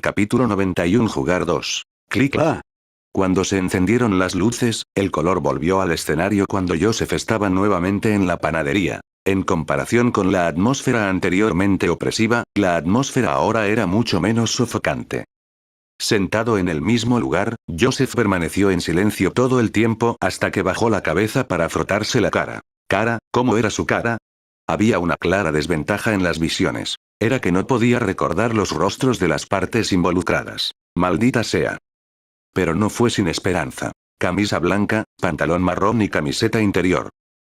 Capítulo 91 Jugar 2. Clic. Cuando se encendieron las luces, el color volvió al escenario cuando Joseph estaba nuevamente en la panadería. En comparación con la atmósfera anteriormente opresiva, la atmósfera ahora era mucho menos sofocante. Sentado en el mismo lugar, Joseph permaneció en silencio todo el tiempo hasta que bajó la cabeza para frotarse la cara. ¿Cómo era su cara? Había una clara desventaja en las visiones. Era que no podía recordar los rostros de las partes involucradas. Maldita sea. Pero no fue sin esperanza. Camisa blanca, pantalón marrón y camiseta interior.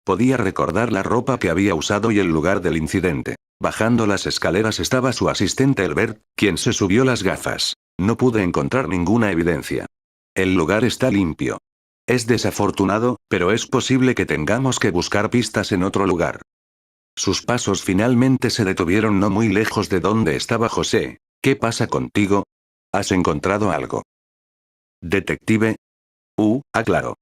Podía recordar la ropa que había usado y el lugar del incidente. Bajando las escaleras estaba su asistente Herbert, quien se subió las gafas. No pude encontrar ninguna evidencia. El lugar está limpio. Es desafortunado, pero es posible que tengamos que buscar pistas en otro lugar. Sus pasos finalmente se detuvieron no muy lejos de donde estaba José. ¿Qué pasa contigo? ¿Has encontrado algo? ¿Detective? Claro.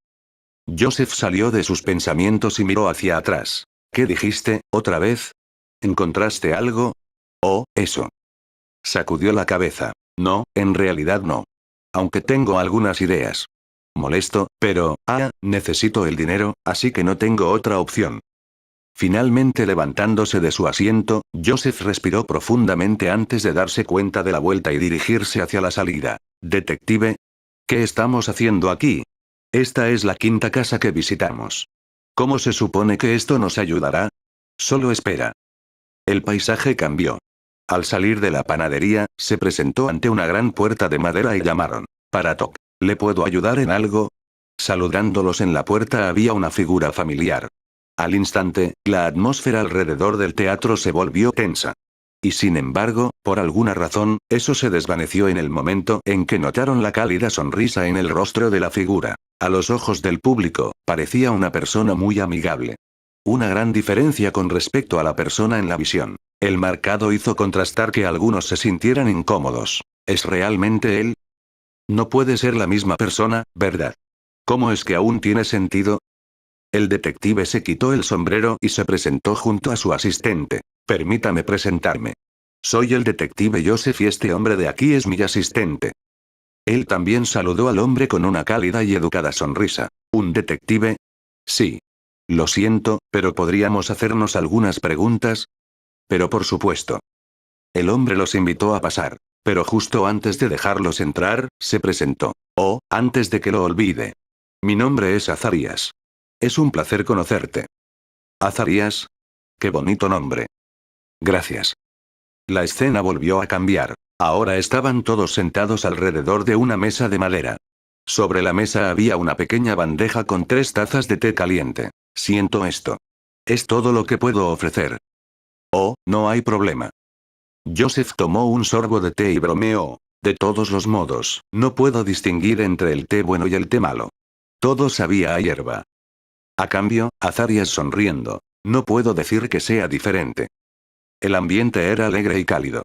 Joseph salió de sus pensamientos y miró hacia atrás. ¿Qué dijiste, otra vez? ¿Encontraste algo? Oh, eso. Sacudió la cabeza. No, en realidad no. Aunque tengo algunas ideas. Molesto, pero, necesito el dinero, así que no tengo otra opción. Finalmente levantándose de su asiento, Joseph respiró profundamente antes de darse cuenta de la vuelta y dirigirse hacia la salida. ¿Detective? ¿Qué estamos haciendo aquí? Esta es la quinta casa que visitamos. ¿Cómo se supone que esto nos ayudará? Solo espera. El paisaje cambió. Al salir de la panadería, se presentó ante una gran puerta de madera y llamaron. Paratok. ¿Le puedo ayudar en algo? Saludándolos en la puerta había una figura familiar. Al instante, la atmósfera alrededor del teatro se volvió tensa. Y sin embargo, por alguna razón, eso se desvaneció en el momento en que notaron la cálida sonrisa en el rostro de la figura. A los ojos del público, parecía una persona muy amigable. Una gran diferencia con respecto a la persona en la visión. El marcado hizo contrastar que algunos se sintieran incómodos. ¿Es realmente él? No puede ser la misma persona, ¿verdad? ¿Cómo es que aún tiene sentido? El detective se quitó el sombrero y se presentó junto a su asistente. Permítame presentarme. Soy el detective Joseph y este hombre de aquí es mi asistente. Él también saludó al hombre con una cálida y educada sonrisa. ¿Un detective? Sí. Lo siento, pero ¿podríamos hacernos algunas preguntas? Pero por supuesto. El hombre los invitó a pasar. Pero justo antes de dejarlos entrar, se presentó. Antes de que lo olvide. Mi nombre es Azarías. Es un placer conocerte. ¿Azarías? Qué bonito nombre. Gracias. La escena volvió a cambiar. Ahora estaban todos sentados alrededor de una mesa de madera. Sobre la mesa había una pequeña bandeja con 3 tazas de té caliente. Siento esto. Es todo lo que puedo ofrecer. No hay problema. Joseph tomó un sorbo de té y bromeó. De todos los modos, no puedo distinguir entre el té bueno y el té malo. Todo sabía a hierba. A cambio, Azarías sonriendo. No puedo decir que sea diferente. El ambiente era alegre y cálido.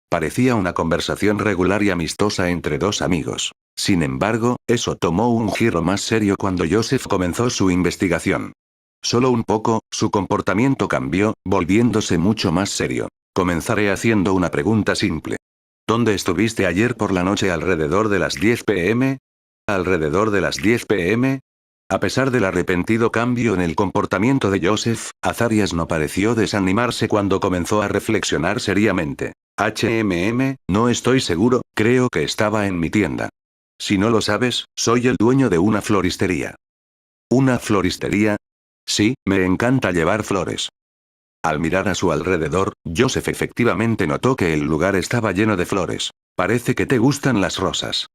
Parecía una conversación regular y amistosa entre 2 amigos. Sin embargo, eso tomó un giro más serio cuando Joseph comenzó su investigación. Solo un poco, su comportamiento cambió, volviéndose mucho más serio. Comenzaré haciendo una pregunta simple. ¿Dónde estuviste ayer por la noche alrededor de las 10 p.m.? ¿Alrededor de las 10 p.m.? A pesar del arrepentido cambio en el comportamiento de Joseph, Azarías no pareció desanimarse cuando comenzó a reflexionar seriamente. No estoy seguro, creo que estaba en mi tienda. Si no lo sabes, soy el dueño de una floristería. ¿Una floristería? Sí, me encanta llevar flores. Al mirar a su alrededor, Joseph efectivamente notó que el lugar estaba lleno de flores. Parece que te gustan las rosas.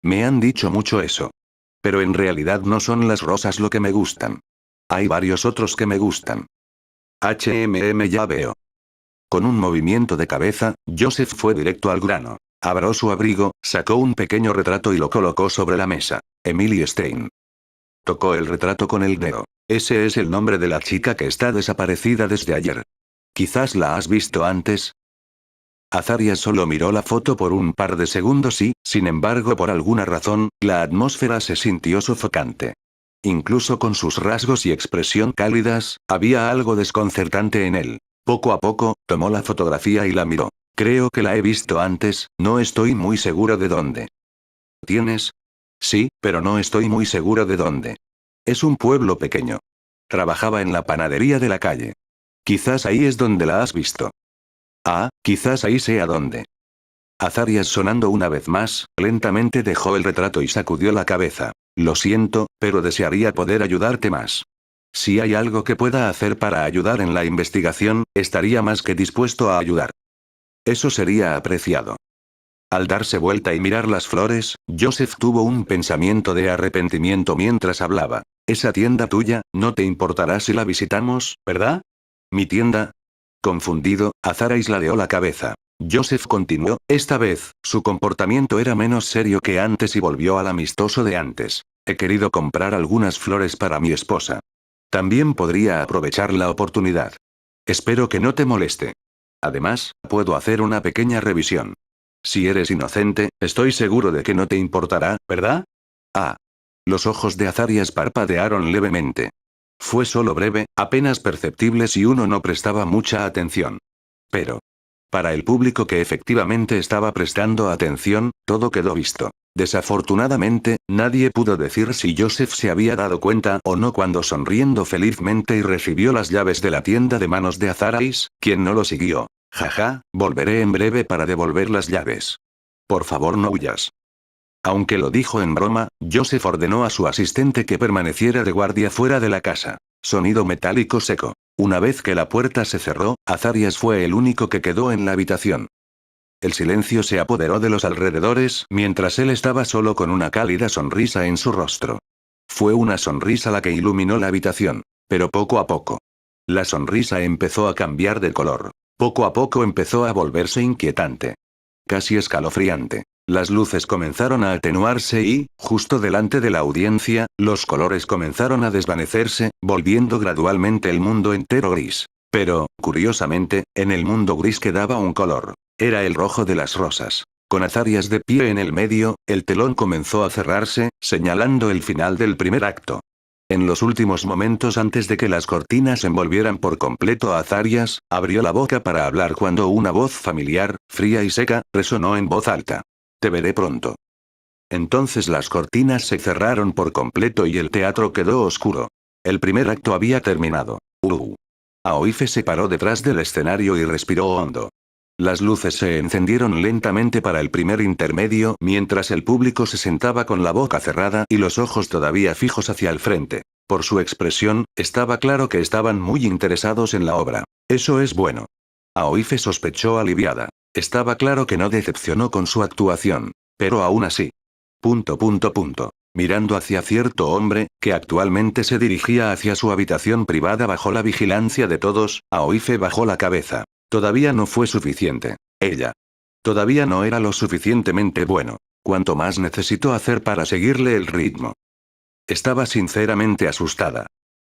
Me han dicho mucho eso. Pero en realidad no son las rosas lo que me gustan. Hay varios otros que me gustan. Ya veo. Con un movimiento de cabeza, Joseph fue directo al grano. Abrió su abrigo, sacó un pequeño retrato y lo colocó sobre la mesa. Emily Stein. Tocó el retrato con el dedo. Ese es el nombre de la chica que está desaparecida desde ayer. Quizás la has visto antes. Azarías solo miró la foto por un par de segundos y, sin embargo, por alguna razón, la atmósfera se sintió sofocante. Incluso con sus rasgos y expresión cálidas, había algo desconcertante en él. Poco a poco, tomó la fotografía y la miró. Creo que la he visto antes, no estoy muy seguro de dónde. ¿Tienes? Sí, pero no estoy muy seguro de dónde. Es un pueblo pequeño. Trabajaba en la panadería de la calle. Quizás ahí es donde la has visto. Ah, quizás ahí sea donde. Azarias sonando una vez más, lentamente dejó el retrato y sacudió la cabeza. Lo siento, pero desearía poder ayudarte más. Si hay algo que pueda hacer para ayudar en la investigación, estaría más que dispuesto a ayudar. Eso sería apreciado. Al darse vuelta y mirar las flores, Joseph tuvo un pensamiento de arrepentimiento mientras hablaba. Esa tienda tuya, no te importará si la visitamos, ¿verdad? ¿Mi tienda? Confundido, Azarais ladeó la cabeza. Joseph continuó, esta vez, su comportamiento era menos serio que antes y volvió al amistoso de antes. He querido comprar algunas flores para mi esposa. También podría aprovechar la oportunidad. Espero que no te moleste. Además, puedo hacer una pequeña revisión. Si eres inocente, estoy seguro de que no te importará, ¿verdad? Ah. Los ojos de Azarias parpadearon levemente. Fue solo breve, apenas perceptible si uno no prestaba mucha atención. Pero, para el público que efectivamente estaba prestando atención, todo quedó visto. Desafortunadamente, nadie pudo decir si Joseph se había dado cuenta o no cuando sonriendo felizmente y recibió las llaves de la tienda de manos de Azarais, quien no lo siguió. Jaja, volveré en breve para devolver las llaves. Por favor no huyas. Aunque lo dijo en broma, Joseph ordenó a su asistente que permaneciera de guardia fuera de la casa. Sonido metálico seco. Una vez que la puerta se cerró, Azarias fue el único que quedó en la habitación. El silencio se apoderó de los alrededores, mientras él estaba solo con una cálida sonrisa en su rostro. Fue una sonrisa la que iluminó la habitación. Pero poco a poco. La sonrisa empezó a cambiar de color. Poco a poco empezó a volverse inquietante. Casi escalofriante. Las luces comenzaron a atenuarse y, justo delante de la audiencia, los colores comenzaron a desvanecerse, volviendo gradualmente el mundo entero gris. Pero, curiosamente, en el mundo gris quedaba un color. Era el rojo de las rosas. Con Azarias de pie en el medio, el telón comenzó a cerrarse, señalando el final del primer acto. En los últimos momentos antes de que las cortinas envolvieran por completo a Azarias, abrió la boca para hablar cuando una voz familiar, fría y seca, resonó en voz alta. Te veré pronto. Entonces las cortinas se cerraron por completo y el teatro quedó oscuro. El primer acto había terminado. Aoife se paró detrás del escenario y respiró hondo. Las luces se encendieron lentamente para el primer intermedio mientras el público se sentaba con la boca cerrada y los ojos todavía fijos hacia el frente. Por su expresión, estaba claro que estaban muy interesados en la obra. Eso es bueno. Aoife sospechó aliviada. Estaba claro que no decepcionó con su actuación. Pero aún así. Mirando hacia cierto hombre, que actualmente se dirigía hacia su habitación privada bajo la vigilancia de todos, Aoife bajó la cabeza. Todavía no fue suficiente. Ella. Todavía no era lo suficientemente bueno. ¿Cuánto más necesitó hacer para seguirle el ritmo? Estaba sinceramente asustada.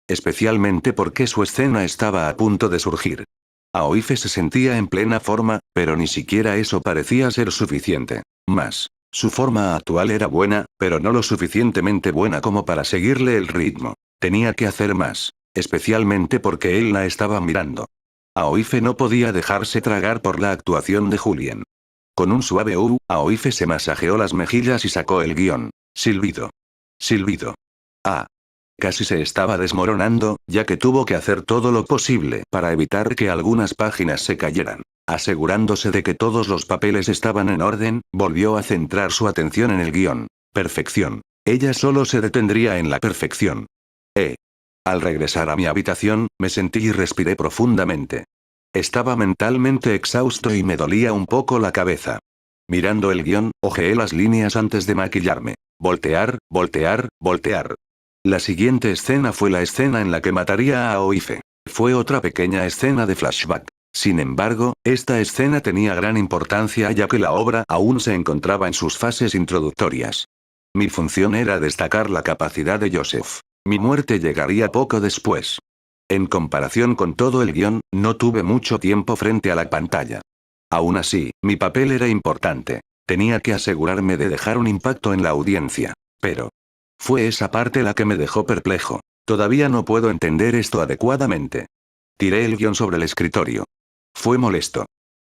Especialmente porque su escena estaba a punto de surgir. Aoife se sentía en plena forma, pero ni siquiera eso parecía ser suficiente. Más. Su forma actual era buena, pero no lo suficientemente buena como para seguirle el ritmo. Tenía que hacer más. Especialmente porque él la estaba mirando. Aoife no podía dejarse tragar por la actuación de Julien. Con un suave Aoife se masajeó las mejillas y sacó el guión. Silbido. Silbido. Ah. Casi se estaba desmoronando, ya que tuvo que hacer todo lo posible para evitar que algunas páginas se cayeran. Asegurándose de que todos los papeles estaban en orden, volvió a centrar su atención en el guión. Perfección. Ella solo se detendría en la perfección. Al regresar a mi habitación, me sentí y respiré profundamente. Estaba mentalmente exhausto y me dolía un poco la cabeza. Mirando el guión, hojeé las líneas antes de maquillarme. Voltear, voltear, voltear. La siguiente escena fue la escena en la que mataría a Aoife. Fue otra pequeña escena de flashback. Sin embargo, esta escena tenía gran importancia ya que la obra aún se encontraba en sus fases introductorias. Mi función era destacar la capacidad de Joseph. Mi muerte llegaría poco después. En comparación con todo el guión, no tuve mucho tiempo frente a la pantalla. Aún así, mi papel era importante. Tenía que asegurarme de dejar un impacto en la audiencia. Pero fue esa parte la que me dejó perplejo. Todavía no puedo entender esto adecuadamente. Tiré el guión sobre el escritorio. Fue molesto.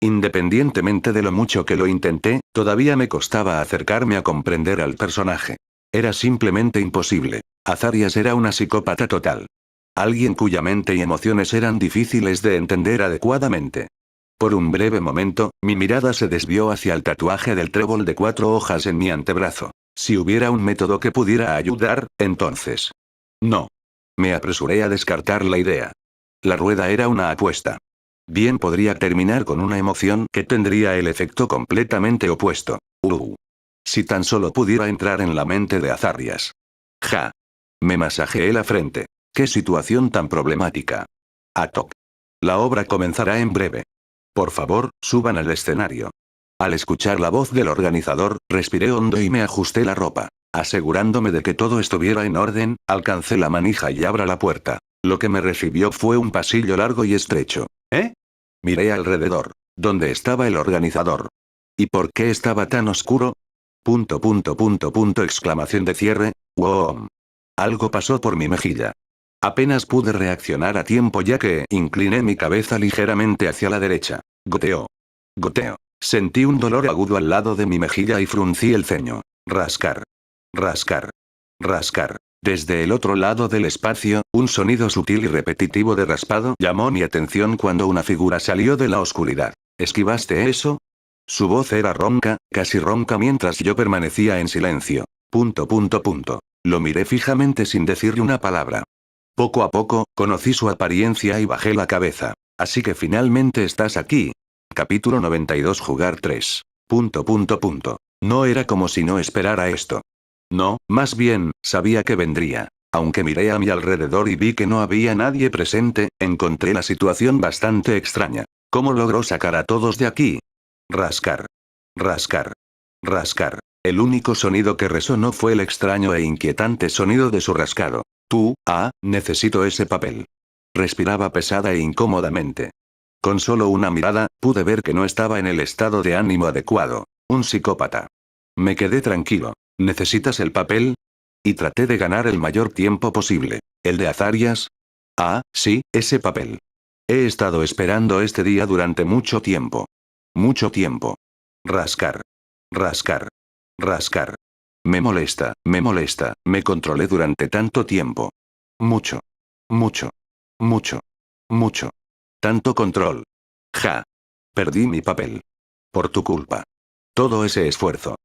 Independientemente de lo mucho que lo intenté, todavía me costaba acercarme a comprender al personaje. Era simplemente imposible. Azarias era una psicópata total. Alguien cuya mente y emociones eran difíciles de entender adecuadamente. Por un breve momento, mi mirada se desvió hacia el tatuaje del trébol de 4 hojas en mi antebrazo. Si hubiera un método que pudiera ayudar, entonces. No. Me apresuré a descartar la idea. La rueda era una apuesta. Bien podría terminar con una emoción que tendría el efecto completamente opuesto. Si tan solo pudiera entrar en la mente de Azarias. Ja. Me masajeé la frente. Qué situación tan problemática. Atok. La obra comenzará en breve. Por favor, suban al escenario. Al escuchar la voz del organizador, respiré hondo y me ajusté la ropa. Asegurándome de que todo estuviera en orden, alcancé la manija y abra la puerta. Lo que me recibió fue un pasillo largo y estrecho. ¿Eh? Miré alrededor. ¿Dónde estaba el organizador? ¿Y por qué estaba tan oscuro? Exclamación de cierre. Wow. Algo pasó por mi mejilla. Apenas pude reaccionar a tiempo ya que incliné mi cabeza ligeramente hacia la derecha. Goteo. Goteo. Sentí un dolor agudo al lado de mi mejilla y fruncí el ceño. Rascar. Rascar. Rascar. Desde el otro lado del espacio, un sonido sutil y repetitivo de raspado llamó mi atención cuando una figura salió de la oscuridad. ¿Esquivaste eso? Su voz era ronca, casi ronca mientras yo permanecía en silencio. Lo miré fijamente sin decirle una palabra. Poco a poco, conocí su apariencia y bajé la cabeza. Así que finalmente estás aquí. Capítulo 92 Jugar 3. No era como si no esperara esto. No, más bien, sabía que vendría. Aunque miré a mi alrededor y vi que no había nadie presente, encontré la situación bastante extraña. ¿Cómo logró sacar a todos de aquí? Rascar. Rascar. Rascar. El único sonido que resonó fue el extraño e inquietante sonido de su rascado. Necesito ese papel. Respiraba pesada e incómodamente. Con solo una mirada, pude ver que no estaba en el estado de ánimo adecuado. Un psicópata. Me quedé tranquilo. ¿Necesitas el papel? Y traté de ganar el mayor tiempo posible. ¿El de Azarias? Sí, ese papel. He estado esperando este día durante mucho tiempo. Mucho tiempo. Rascar. Rascar. Rascar. Me molesta, me controlé durante tanto tiempo. Mucho. Mucho. Mucho. Mucho. Tanto control. Ja. Perdí mi papel. Por tu culpa. Todo ese esfuerzo.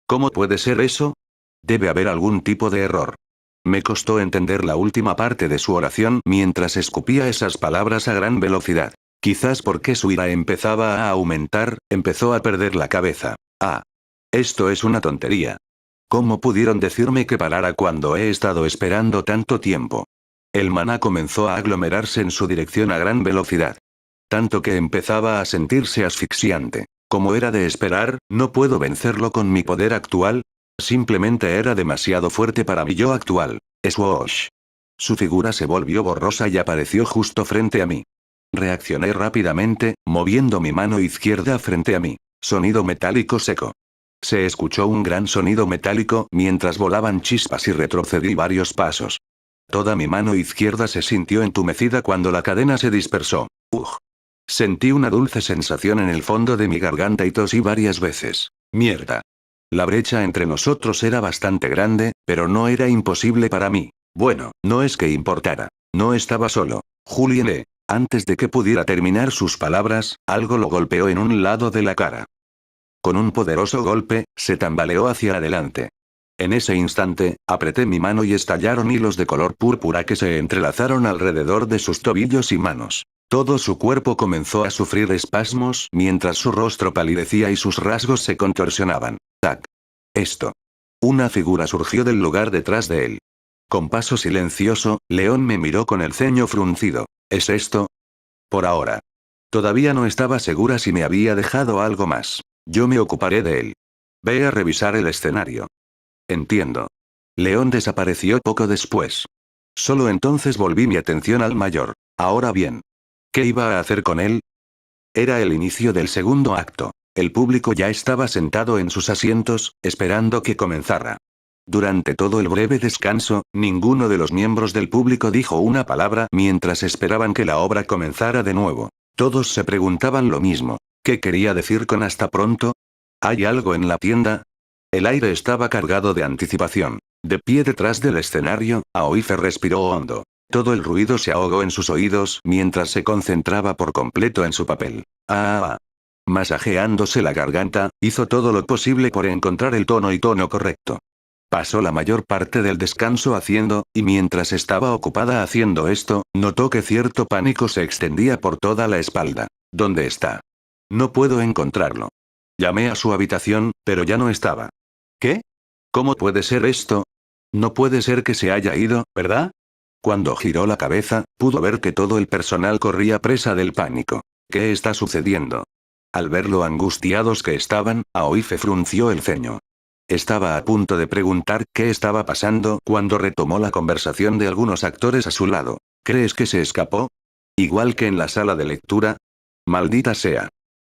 ¿Cómo puede ser eso? Debe haber algún tipo de error. Me costó entender la última parte de su oración mientras escupía esas palabras a gran velocidad. Quizás porque su ira empezaba a aumentar, empezó a perder la cabeza. Esto es una tontería. ¿Cómo pudieron decirme que parara cuando he estado esperando tanto tiempo? El maná comenzó a aglomerarse en su dirección a gran velocidad. Tanto que empezaba a sentirse asfixiante. Como era de esperar, no puedo vencerlo con mi poder actual. Simplemente era demasiado fuerte para mi yo actual. Swoosh. Su figura se volvió borrosa y apareció justo frente a mí. Reaccioné rápidamente, moviendo mi mano izquierda frente a mí. Sonido metálico seco. Se escuchó un gran sonido metálico mientras volaban chispas y retrocedí varios pasos. Toda mi mano izquierda se sintió entumecida cuando la cadena se dispersó. Sentí una dulce sensación en el fondo de mi garganta y tosí varias veces. Mierda. La brecha entre nosotros era bastante grande, pero no era imposible para mí. Bueno, no es que importara. No estaba solo. Julien. Antes de que pudiera terminar sus palabras, algo lo golpeó en un lado de la cara. Con un poderoso golpe, se tambaleó hacia adelante. En ese instante, apreté mi mano y estallaron hilos de color púrpura que se entrelazaron alrededor de sus tobillos y manos. Todo su cuerpo comenzó a sufrir espasmos mientras su rostro palidecía y sus rasgos se contorsionaban. ¡Tac! Esto. Una figura surgió del lugar detrás de él. Con paso silencioso, León me miró con el ceño fruncido. ¿Es esto? Por ahora. Todavía no estaba segura si me había dejado algo más. Yo me ocuparé de él. Ve a revisar el escenario. Entiendo. León desapareció poco después. Solo entonces volví mi atención al mayor. Ahora bien. ¿Qué iba a hacer con él? Era el inicio del segundo acto. El público ya estaba sentado en sus asientos, esperando que comenzara. Durante todo el breve descanso, ninguno de los miembros del público dijo una palabra mientras esperaban que la obra comenzara de nuevo. Todos se preguntaban lo mismo. ¿Qué quería decir con hasta pronto? ¿Hay algo en la tienda? El aire estaba cargado de anticipación. De pie detrás del escenario, Aoife respiró hondo. Todo el ruido se ahogó en sus oídos mientras se concentraba por completo en su papel. Masajeándose la garganta, hizo todo lo posible por encontrar el tono correcto. Pasó la mayor parte del descanso haciendo, y mientras estaba ocupada haciendo esto, notó que cierto pánico se extendía por toda la espalda. ¿Dónde está? No puedo encontrarlo. Llamé a su habitación, pero ya no estaba. ¿Qué? ¿Cómo puede ser esto? No puede ser que se haya ido, ¿verdad? Cuando giró la cabeza, pudo ver que todo el personal corría presa del pánico. ¿Qué está sucediendo? Al ver lo angustiados que estaban, Aoife frunció el ceño. Estaba a punto de preguntar qué estaba pasando cuando retomó la conversación de algunos actores a su lado. ¿Crees que se escapó? Igual que en la sala de lectura. Maldita sea.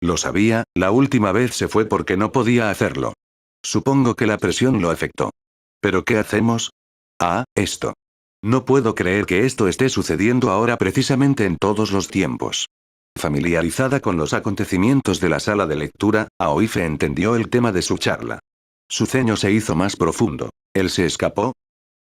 Lo sabía, la última vez se fue porque no podía hacerlo. Supongo que la presión lo afectó. ¿Pero qué hacemos? Esto. No puedo creer que esto esté sucediendo ahora precisamente en todos los tiempos. Familiarizada con los acontecimientos de la sala de lectura, Aoife entendió el tema de su charla. Su ceño se hizo más profundo. ¿Él se escapó?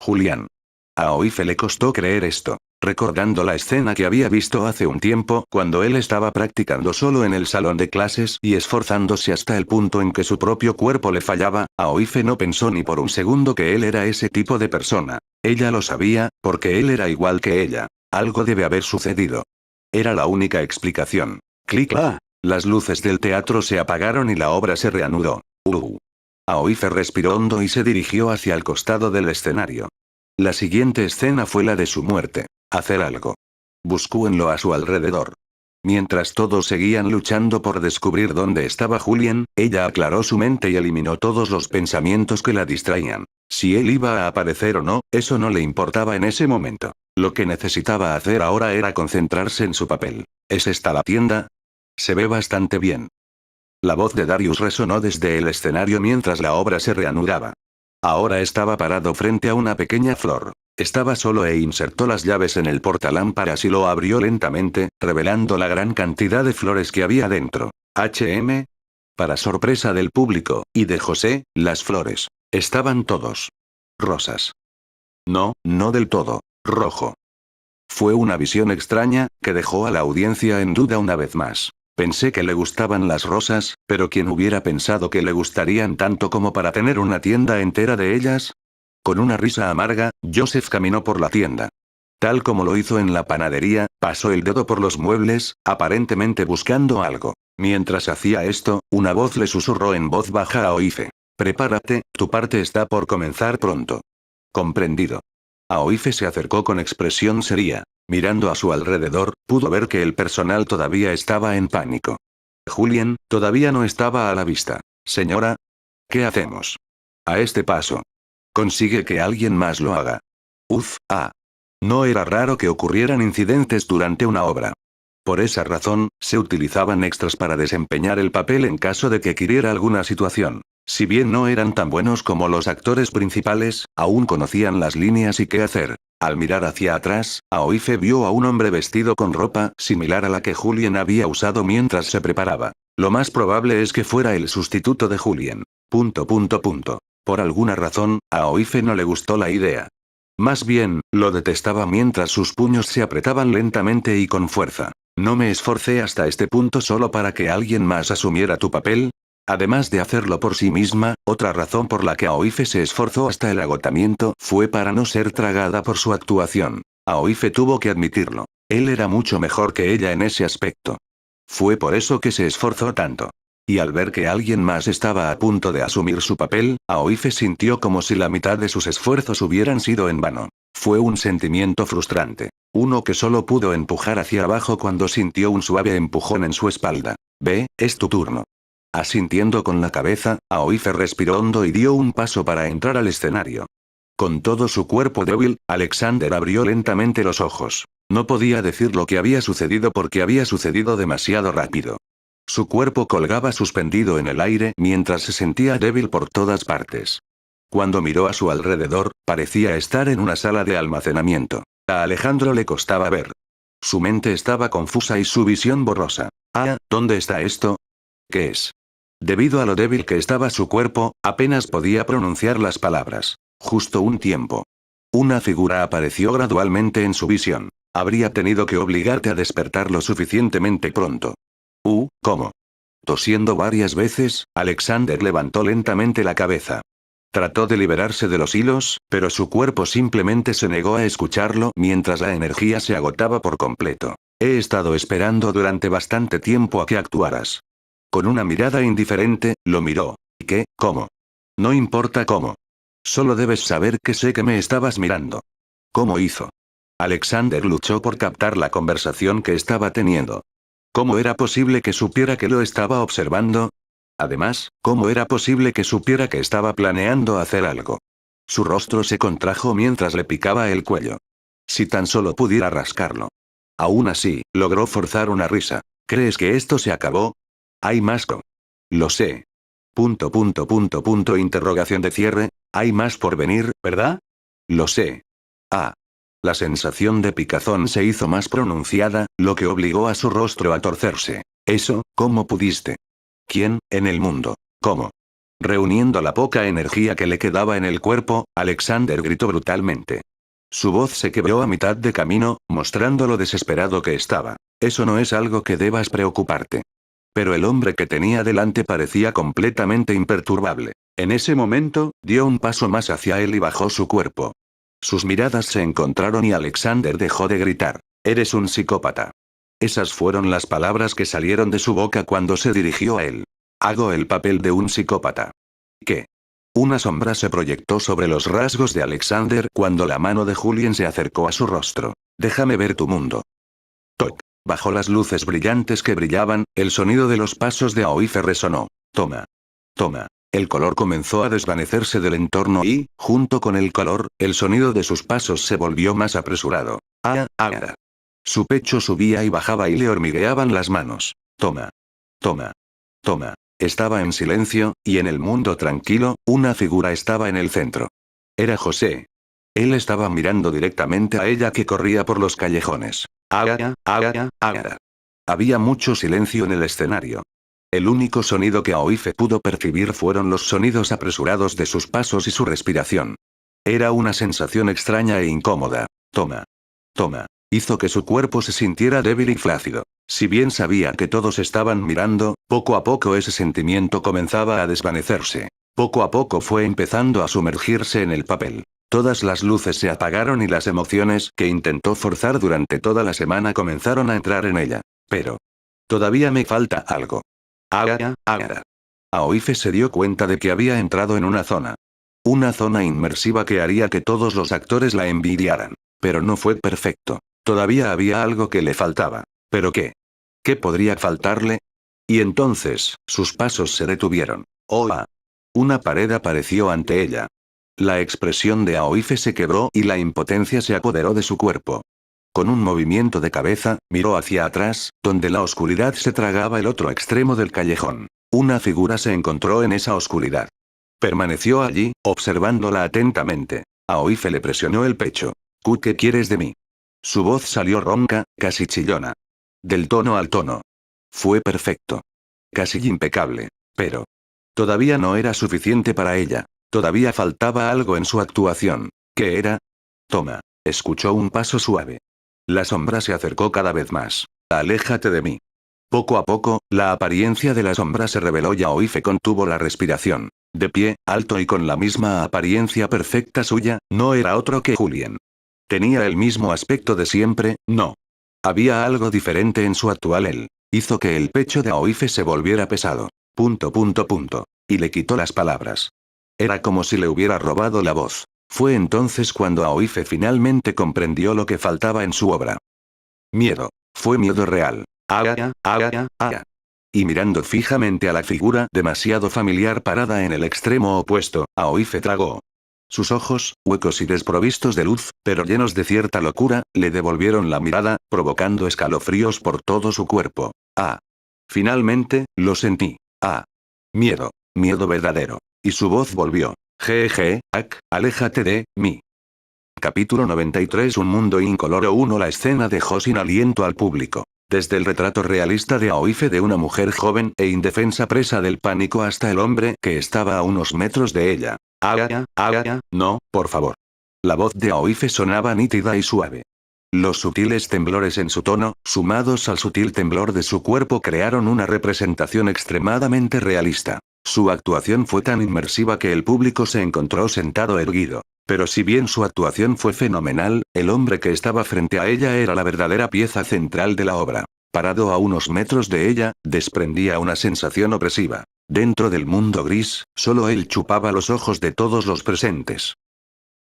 Julián. A Aoife le costó creer esto, recordando la escena que había visto hace un tiempo cuando él estaba practicando solo en el salón de clases y esforzándose hasta el punto en que su propio cuerpo le fallaba. Aoife no pensó ni por un segundo que él era ese tipo de persona. Ella lo sabía, porque él era igual que ella. Algo debe haber sucedido. Era la única explicación. Clic. Las luces del teatro se apagaron y la obra se reanudó. Aoife respiró hondo y se dirigió hacia el costado del escenario. La siguiente escena fue la de su muerte. Hacer algo. Buscó en lo a su alrededor. Mientras todos seguían luchando por descubrir dónde estaba Julián, ella aclaró su mente y eliminó todos los pensamientos que la distraían. Si él iba a aparecer o no, eso no le importaba en ese momento. Lo que necesitaba hacer ahora era concentrarse en su papel. ¿Es esta la tienda? Se ve bastante bien. La voz de Darius resonó desde el escenario mientras la obra se reanudaba. Ahora estaba parado frente a una pequeña flor. Estaba solo e insertó las llaves en el portalámparas y lo abrió lentamente, revelando la gran cantidad de flores que había dentro. Para sorpresa del público, y de José, las flores. Estaban todos rosas. No, no del todo. Rojo. Fue una visión extraña, que dejó a la audiencia en duda una vez más. Pensé que le gustaban las rosas, pero ¿quién hubiera pensado que le gustarían tanto como para tener una tienda entera de ellas? Con una risa amarga, Joseph caminó por la tienda. Tal como lo hizo en la panadería, pasó el dedo por los muebles, aparentemente buscando algo. Mientras hacía esto, una voz le susurró en voz baja a Aoife. Prepárate, tu parte está por comenzar pronto. Comprendido. Aoife se acercó con expresión seria. Mirando a su alrededor, pudo ver que el personal todavía estaba en pánico. Julián, todavía no estaba a la vista. Señora. ¿Qué hacemos? A este paso. Consigue que alguien más lo haga. No era raro que ocurrieran incidentes durante una obra. Por esa razón, se utilizaban extras para desempeñar el papel en caso de que queriera alguna situación. Si bien no eran tan buenos como los actores principales, aún conocían las líneas y qué hacer. Al mirar hacia atrás, Aoife vio a un hombre vestido con ropa similar a la que Julián había usado mientras se preparaba. Lo más probable es que fuera el sustituto de Julián. Por alguna razón, a Aoife no le gustó la idea. Más bien, lo detestaba mientras sus puños se apretaban lentamente y con fuerza. No me esforcé hasta este punto solo para que alguien más asumiera tu papel. Además de hacerlo por sí misma, otra razón por la que Aoife se esforzó hasta el agotamiento fue para no ser tragada por su actuación. Aoife tuvo que admitirlo. Él era mucho mejor que ella en ese aspecto. Fue por eso que se esforzó tanto. Y al ver que alguien más estaba a punto de asumir su papel, Aoife sintió como si la mitad de sus esfuerzos hubieran sido en vano. Fue un sentimiento frustrante. Uno que solo pudo empujar hacia abajo cuando sintió un suave empujón en su espalda. Es tu turno. Asintiendo con la cabeza, Aoife respiró hondo y dio un paso para entrar al escenario. Con todo su cuerpo débil, Alexander abrió lentamente los ojos. No podía decir lo que había sucedido porque había sucedido demasiado rápido. Su cuerpo colgaba suspendido en el aire mientras se sentía débil por todas partes. Cuando miró a su alrededor, parecía estar en una sala de almacenamiento. A Alejandro le costaba ver. Su mente estaba confusa y su visión borrosa. ¿Dónde está esto? ¿Qué es? Debido a lo débil que estaba su cuerpo, apenas podía pronunciar las palabras. Justo un tiempo. Una figura apareció gradualmente en su visión. Habría tenido que obligarte a despertar lo suficientemente pronto. ¿Cómo? Tosiendo varias veces, Alexander levantó lentamente la cabeza. Trató de liberarse de los hilos, pero su cuerpo simplemente se negó a escucharlo mientras la energía se agotaba por completo. He estado esperando durante bastante tiempo a que actuaras. Con una mirada indiferente, lo miró. ¿Qué? ¿Cómo? No importa cómo. Solo debes saber que sé que me estabas mirando. ¿Cómo hizo? Alexander luchó por captar la conversación que estaba teniendo. ¿Cómo era posible que supiera que lo estaba observando? Además, ¿cómo era posible que supiera que estaba planeando hacer algo? Su rostro se contrajo mientras le picaba el cuello. Si tan solo pudiera rascarlo. Aún así, logró forzar una risa. ¿Crees que esto se acabó? Hay más. Lo sé. Interrogación de cierre. Hay más por venir, ¿verdad? Lo sé. Ah. La sensación de picazón se hizo más pronunciada, lo que obligó a su rostro a torcerse. Eso, ¿cómo pudiste? ¿Quién, en el mundo? ¿Cómo? Reuniendo la poca energía que le quedaba en el cuerpo, Alexander gritó brutalmente. Su voz se quebró a mitad de camino, mostrando lo desesperado que estaba. Eso no es algo que debas preocuparte. Pero el hombre que tenía delante parecía completamente imperturbable. En ese momento, dio un paso más hacia él y bajó su cuerpo. Sus miradas se encontraron y Alexander dejó de gritar. Eres un psicópata. Esas fueron las palabras que salieron de su boca cuando se dirigió a él. Hago el papel de un psicópata. ¿Qué? Una sombra se proyectó sobre los rasgos de Alexander cuando la mano de Julien se acercó a su rostro. Déjame ver tu mundo. Toc. Bajo las luces brillantes que brillaban, el sonido de los pasos de Aoife resonó. Toma. Toma. El color comenzó a desvanecerse del entorno y, junto con el color, el sonido de sus pasos se volvió más apresurado. Su pecho subía y bajaba y le hormigueaban las manos. Toma. Toma. Toma. Estaba en silencio, y en el mundo tranquilo, una figura estaba en el centro. Era José. Él estaba mirando directamente a ella que corría por los callejones. Había mucho silencio en el escenario. El único sonido que Aoife pudo percibir fueron los sonidos apresurados de sus pasos y su respiración. Era una sensación extraña e incómoda. Toma. Toma. Hizo que su cuerpo se sintiera débil y flácido. Si bien sabía que todos estaban mirando, poco a poco ese sentimiento comenzaba a desvanecerse. Poco a poco fue empezando a sumergirse en el papel. Todas las luces se apagaron y las emociones que intentó forzar durante toda la semana comenzaron a entrar en ella. Pero todavía me falta algo. Aoife se dio cuenta de que había entrado en una zona. Una zona inmersiva que haría que todos los actores la envidiaran. Pero no fue perfecto. Todavía había algo que le faltaba. ¿Pero qué? ¿Qué podría faltarle? Y entonces, sus pasos se detuvieron. Una pared apareció ante ella. La expresión de Aoife se quebró y la impotencia se apoderó de su cuerpo. Con un movimiento de cabeza, miró hacia atrás, donde la oscuridad se tragaba el otro extremo del callejón. Una figura se encontró en esa oscuridad. Permaneció allí, observándola atentamente. Aoife le presionó el pecho. ¿Qué quieres de mí? Su voz salió ronca, casi chillona. Del tono al tono. Fue perfecto. Casi impecable. Pero todavía no era suficiente para ella. Todavía faltaba algo en su actuación. ¿Qué era? Toma. Escuchó un paso suave. La sombra se acercó cada vez más. Aléjate de mí. Poco a poco, la apariencia de la sombra se reveló y Aoife contuvo la respiración. De pie, alto y con la misma apariencia perfecta suya, no era otro que Julien. Tenía el mismo aspecto de siempre, no. Había algo diferente en su actual él. Hizo que el pecho de Aoife se volviera pesado. Y le quitó las palabras. Era como si le hubiera robado la voz. Fue entonces cuando Aoife finalmente comprendió lo que faltaba en su obra. Miedo. Fue miedo real. Y mirando fijamente a la figura demasiado familiar parada en el extremo opuesto, Aoife tragó. Sus ojos, huecos y desprovistos de luz, pero llenos de cierta locura, le devolvieron la mirada, provocando escalofríos por todo su cuerpo. Finalmente, lo sentí. Miedo. Miedo verdadero. Y su voz volvió. Aléjate de mí. Capítulo 93. Un mundo incoloro. 1. La escena dejó sin aliento al público. Desde el retrato realista de Aoife de una mujer joven e indefensa presa del pánico hasta el hombre que estaba a unos metros de ella. No, por favor. La voz de Aoife sonaba nítida y suave. Los sutiles temblores en su tono, sumados al sutil temblor de su cuerpo, crearon una representación extremadamente realista. Su actuación fue tan inmersiva que el público se encontró sentado erguido. Pero si bien su actuación fue fenomenal, el hombre que estaba frente a ella era la verdadera pieza central de la obra. Parado a unos metros de ella, desprendía una sensación opresiva. Dentro del mundo gris, solo él chupaba los ojos de todos los presentes.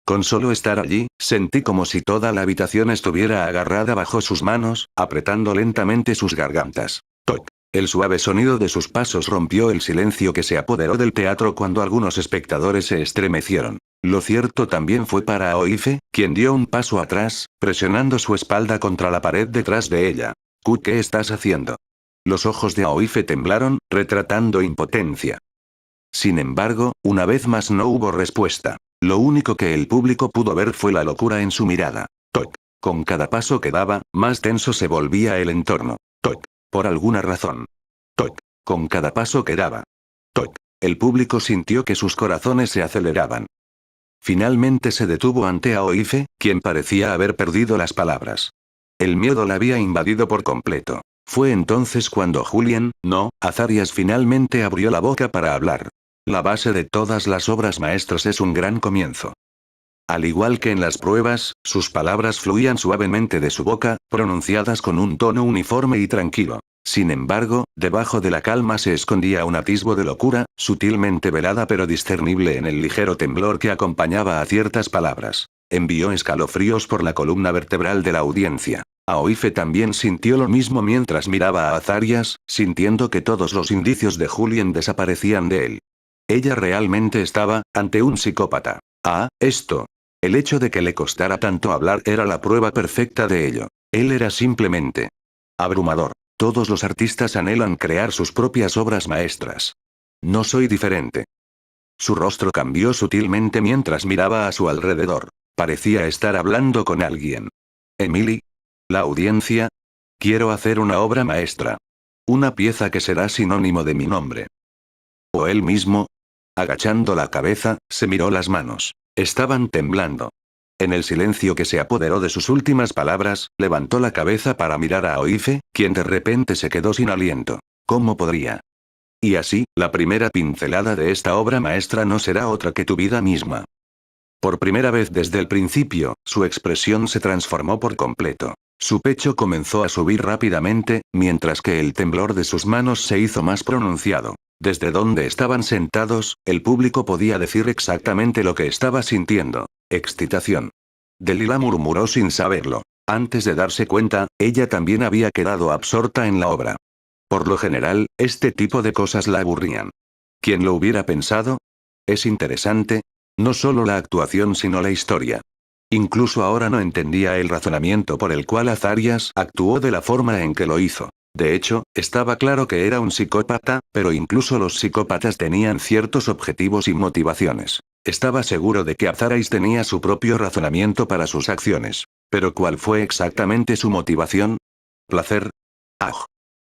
Con solo estar allí, sentí como si toda la habitación estuviera agarrada bajo sus manos, apretando lentamente sus gargantas. Toc. El suave sonido de sus pasos rompió el silencio que se apoderó del teatro cuando algunos espectadores se estremecieron. Lo cierto también fue para Aoife, quien dio un paso atrás, presionando su espalda contra la pared detrás de ella. ¿Qué estás haciendo? Los ojos de Aoife temblaron, retratando impotencia. Sin embargo, una vez más no hubo respuesta. Lo único que el público pudo ver fue la locura en su mirada. Toc. Con cada paso que daba, más tenso se volvía el entorno. Toc. Por alguna razón. Toc. Con cada paso que daba. Toc. El público sintió que sus corazones se aceleraban. Finalmente se detuvo ante Aoife, quien parecía haber perdido las palabras. El miedo la había invadido por completo. Fue entonces cuando Azarias finalmente abrió la boca para hablar. La base de todas las obras maestras es un gran comienzo. Al igual que en las pruebas, sus palabras fluían suavemente de su boca, pronunciadas con un tono uniforme y tranquilo. Sin embargo, debajo de la calma se escondía un atisbo de locura, sutilmente velada pero discernible en el ligero temblor que acompañaba a ciertas palabras. Envió escalofríos por la columna vertebral de la audiencia. Aoife también sintió lo mismo mientras miraba a Azarias, sintiendo que todos los indicios de Julien desaparecían de él. Ella realmente estaba ante un psicópata. El hecho de que le costara tanto hablar era la prueba perfecta de ello. Él era simplemente abrumador. Todos los artistas anhelan crear sus propias obras maestras. No soy diferente. Su rostro cambió sutilmente mientras miraba a su alrededor. Parecía estar hablando con alguien. Emily. La audiencia. Quiero hacer una obra maestra. Una pieza que será sinónimo de mi nombre. ¿O él mismo? Agachando la cabeza, se miró las manos. Estaban temblando. En el silencio que se apoderó de sus últimas palabras, levantó la cabeza para mirar a Aoife, quien de repente se quedó sin aliento. ¿Cómo podría? Y así, la primera pincelada de esta obra maestra no será otra que tu vida misma. Por primera vez desde el principio, su expresión se transformó por completo. Su pecho comenzó a subir rápidamente, mientras que el temblor de sus manos se hizo más pronunciado. Desde donde estaban sentados, el público podía decir exactamente lo que estaba sintiendo. Excitación. Delilah murmuró sin saberlo. Antes de darse cuenta, ella también había quedado absorta en la obra. Por lo general, este tipo de cosas la aburrían. ¿Quién lo hubiera pensado? Es interesante. No solo la actuación sino la historia. Incluso ahora no entendía el razonamiento por el cual Azarias actuó de la forma en que lo hizo. De hecho, estaba claro que era un psicópata, pero incluso los psicópatas tenían ciertos objetivos y motivaciones. Estaba seguro de que Azarias tenía su propio razonamiento para sus acciones. Pero ¿cuál fue exactamente su motivación? ¿Placer?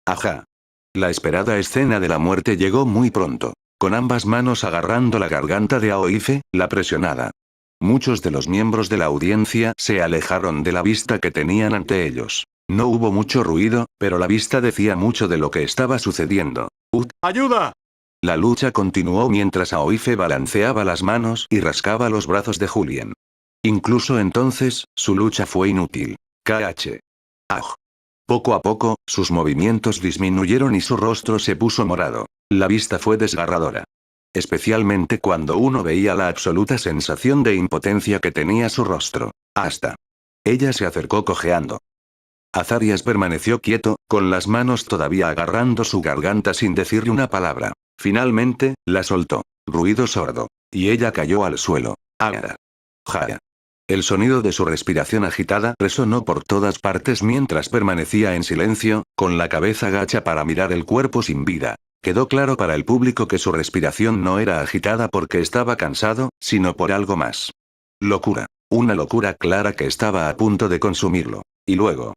Ajá. La esperada escena de la muerte llegó muy pronto. Con ambas manos agarrando la garganta de Aoife, la presionada. Muchos de los miembros de la audiencia se alejaron de la vista que tenían ante ellos. No hubo mucho ruido, pero la vista decía mucho de lo que estaba sucediendo. ¡Ayuda! La lucha continuó mientras Aoife balanceaba las manos y rascaba los brazos de Julien. Incluso entonces, su lucha fue inútil. Poco a poco, sus movimientos disminuyeron y su rostro se puso morado. La vista fue desgarradora. Especialmente cuando uno veía la absoluta sensación de impotencia que tenía su rostro. Ella se acercó cojeando. Azarias permaneció quieto, con las manos todavía agarrando su garganta sin decirle una palabra. Finalmente, la soltó. Ruido sordo. Y ella cayó al suelo. El sonido de su respiración agitada resonó por todas partes mientras permanecía en silencio, con la cabeza gacha para mirar el cuerpo sin vida. Quedó claro para el público que su respiración no era agitada porque estaba cansado, sino por algo más. Locura. Una locura clara que estaba a punto de consumirlo. Y luego.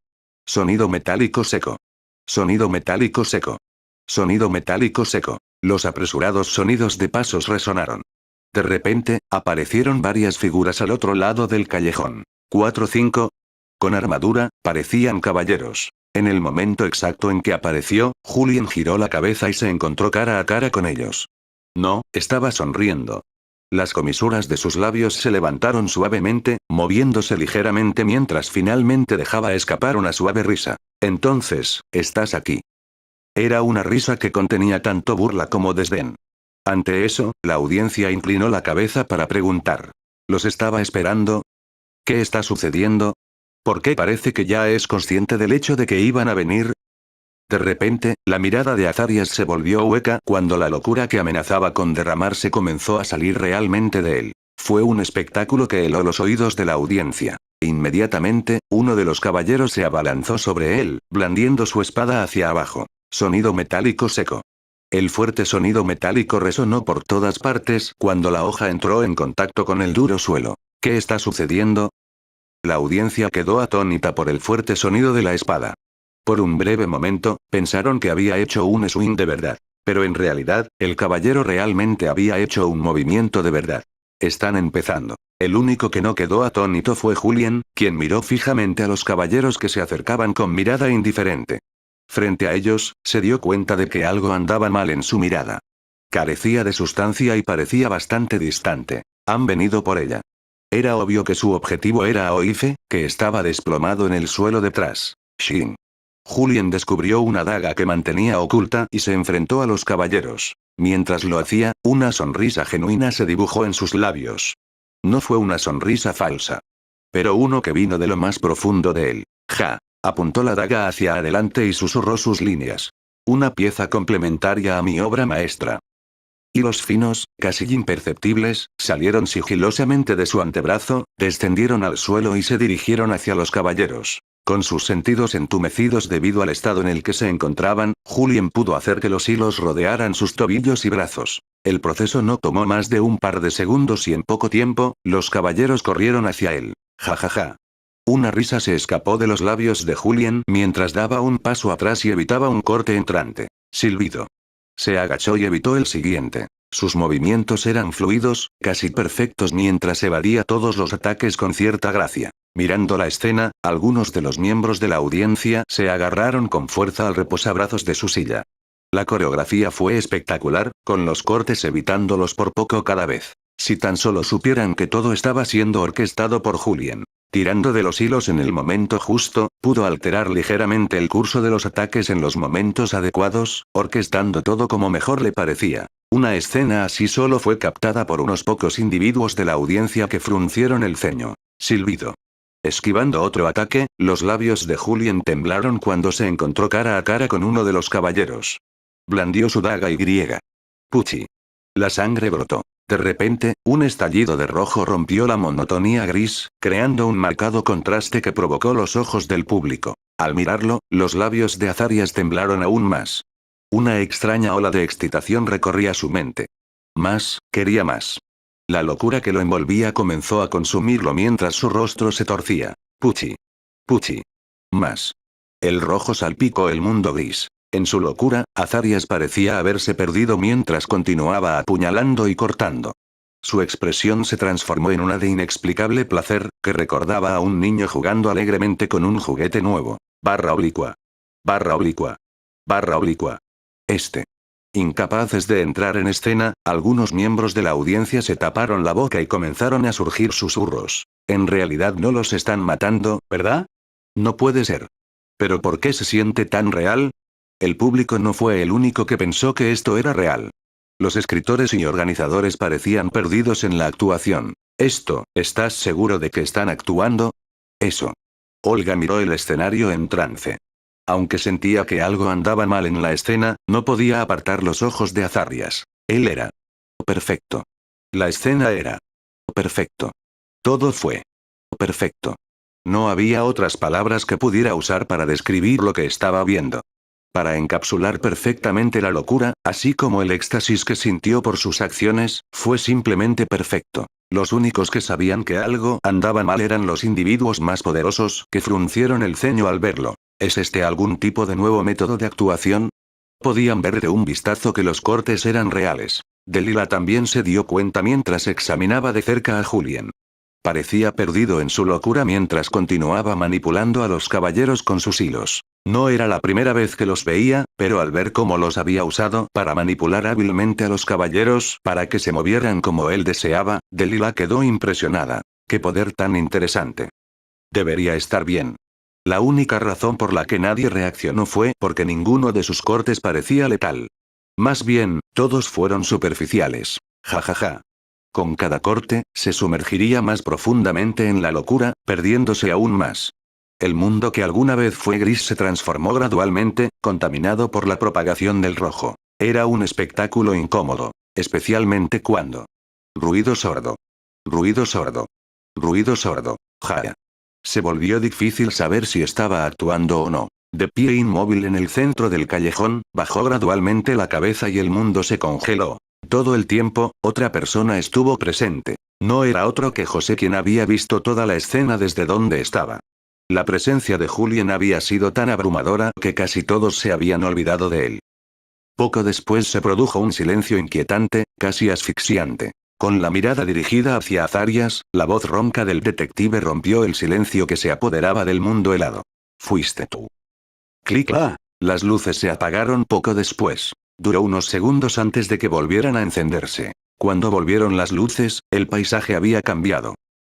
Sonido metálico seco. Sonido metálico seco. Sonido metálico seco. Los apresurados sonidos de pasos resonaron. De repente, aparecieron varias figuras al otro lado del callejón. 4 o 5. Con armadura, parecían caballeros. En el momento exacto en que apareció, Julien giró la cabeza y se encontró cara a cara con ellos. No, estaba sonriendo. Las comisuras de sus labios se levantaron suavemente, moviéndose ligeramente mientras finalmente dejaba escapar una suave risa. Entonces, ¿estás aquí? Era una risa que contenía tanto burla como desdén. Ante eso, la audiencia inclinó la cabeza para preguntar. ¿Los estaba esperando? ¿Qué está sucediendo? ¿Por qué parece que ya es consciente del hecho de que iban a venir? De repente, la mirada de Azarias se volvió hueca cuando la locura que amenazaba con derramarse comenzó a salir realmente de él. Fue un espectáculo que heló los oídos de la audiencia. Inmediatamente, uno de los caballeros se abalanzó sobre él, blandiendo su espada hacia abajo. Sonido metálico seco. El fuerte sonido metálico resonó por todas partes cuando la hoja entró en contacto con el duro suelo. ¿Qué está sucediendo? La audiencia quedó atónita por el fuerte sonido de la espada. Por un breve momento, pensaron que había hecho un swing de verdad. Pero en realidad, el caballero realmente había hecho un movimiento de verdad. Están empezando. El único que no quedó atónito fue Julien, quien miró fijamente a los caballeros que se acercaban con mirada indiferente. Frente a ellos, se dio cuenta de que algo andaba mal en su mirada. Carecía de sustancia y parecía bastante distante. Han venido por ella. Era obvio que su objetivo era Oife, que estaba desplomado en el suelo detrás. Shin. Julien descubrió una daga que mantenía oculta y se enfrentó a los caballeros. Mientras lo hacía, una sonrisa genuina se dibujó en sus labios. No fue una sonrisa falsa. Pero uno que vino de lo más profundo de él. Ja. Apuntó la daga hacia adelante y susurró sus líneas. Una pieza complementaria a mi obra maestra. Hilos finos, casi imperceptibles, salieron sigilosamente de su antebrazo, descendieron al suelo y se dirigieron hacia los caballeros. Con sus sentidos entumecidos debido al estado en el que se encontraban, Julien pudo hacer que los hilos rodearan sus tobillos y brazos. El proceso no tomó más de un par de segundos y en poco tiempo, los caballeros corrieron hacia él. Ja ja ja. Una risa se escapó de los labios de Julien mientras daba un paso atrás y evitaba un corte entrante. Silbido. Se agachó y evitó el siguiente. Sus movimientos eran fluidos, casi perfectos mientras evadía todos los ataques con cierta gracia. Mirando la escena, algunos de los miembros de la audiencia se agarraron con fuerza al reposabrazos de su silla. La coreografía fue espectacular, con los cortes evitándolos por poco cada vez. Si tan solo supieran que todo estaba siendo orquestado por Julien. Tirando de los hilos en el momento justo, pudo alterar ligeramente el curso de los ataques en los momentos adecuados, orquestando todo como mejor le parecía. Una escena así solo fue captada por unos pocos individuos de la audiencia que fruncieron el ceño. Silbido. Esquivando otro ataque, los labios de Julien temblaron cuando se encontró cara a cara con uno de los caballeros. Blandió su daga y griega. Puchi. La sangre brotó. De repente, un estallido de rojo rompió la monotonía gris, creando un marcado contraste que provocó los ojos del público. Al mirarlo, los labios de Azarias temblaron aún más. Una extraña ola de excitación recorría su mente. Más, quería más. La locura que lo envolvía comenzó a consumirlo mientras su rostro se torcía. Puchi. Puchi. Más. El rojo salpicó el mundo gris. En su locura, Azarias parecía haberse perdido mientras continuaba apuñalando y cortando. Su expresión se transformó en una de inexplicable placer, que recordaba a un niño jugando alegremente con un juguete nuevo. Barra oblicua. Barra oblicua. Barra oblicua. Incapaces de entrar en escena, algunos miembros de la audiencia se taparon la boca y comenzaron a surgir susurros. En realidad no los están matando, ¿verdad? No puede ser. ¿Pero por qué se siente tan real? El público no fue el único que pensó que esto era real. Los escritores y organizadores parecían perdidos en la actuación. ¿Estás seguro de que están actuando? Eso. Olga miró el escenario en trance. Aunque sentía que algo andaba mal en la escena, no podía apartar los ojos de Azarias. Él era perfecto. La escena era perfecto. Todo fue perfecto. No había otras palabras que pudiera usar para describir lo que estaba viendo. Para encapsular perfectamente la locura, así como el éxtasis que sintió por sus acciones, fue simplemente perfecto. Los únicos que sabían que algo andaba mal eran los individuos más poderosos, que fruncieron el ceño al verlo. ¿Es este algún tipo de nuevo método de actuación? Podían ver de un vistazo que los cortes eran reales. Delilah también se dio cuenta mientras examinaba de cerca a Julien. Parecía perdido en su locura mientras continuaba manipulando a los caballeros con sus hilos. No era la primera vez que los veía, pero al ver cómo los había usado para manipular hábilmente a los caballeros para que se movieran como él deseaba, Delilah quedó impresionada. ¡Qué poder tan interesante! Debería estar bien. La única razón por la que nadie reaccionó fue porque ninguno de sus cortes parecía letal. Más bien, todos fueron superficiales. Jajaja. Con cada corte, se sumergiría más profundamente en la locura, perdiéndose aún más. El mundo que alguna vez fue gris se transformó gradualmente, contaminado por la propagación del rojo. Era un espectáculo incómodo, especialmente cuando... Ruido sordo. Ruido sordo. Ruido sordo. Ja. Se volvió difícil saber si estaba actuando o no. De pie inmóvil en el centro del callejón, bajó gradualmente la cabeza y el mundo se congeló. Todo el tiempo, otra persona estuvo presente. No era otro que José quien había visto toda la escena desde donde estaba. La presencia de Julien había sido tan abrumadora que casi todos se habían olvidado de él. Poco después se produjo un silencio inquietante, casi asfixiante. Con la mirada dirigida hacia Azarias, la voz ronca del detective rompió el silencio que se apoderaba del mundo helado. Fuiste tú. Clic-clac. Las luces se apagaron poco después. Duró unos segundos antes de que volvieran a encenderse. Cuando volvieron las luces, el paisaje había cambiado.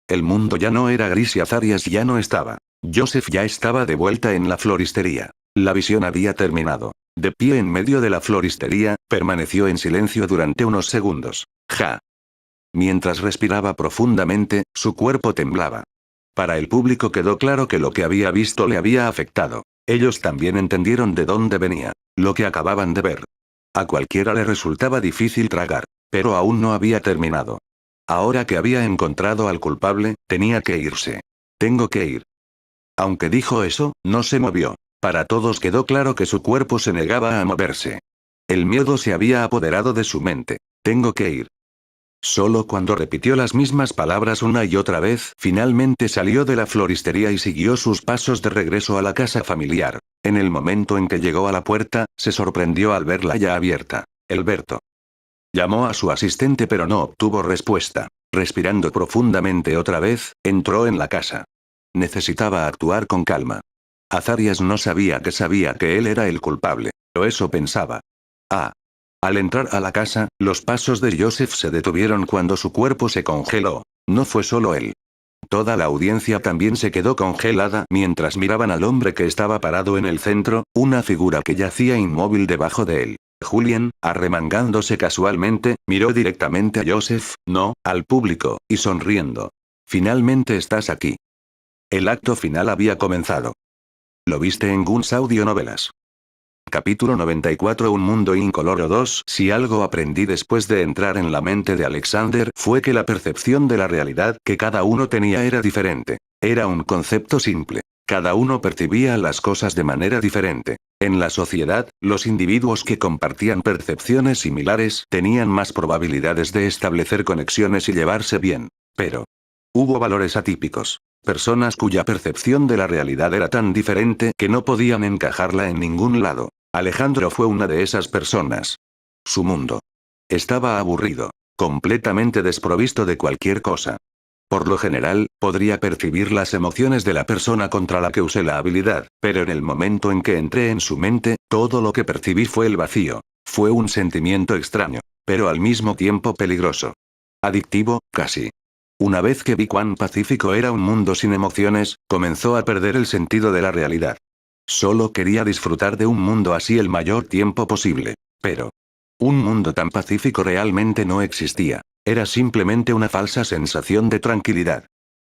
El mundo ya no era gris y Azarias ya no estaba. Joseph ya estaba de vuelta en la floristería. La visión había terminado. De pie en medio de la floristería, permaneció en silencio durante unos segundos. Ja. Mientras respiraba profundamente, su cuerpo temblaba. Para el público quedó claro que lo que había visto le había afectado. Ellos también entendieron de dónde venía, lo que acababan de ver. A cualquiera le resultaba difícil tragar, pero aún no había terminado. Ahora que había encontrado al culpable, tenía que irse. Tengo que ir. Aunque dijo eso, no se movió. Para todos quedó claro que su cuerpo se negaba a moverse. El miedo se había apoderado de su mente. Tengo que ir. Solo cuando repitió las mismas palabras una y otra vez, finalmente salió de la floristería y siguió sus pasos de regreso a la casa familiar. En el momento en que llegó a la puerta, se sorprendió al verla ya abierta. Alberto. Llamó a su asistente pero no obtuvo respuesta. Respirando profundamente otra vez, entró en la casa. Necesitaba actuar con calma. Azarias no sabía que él era el culpable, pero eso pensaba. Ah. Al entrar a la casa, los pasos de Joseph se detuvieron cuando su cuerpo se congeló. No fue solo él. Toda la audiencia también se quedó congelada mientras miraban al hombre que estaba parado en el centro, una figura que yacía inmóvil debajo de él. Julien, arremangándose casualmente, miró directamente a Joseph, no, al público, y sonriendo. Finalmente estás aquí. El acto final había comenzado. Lo viste en Guns Audionovelas. Capítulo 94 Un mundo incoloro 2 Si algo aprendí después de entrar en la mente de Alexander fue que la percepción de la realidad que cada uno tenía era diferente. Era un concepto simple. Cada uno percibía las cosas de manera diferente. En la sociedad, los individuos que compartían percepciones similares tenían más probabilidades de establecer conexiones y llevarse bien. Pero hubo valores atípicos. Personas cuya percepción de la realidad era tan diferente que no podían encajarla en ningún lado. Alejandro fue una de esas personas. Su mundo estaba aburrido, completamente desprovisto de cualquier cosa. Por lo general, podría percibir las emociones de la persona contra la que usé la habilidad, pero en el momento en que entré en su mente, todo lo que percibí fue el vacío. Fue un sentimiento extraño, pero al mismo tiempo peligroso. Adictivo, casi. Una vez que vi cuán pacífico era un mundo sin emociones, comenzó a perder el sentido de la realidad. Solo quería disfrutar de un mundo así el mayor tiempo posible. Pero un mundo tan pacífico realmente no existía. Era simplemente una falsa sensación de tranquilidad.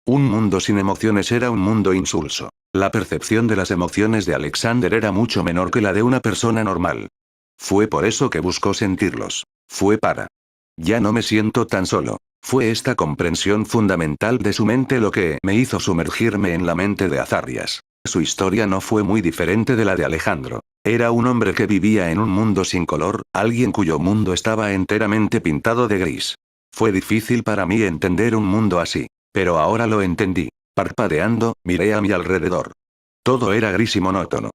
Un mundo sin emociones era un mundo insulso. La percepción de las emociones de Alexander era mucho menor que la de una persona normal. Fue por eso que buscó sentirlos. Fue para. Ya no me siento tan solo. Fue esta comprensión fundamental de su mente lo que me hizo sumergirme en la mente de Azarias. Su historia no fue muy diferente de la de Alejandro. Era un hombre que vivía en un mundo sin color, alguien cuyo mundo estaba enteramente pintado de gris. Fue difícil para mí entender un mundo así. Pero ahora lo entendí. Parpadeando, miré a mi alrededor. Todo era gris y monótono.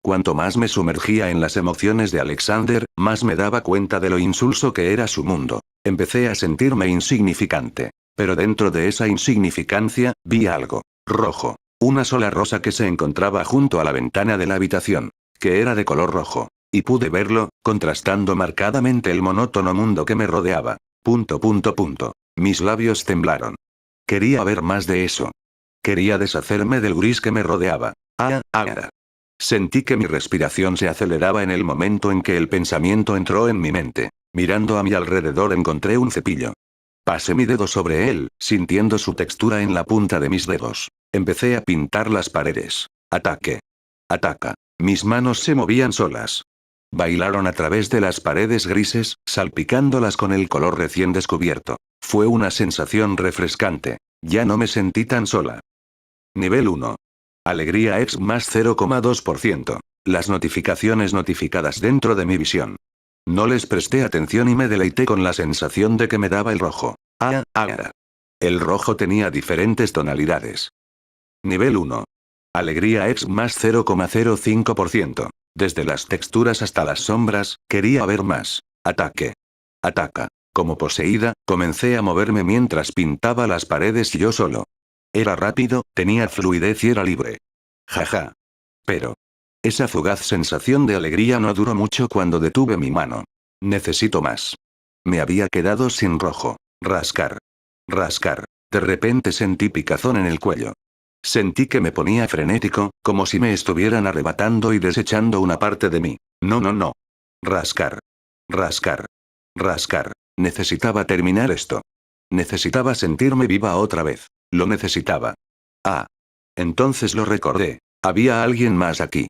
Cuanto más me sumergía en las emociones de Alexander, más me daba cuenta de lo insulso que era su mundo. Empecé a sentirme insignificante. Pero dentro de esa insignificancia, vi algo. Rojo. Una sola rosa que se encontraba junto a la ventana de la habitación. Que era de color rojo. Y pude verlo, contrastando marcadamente el monótono mundo que me rodeaba. Mis labios temblaron. Quería ver más de eso. Quería deshacerme del gris que me rodeaba. Sentí que mi respiración se aceleraba en el momento en que el pensamiento entró en mi mente. Mirando a mi alrededor encontré un cepillo. Pasé mi dedo sobre él, sintiendo su textura en la punta de mis dedos. Empecé a pintar las paredes. Ataque. Ataca. Mis manos se movían solas. Bailaron a través de las paredes grises, salpicándolas con el color recién descubierto. Fue una sensación refrescante. Ya no me sentí tan sola. Nivel 1. Alegría X más 0,2%. Las notificaciones notificadas dentro de mi visión. No les presté atención y me deleité con la sensación de que me daba el rojo. El rojo tenía diferentes tonalidades. Nivel 1. Alegría X más 0,05%. Desde las texturas hasta las sombras, quería ver más. Ataque. Ataca. Como poseída, comencé a moverme mientras pintaba las paredes yo solo. Era rápido, tenía fluidez y era libre. Jaja. Pero esa fugaz sensación de alegría no duró mucho cuando detuve mi mano. Necesito más. Me había quedado sin rojo. Rascar. Rascar. De repente sentí picazón en el cuello. Sentí que me ponía frenético, como si me estuvieran arrebatando y desechando una parte de mí. No. Rascar. Rascar. Rascar. Necesitaba terminar esto. Necesitaba sentirme viva otra vez. Lo necesitaba. Entonces lo recordé. Había alguien más aquí.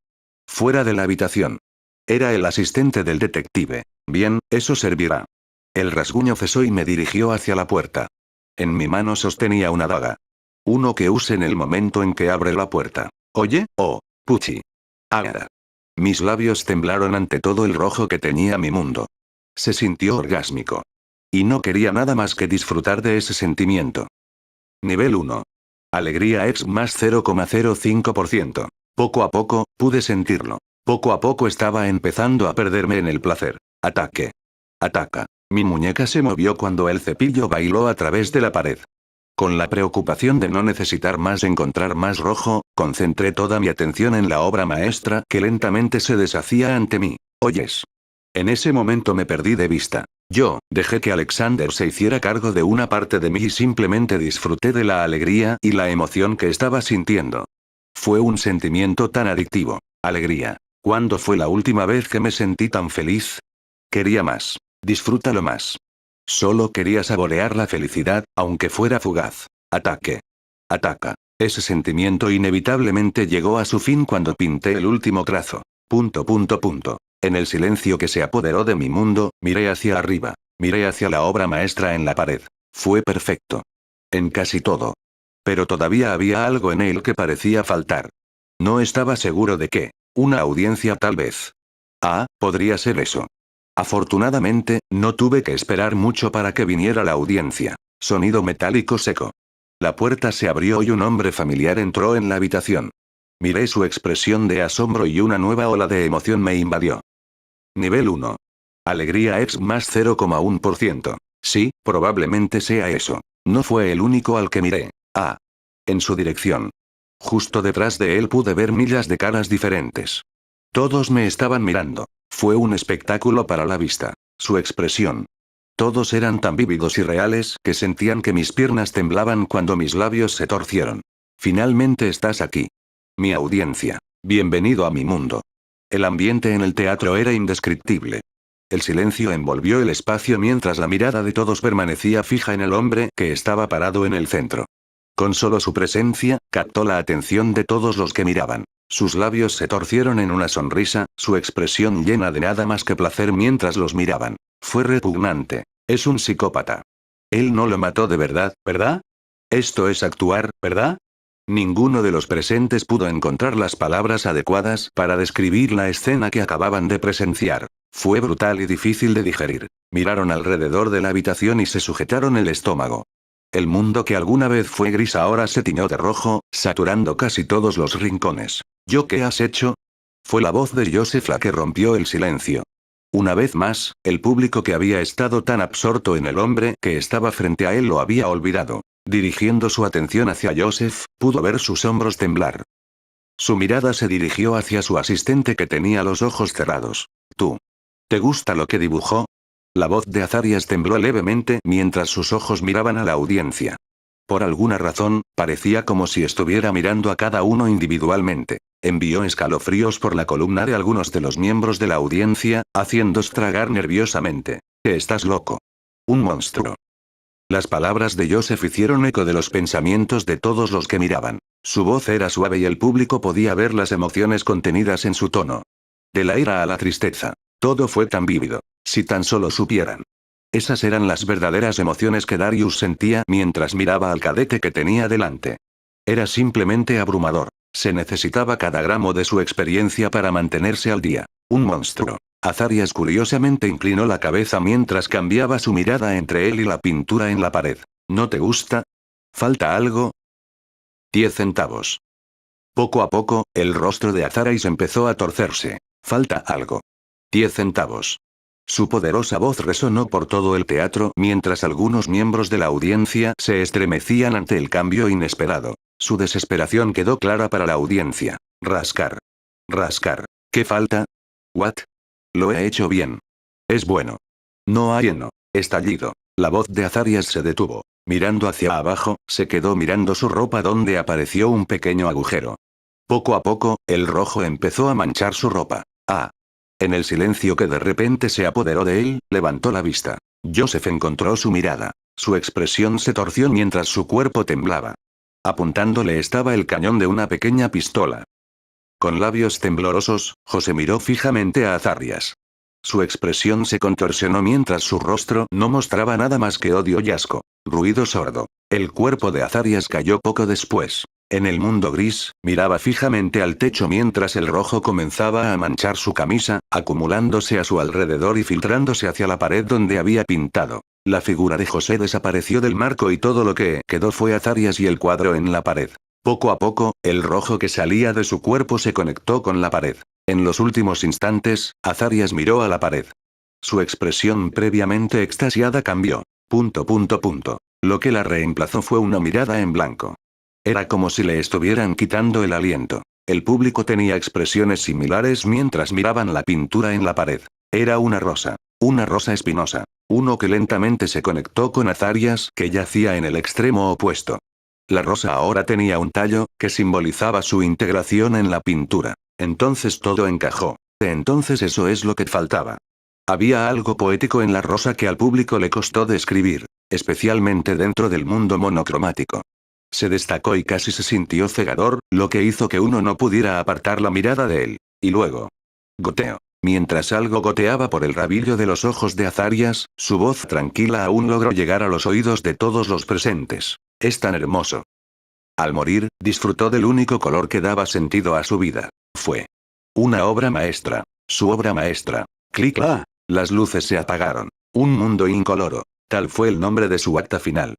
Fuera de la habitación. Era el asistente del detective. Bien, eso servirá. El rasguño cesó y me dirigió hacia la puerta. En mi mano sostenía una daga. Uno que use en el momento en que abre la puerta. Oye, Puchi. Mis labios temblaron ante todo el rojo que tenía mi mundo. Se sintió orgásmico. Y no quería nada más que disfrutar de ese sentimiento. Nivel 1. Alegría X más 0,05%. Poco a poco, pude sentirlo. Poco a poco estaba empezando a perderme en el placer. Ataque. Ataca. Mi muñeca se movió cuando el cepillo bailó a través de la pared. Con la preocupación de no necesitar más encontrar más rojo, concentré toda mi atención en la obra maestra que lentamente se deshacía ante mí. ¿Oyes? En ese momento me perdí de vista. Yo dejé que Alexander se hiciera cargo de una parte de mí y simplemente disfruté de la alegría y la emoción que estaba sintiendo. Fue un sentimiento tan adictivo. Alegría. ¿Cuándo fue la última vez que me sentí tan feliz? Quería más. Disfrútalo más. Solo quería saborear la felicidad, aunque fuera fugaz. Ataque. Ataca. Ese sentimiento inevitablemente llegó a su fin cuando pinté el último trazo. En el silencio que se apoderó de mi mundo, miré hacia arriba. Miré hacia la obra maestra en la pared. Fue perfecto. En casi todo. Pero todavía había algo en él que parecía faltar. No estaba seguro de qué. Una audiencia tal vez. Podría ser eso. Afortunadamente, no tuve que esperar mucho para que viniera la audiencia. Sonido metálico seco. La puerta se abrió y un hombre familiar entró en la habitación. Miré su expresión de asombro y una nueva ola de emoción me invadió. Nivel 1. Alegría X más 0,1%. Sí, probablemente sea eso. No fue el único al que miré. En su dirección. Justo detrás de él pude ver miles de caras diferentes. Todos me estaban mirando. Fue un espectáculo para la vista. Su expresión. Todos eran tan vívidos y reales que sentían que mis piernas temblaban cuando mis labios se torcieron. Finalmente estás aquí. Mi audiencia. Bienvenido a mi mundo. El ambiente en el teatro era indescriptible. El silencio envolvió el espacio mientras la mirada de todos permanecía fija en el hombre que estaba parado en el centro. Con solo su presencia, captó la atención de todos los que miraban. Sus labios se torcieron en una sonrisa, su expresión llena de nada más que placer mientras los miraban. Fue repugnante. Es un psicópata. Él no lo mató de verdad, ¿verdad? Esto es actuar, ¿verdad? Ninguno de los presentes pudo encontrar las palabras adecuadas para describir la escena que acababan de presenciar. Fue brutal y difícil de digerir. Miraron alrededor de la habitación y se sujetaron el estómago. El mundo que alguna vez fue gris ahora se tiñó de rojo, saturando casi todos los rincones. ¿Yo qué has hecho? Fue la voz de Joseph la que rompió el silencio. Una vez más, el público que había estado tan absorto en el hombre que estaba frente a él lo había olvidado. Dirigiendo su atención hacia Joseph, pudo ver sus hombros temblar. Su mirada se dirigió hacia su asistente que tenía los ojos cerrados. ¿Tú? ¿Te gusta lo que dibujó? La voz de Azarias tembló levemente mientras sus ojos miraban a la audiencia. Por alguna razón, parecía como si estuviera mirando a cada uno individualmente. Envió escalofríos por la columna de algunos de los miembros de la audiencia, haciéndos tragar nerviosamente. ¿Que estás loco? Un monstruo. Las palabras de Joseph hicieron eco de los pensamientos de todos los que miraban. Su voz era suave y el público podía ver las emociones contenidas en su tono. De la ira a la tristeza. Todo fue tan vívido. Si tan solo supieran. Esas eran las verdaderas emociones que Darius sentía mientras miraba al cadete que tenía delante. Era simplemente abrumador. Se necesitaba cada gramo de su experiencia para mantenerse al día. Un monstruo. Azarias curiosamente inclinó la cabeza mientras cambiaba su mirada entre él y la pintura en la pared. ¿No te gusta? ¿Falta algo? 10 centavos. Poco a poco, el rostro de Azarias empezó a torcerse. Falta algo. 10 centavos. Su poderosa voz resonó por todo el teatro mientras algunos miembros de la audiencia se estremecían ante el cambio inesperado. Su desesperación quedó clara para la audiencia. Rascar. Rascar. ¿Qué falta? ¿What? Lo he hecho bien. Es bueno. No hay no. Estallido. La voz de Azarias se detuvo. Mirando hacia abajo, se quedó mirando su ropa donde apareció un pequeño agujero. Poco a poco, el rojo empezó a manchar su ropa. Ah. En el silencio que de repente se apoderó de él, levantó la vista. Joseph encontró su mirada. Su expresión se torció mientras su cuerpo temblaba. Apuntándole estaba el cañón de una pequeña pistola. Con labios temblorosos, José miró fijamente a Azarias. Su expresión se contorsionó mientras su rostro no mostraba nada más que odio y asco. Ruido sordo. El cuerpo de Azarias cayó poco después. En el mundo gris, miraba fijamente al techo mientras el rojo comenzaba a manchar su camisa, acumulándose a su alrededor y filtrándose hacia la pared donde había pintado. La figura de José desapareció del marco y todo lo que quedó fue Azarias y el cuadro en la pared. Poco a poco, el rojo que salía de su cuerpo se conectó con la pared. En los últimos instantes, Azarias miró a la pared. Su expresión previamente extasiada cambió. Lo que la reemplazó fue una mirada en blanco. Era como si le estuvieran quitando el aliento. El público tenía expresiones similares mientras miraban la pintura en la pared. Era una rosa. Una rosa espinosa. Uno que lentamente se conectó con Azarias, que yacía en el extremo opuesto. La rosa ahora tenía un tallo, que simbolizaba su integración en la pintura. Entonces todo encajó. Entonces eso es lo que faltaba. Había algo poético en la rosa que al público le costó describir, especialmente dentro del mundo monocromático. Se destacó y casi se sintió cegador, lo que hizo que uno no pudiera apartar la mirada de él. Y luego. Goteo. Mientras algo goteaba por el rabillo de los ojos de Azarias, su voz tranquila aún logró llegar a los oídos de todos los presentes. Es tan hermoso. Al morir, disfrutó del único color que daba sentido a su vida. Fue una obra maestra. Su obra maestra. Clic. Las luces se apagaron. Un mundo incoloro. Tal fue el nombre de su acta final.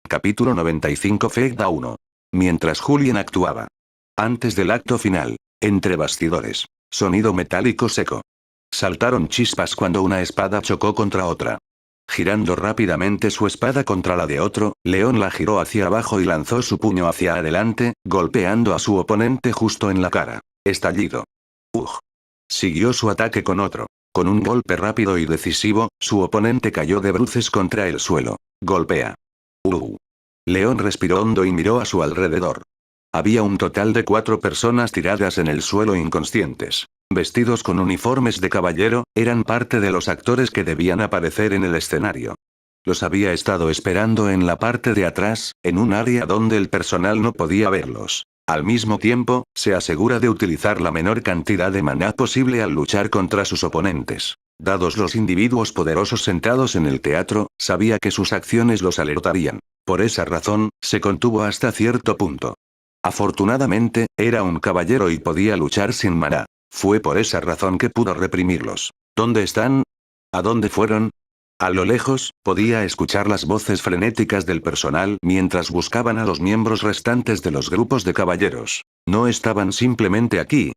Capítulo 95 Fegda 1. Mientras Julien actuaba. Antes del acto final. Entre bastidores. Sonido metálico seco. Saltaron chispas cuando una espada chocó contra otra. Girando rápidamente su espada contra la de otro, León la giró hacia abajo y lanzó su puño hacia adelante, golpeando a su oponente justo en la cara. Estallido. Siguió su ataque con otro. Con un golpe rápido y decisivo, su oponente cayó de bruces contra el suelo. Golpea. León respiró hondo y miró a su alrededor. Había un total de 4 personas tiradas en el suelo inconscientes. Vestidos con uniformes de caballero, eran parte de los actores que debían aparecer en el escenario. Los había estado esperando en la parte de atrás, en un área donde el personal no podía verlos. Al mismo tiempo, se asegura de utilizar la menor cantidad de maná posible al luchar contra sus oponentes. Dados los individuos poderosos sentados en el teatro, sabía que sus acciones los alertarían. Por esa razón, se contuvo hasta cierto punto. Afortunadamente, era un caballero y podía luchar sin maná. Fue por esa razón que pudo reprimirlos. ¿Dónde están? ¿A dónde fueron? A lo lejos, podía escuchar las voces frenéticas del personal mientras buscaban a los miembros restantes de los grupos de caballeros. No estaban simplemente aquí.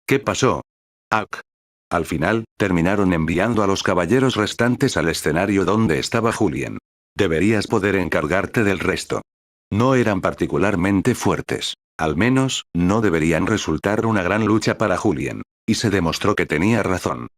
¿Qué pasó? ¡Ak! Al final, terminaron enviando a los caballeros restantes al escenario donde estaba Julien. Deberías poder encargarte del resto. No eran particularmente fuertes. Al menos, no deberían resultar una gran lucha para Julien. Y se demostró que tenía razón.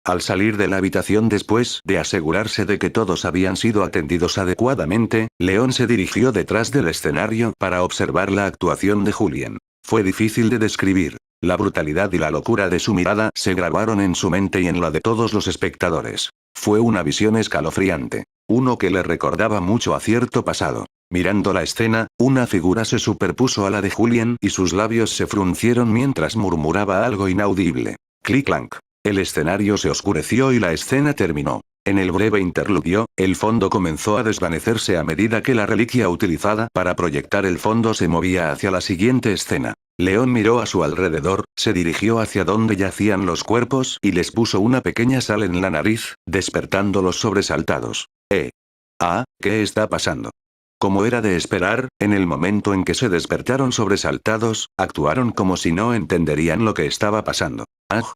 Al salir de la habitación después de asegurarse de que todos habían sido atendidos adecuadamente, León se dirigió detrás del escenario para observar la actuación de Julien. Fue difícil de describir. La brutalidad y la locura de su mirada se grabaron en su mente y en la de todos los espectadores. Fue una visión escalofriante. Uno que le recordaba mucho a cierto pasado. Mirando la escena, una figura se superpuso a la de Julien y sus labios se fruncieron mientras murmuraba algo inaudible. Clic-clank. El escenario se oscureció y la escena terminó. En el breve interludio, el fondo comenzó a desvanecerse a medida que la reliquia utilizada para proyectar el fondo se movía hacia la siguiente escena. León miró a su alrededor, se dirigió hacia donde yacían los cuerpos y les puso una pequeña sal en la nariz, despertándolos sobresaltados. ¿Qué está pasando? Como era de esperar, en el momento en que se despertaron sobresaltados, actuaron como si no entenderían lo que estaba pasando.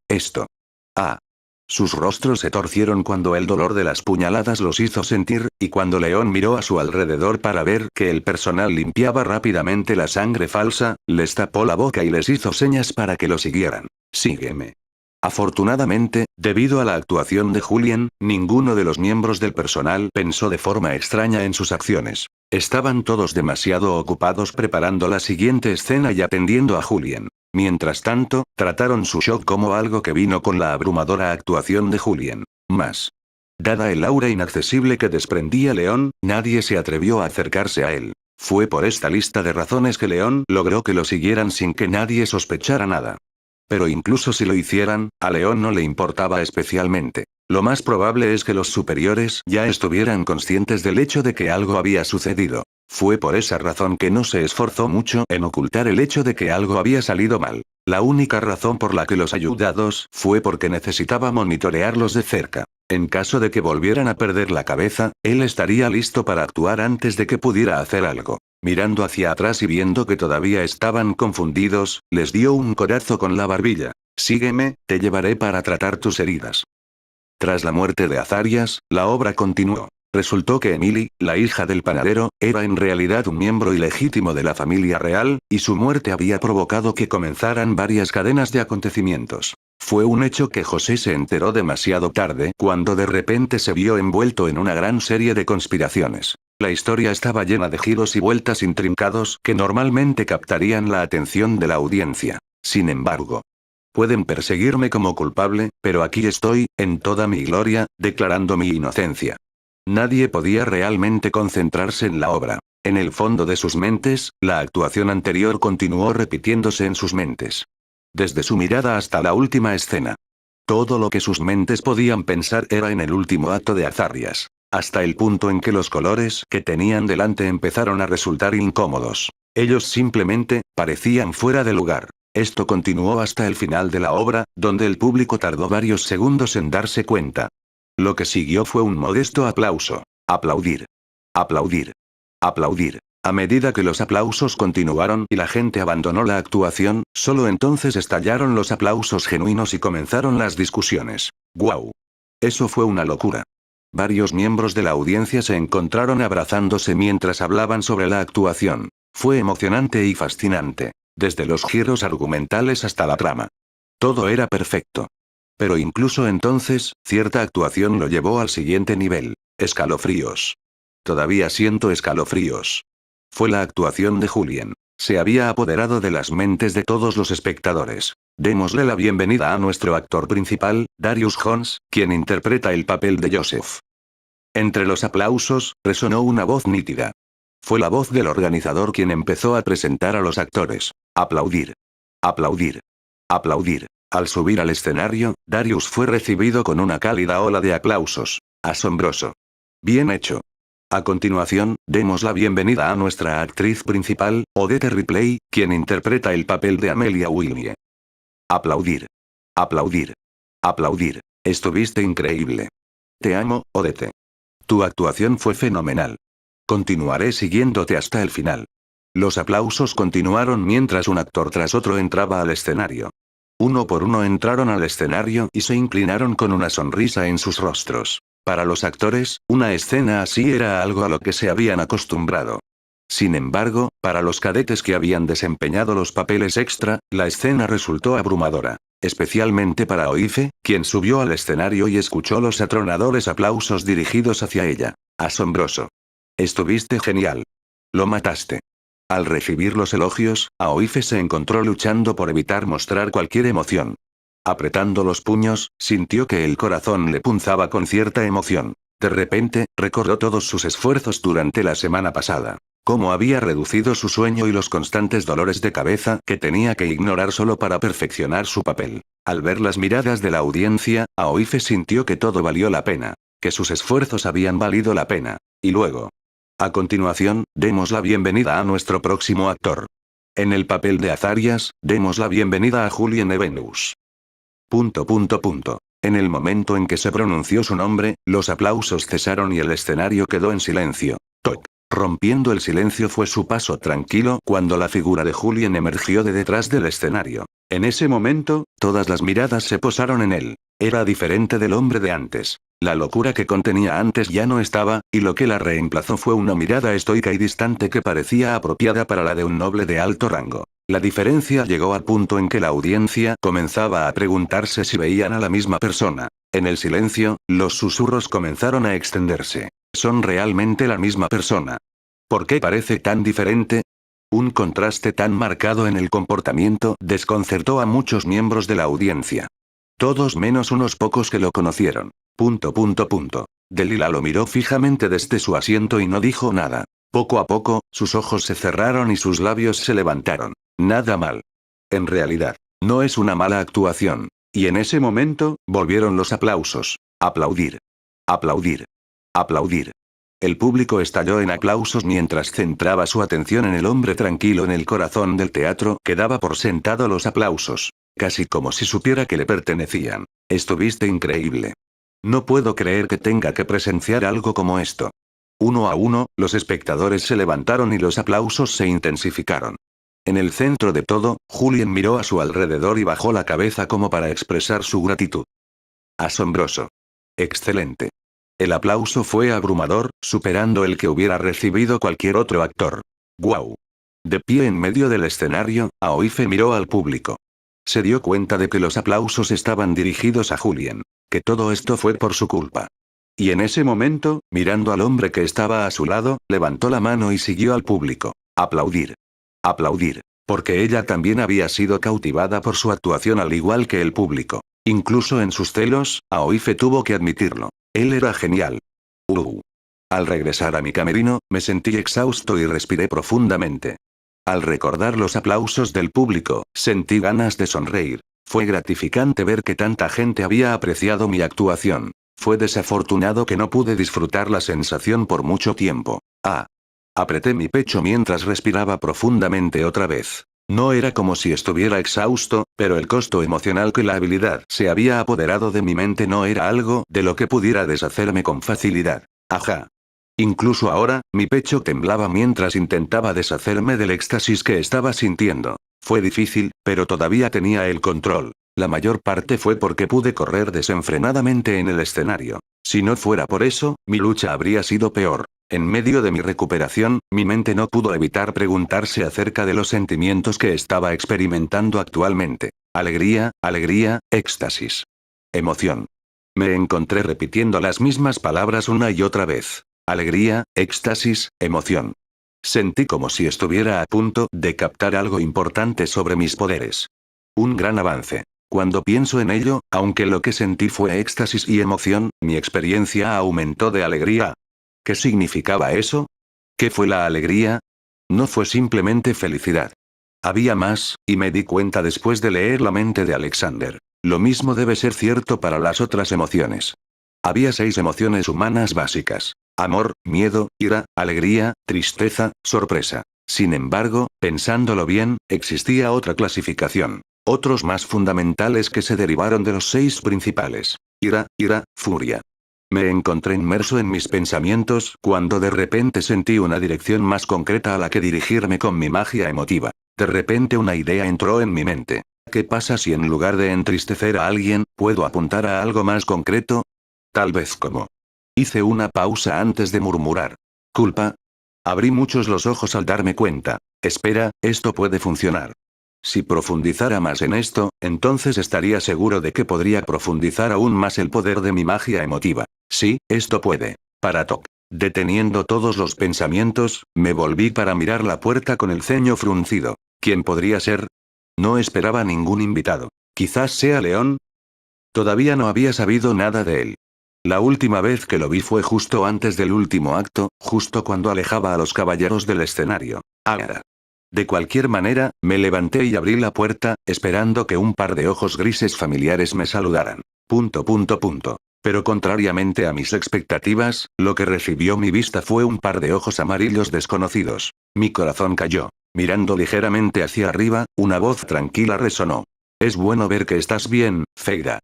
Esto. Sus rostros se torcieron cuando el dolor de las puñaladas los hizo sentir, y cuando León miró a su alrededor para ver que el personal limpiaba rápidamente la sangre falsa, les tapó la boca y les hizo señas para que lo siguieran. Sígueme. Afortunadamente, debido a la actuación de Julien, ninguno de los miembros del personal pensó de forma extraña en sus acciones. Estaban todos demasiado ocupados preparando la siguiente escena y atendiendo a Julien. Mientras tanto, trataron su shock como algo que vino con la abrumadora actuación de Julien. Dada el aura inaccesible que desprendía León, nadie se atrevió a acercarse a él. Fue por esta lista de razones que León logró que lo siguieran sin que nadie sospechara nada. Pero incluso si lo hicieran, a León no le importaba especialmente. Lo más probable es que los superiores ya estuvieran conscientes del hecho de que algo había sucedido. Fue por esa razón que no se esforzó mucho en ocultar el hecho de que algo había salido mal. La única razón por la que los ayudados fue porque necesitaba monitorearlos de cerca. En caso de que volvieran a perder la cabeza, él estaría listo para actuar antes de que pudiera hacer algo. Mirando hacia atrás y viendo que todavía estaban confundidos, les dio un codazo con la barbilla. Sígueme, te llevaré para tratar tus heridas. Tras la muerte de Azarias, la obra continuó. Resultó que Emily, la hija del panadero, era en realidad un miembro ilegítimo de la familia real, y su muerte había provocado que comenzaran varias cadenas de acontecimientos. Fue un hecho que José se enteró demasiado tarde, cuando de repente se vio envuelto en una gran serie de conspiraciones. La historia estaba llena de giros y vueltas intrincados que normalmente captarían la atención de la audiencia. Sin embargo, pueden perseguirme como culpable, pero aquí estoy, en toda mi gloria, declarando mi inocencia. Nadie podía realmente concentrarse en la obra. En el fondo de sus mentes, la actuación anterior continuó repitiéndose en sus mentes. Desde su mirada hasta la última escena. Todo lo que sus mentes podían pensar era en el último acto de Azarias. Hasta el punto en que los colores que tenían delante empezaron a resultar incómodos. Ellos simplemente parecían fuera de lugar. Esto continuó hasta el final de la obra, donde el público tardó varios segundos en darse cuenta. Lo que siguió fue un modesto aplauso. Aplaudir. Aplaudir. Aplaudir. A medida que los aplausos continuaron y la gente abandonó la actuación, solo entonces estallaron los aplausos genuinos y comenzaron las discusiones. ¡Guau! Eso fue una locura. Varios miembros de la audiencia se encontraron abrazándose mientras hablaban sobre la actuación. Fue emocionante y fascinante. Desde los giros argumentales hasta la trama. Todo era perfecto. Pero incluso entonces, cierta actuación lo llevó al siguiente nivel. Escalofríos. Todavía siento escalofríos. Fue la actuación de Julien. Se había apoderado de las mentes de todos los espectadores. Démosle la bienvenida a nuestro actor principal, Darius Jones, quien interpreta el papel de Joseph. Entre los aplausos, resonó una voz nítida. Fue la voz del organizador quien empezó a presentar a los actores. Aplaudir. Aplaudir. Aplaudir. Al subir al escenario, Darius fue recibido con una cálida ola de aplausos. Asombroso. Bien hecho. A continuación, demos la bienvenida a nuestra actriz principal, Odette Ripley, quien interpreta el papel de Amelia Willie. Aplaudir. Aplaudir. Aplaudir. Estuviste increíble. Te amo, Odette. Tu actuación fue fenomenal. Continuaré siguiéndote hasta el final. Los aplausos continuaron mientras un actor tras otro entraba al escenario. Uno por uno entraron al escenario y se inclinaron con una sonrisa en sus rostros. Para los actores, una escena así era algo a lo que se habían acostumbrado. Sin embargo, para los cadetes que habían desempeñado los papeles extra, la escena resultó abrumadora. Especialmente para Oife, quien subió al escenario y escuchó los atronadores aplausos dirigidos hacia ella. Asombroso. Estuviste genial. Lo mataste. Al recibir los elogios, Aoife se encontró luchando por evitar mostrar cualquier emoción. Apretando los puños, sintió que el corazón le punzaba con cierta emoción. De repente, recordó todos sus esfuerzos durante la semana pasada. Cómo había reducido su sueño y los constantes dolores de cabeza que tenía que ignorar solo para perfeccionar su papel. Al ver las miradas de la audiencia, Aoife sintió que todo valió la pena. Que sus esfuerzos habían valido la pena. Y luego. A continuación, demos la bienvenida a nuestro próximo actor. En el papel de Azarias, demos la bienvenida a Julien Evenus. En el momento en que se pronunció su nombre, los aplausos cesaron y el escenario quedó en silencio. Toc. Rompiendo el silencio fue su paso tranquilo cuando la figura de Julien emergió de detrás del escenario. En ese momento, todas las miradas se posaron en él. Era diferente del hombre de antes. La locura que contenía antes ya no estaba, y lo que la reemplazó fue una mirada estoica y distante que parecía apropiada para la de un noble de alto rango. La diferencia llegó al punto en que la audiencia comenzaba a preguntarse si veían a la misma persona. En el silencio, los susurros comenzaron a extenderse. ¿Son realmente la misma persona? ¿Por qué parece tan diferente? Un contraste tan marcado en el comportamiento desconcertó a muchos miembros de la audiencia. Todos menos unos pocos que lo conocieron. Delilah lo miró fijamente desde su asiento y no dijo nada. Poco a poco, sus ojos se cerraron y sus labios se levantaron. Nada mal. En realidad, no es una mala actuación. Y en ese momento, volvieron los aplausos. Aplaudir. Aplaudir. Aplaudir. El público estalló en aplausos mientras centraba su atención en el hombre tranquilo en el corazón del teatro que daba por sentado los aplausos. Casi como si supiera que le pertenecían. Estuviste increíble. No puedo creer que tenga que presenciar algo como esto. Uno a uno, los espectadores se levantaron y los aplausos se intensificaron. En el centro de todo, Julien miró a su alrededor y bajó la cabeza como para expresar su gratitud. Asombroso. Excelente. El aplauso fue abrumador, superando el que hubiera recibido cualquier otro actor. ¡Guau! De pie en medio del escenario, Aoife miró al público. Se dio cuenta de que los aplausos estaban dirigidos a Julien. Que todo esto fue por su culpa. Y en ese momento, mirando al hombre que estaba a su lado, levantó la mano y siguió al público. Aplaudir. Aplaudir. Porque ella también había sido cautivada por su actuación al igual que el público. Incluso en sus celos, Aoife tuvo que admitirlo. Él era genial. Al regresar a mi camerino, me sentí exhausto y respiré profundamente. Al recordar los aplausos del público, sentí ganas de sonreír. Fue gratificante ver que tanta gente había apreciado mi actuación. Fue desafortunado que no pude disfrutar la sensación por mucho tiempo. Apreté mi pecho mientras respiraba profundamente otra vez. No era como si estuviera exhausto, pero el costo emocional que la habilidad se había apoderado de mi mente no era algo de lo que pudiera deshacerme con facilidad. Ajá. Incluso ahora, mi pecho temblaba mientras intentaba deshacerme del éxtasis que estaba sintiendo. Fue difícil, pero todavía tenía el control. La mayor parte fue porque pude correr desenfrenadamente en el escenario. Si no fuera por eso, mi lucha habría sido peor. En medio de mi recuperación, mi mente no pudo evitar preguntarse acerca de los sentimientos que estaba experimentando actualmente. Alegría, alegría, éxtasis. Emoción. Me encontré repitiendo las mismas palabras una y otra vez. Alegría, éxtasis, emoción. Sentí como si estuviera a punto de captar algo importante sobre mis poderes. Un gran avance. Cuando pienso en ello, aunque lo que sentí fue éxtasis y emoción, mi experiencia aumentó de alegría. ¿Qué significaba eso? ¿Qué fue la alegría? No fue simplemente felicidad. Había más, y me di cuenta después de leer la mente de Alexander. Lo mismo debe ser cierto para las otras emociones. Había 6 emociones humanas básicas. Amor, miedo, ira, alegría, tristeza, sorpresa. Sin embargo, pensándolo bien, existía otra clasificación. Otros más fundamentales que se derivaron de los 6 principales. Ira, furia. Me encontré inmerso en mis pensamientos cuando de repente sentí una dirección más concreta a la que dirigirme con mi magia emotiva. De repente una idea entró en mi mente. ¿Qué pasa si en lugar de entristecer a alguien, puedo apuntar a algo más concreto? Tal vez como. Hice una pausa antes de murmurar. ¿Culpa? Abrí muchos los ojos al darme cuenta. Espera, esto puede funcionar. Si profundizara más en esto, entonces estaría seguro de que podría profundizar aún más el poder de mi magia emotiva. Sí, esto puede. Paratok. Deteniendo todos los pensamientos, me volví para mirar la puerta con el ceño fruncido. ¿Quién podría ser? No esperaba ningún invitado. Quizás sea León. Todavía no había sabido nada de él. La última vez que lo vi fue justo antes del último acto, justo cuando alejaba a los caballeros del escenario. Ahora. De cualquier manera, me levanté y abrí la puerta, esperando que un par de ojos grises familiares me saludaran. Pero contrariamente a mis expectativas, lo que recibió mi vista fue un par de ojos amarillos desconocidos. Mi corazón cayó. Mirando ligeramente hacia arriba, una voz tranquila resonó. Es bueno ver que estás bien, Feida.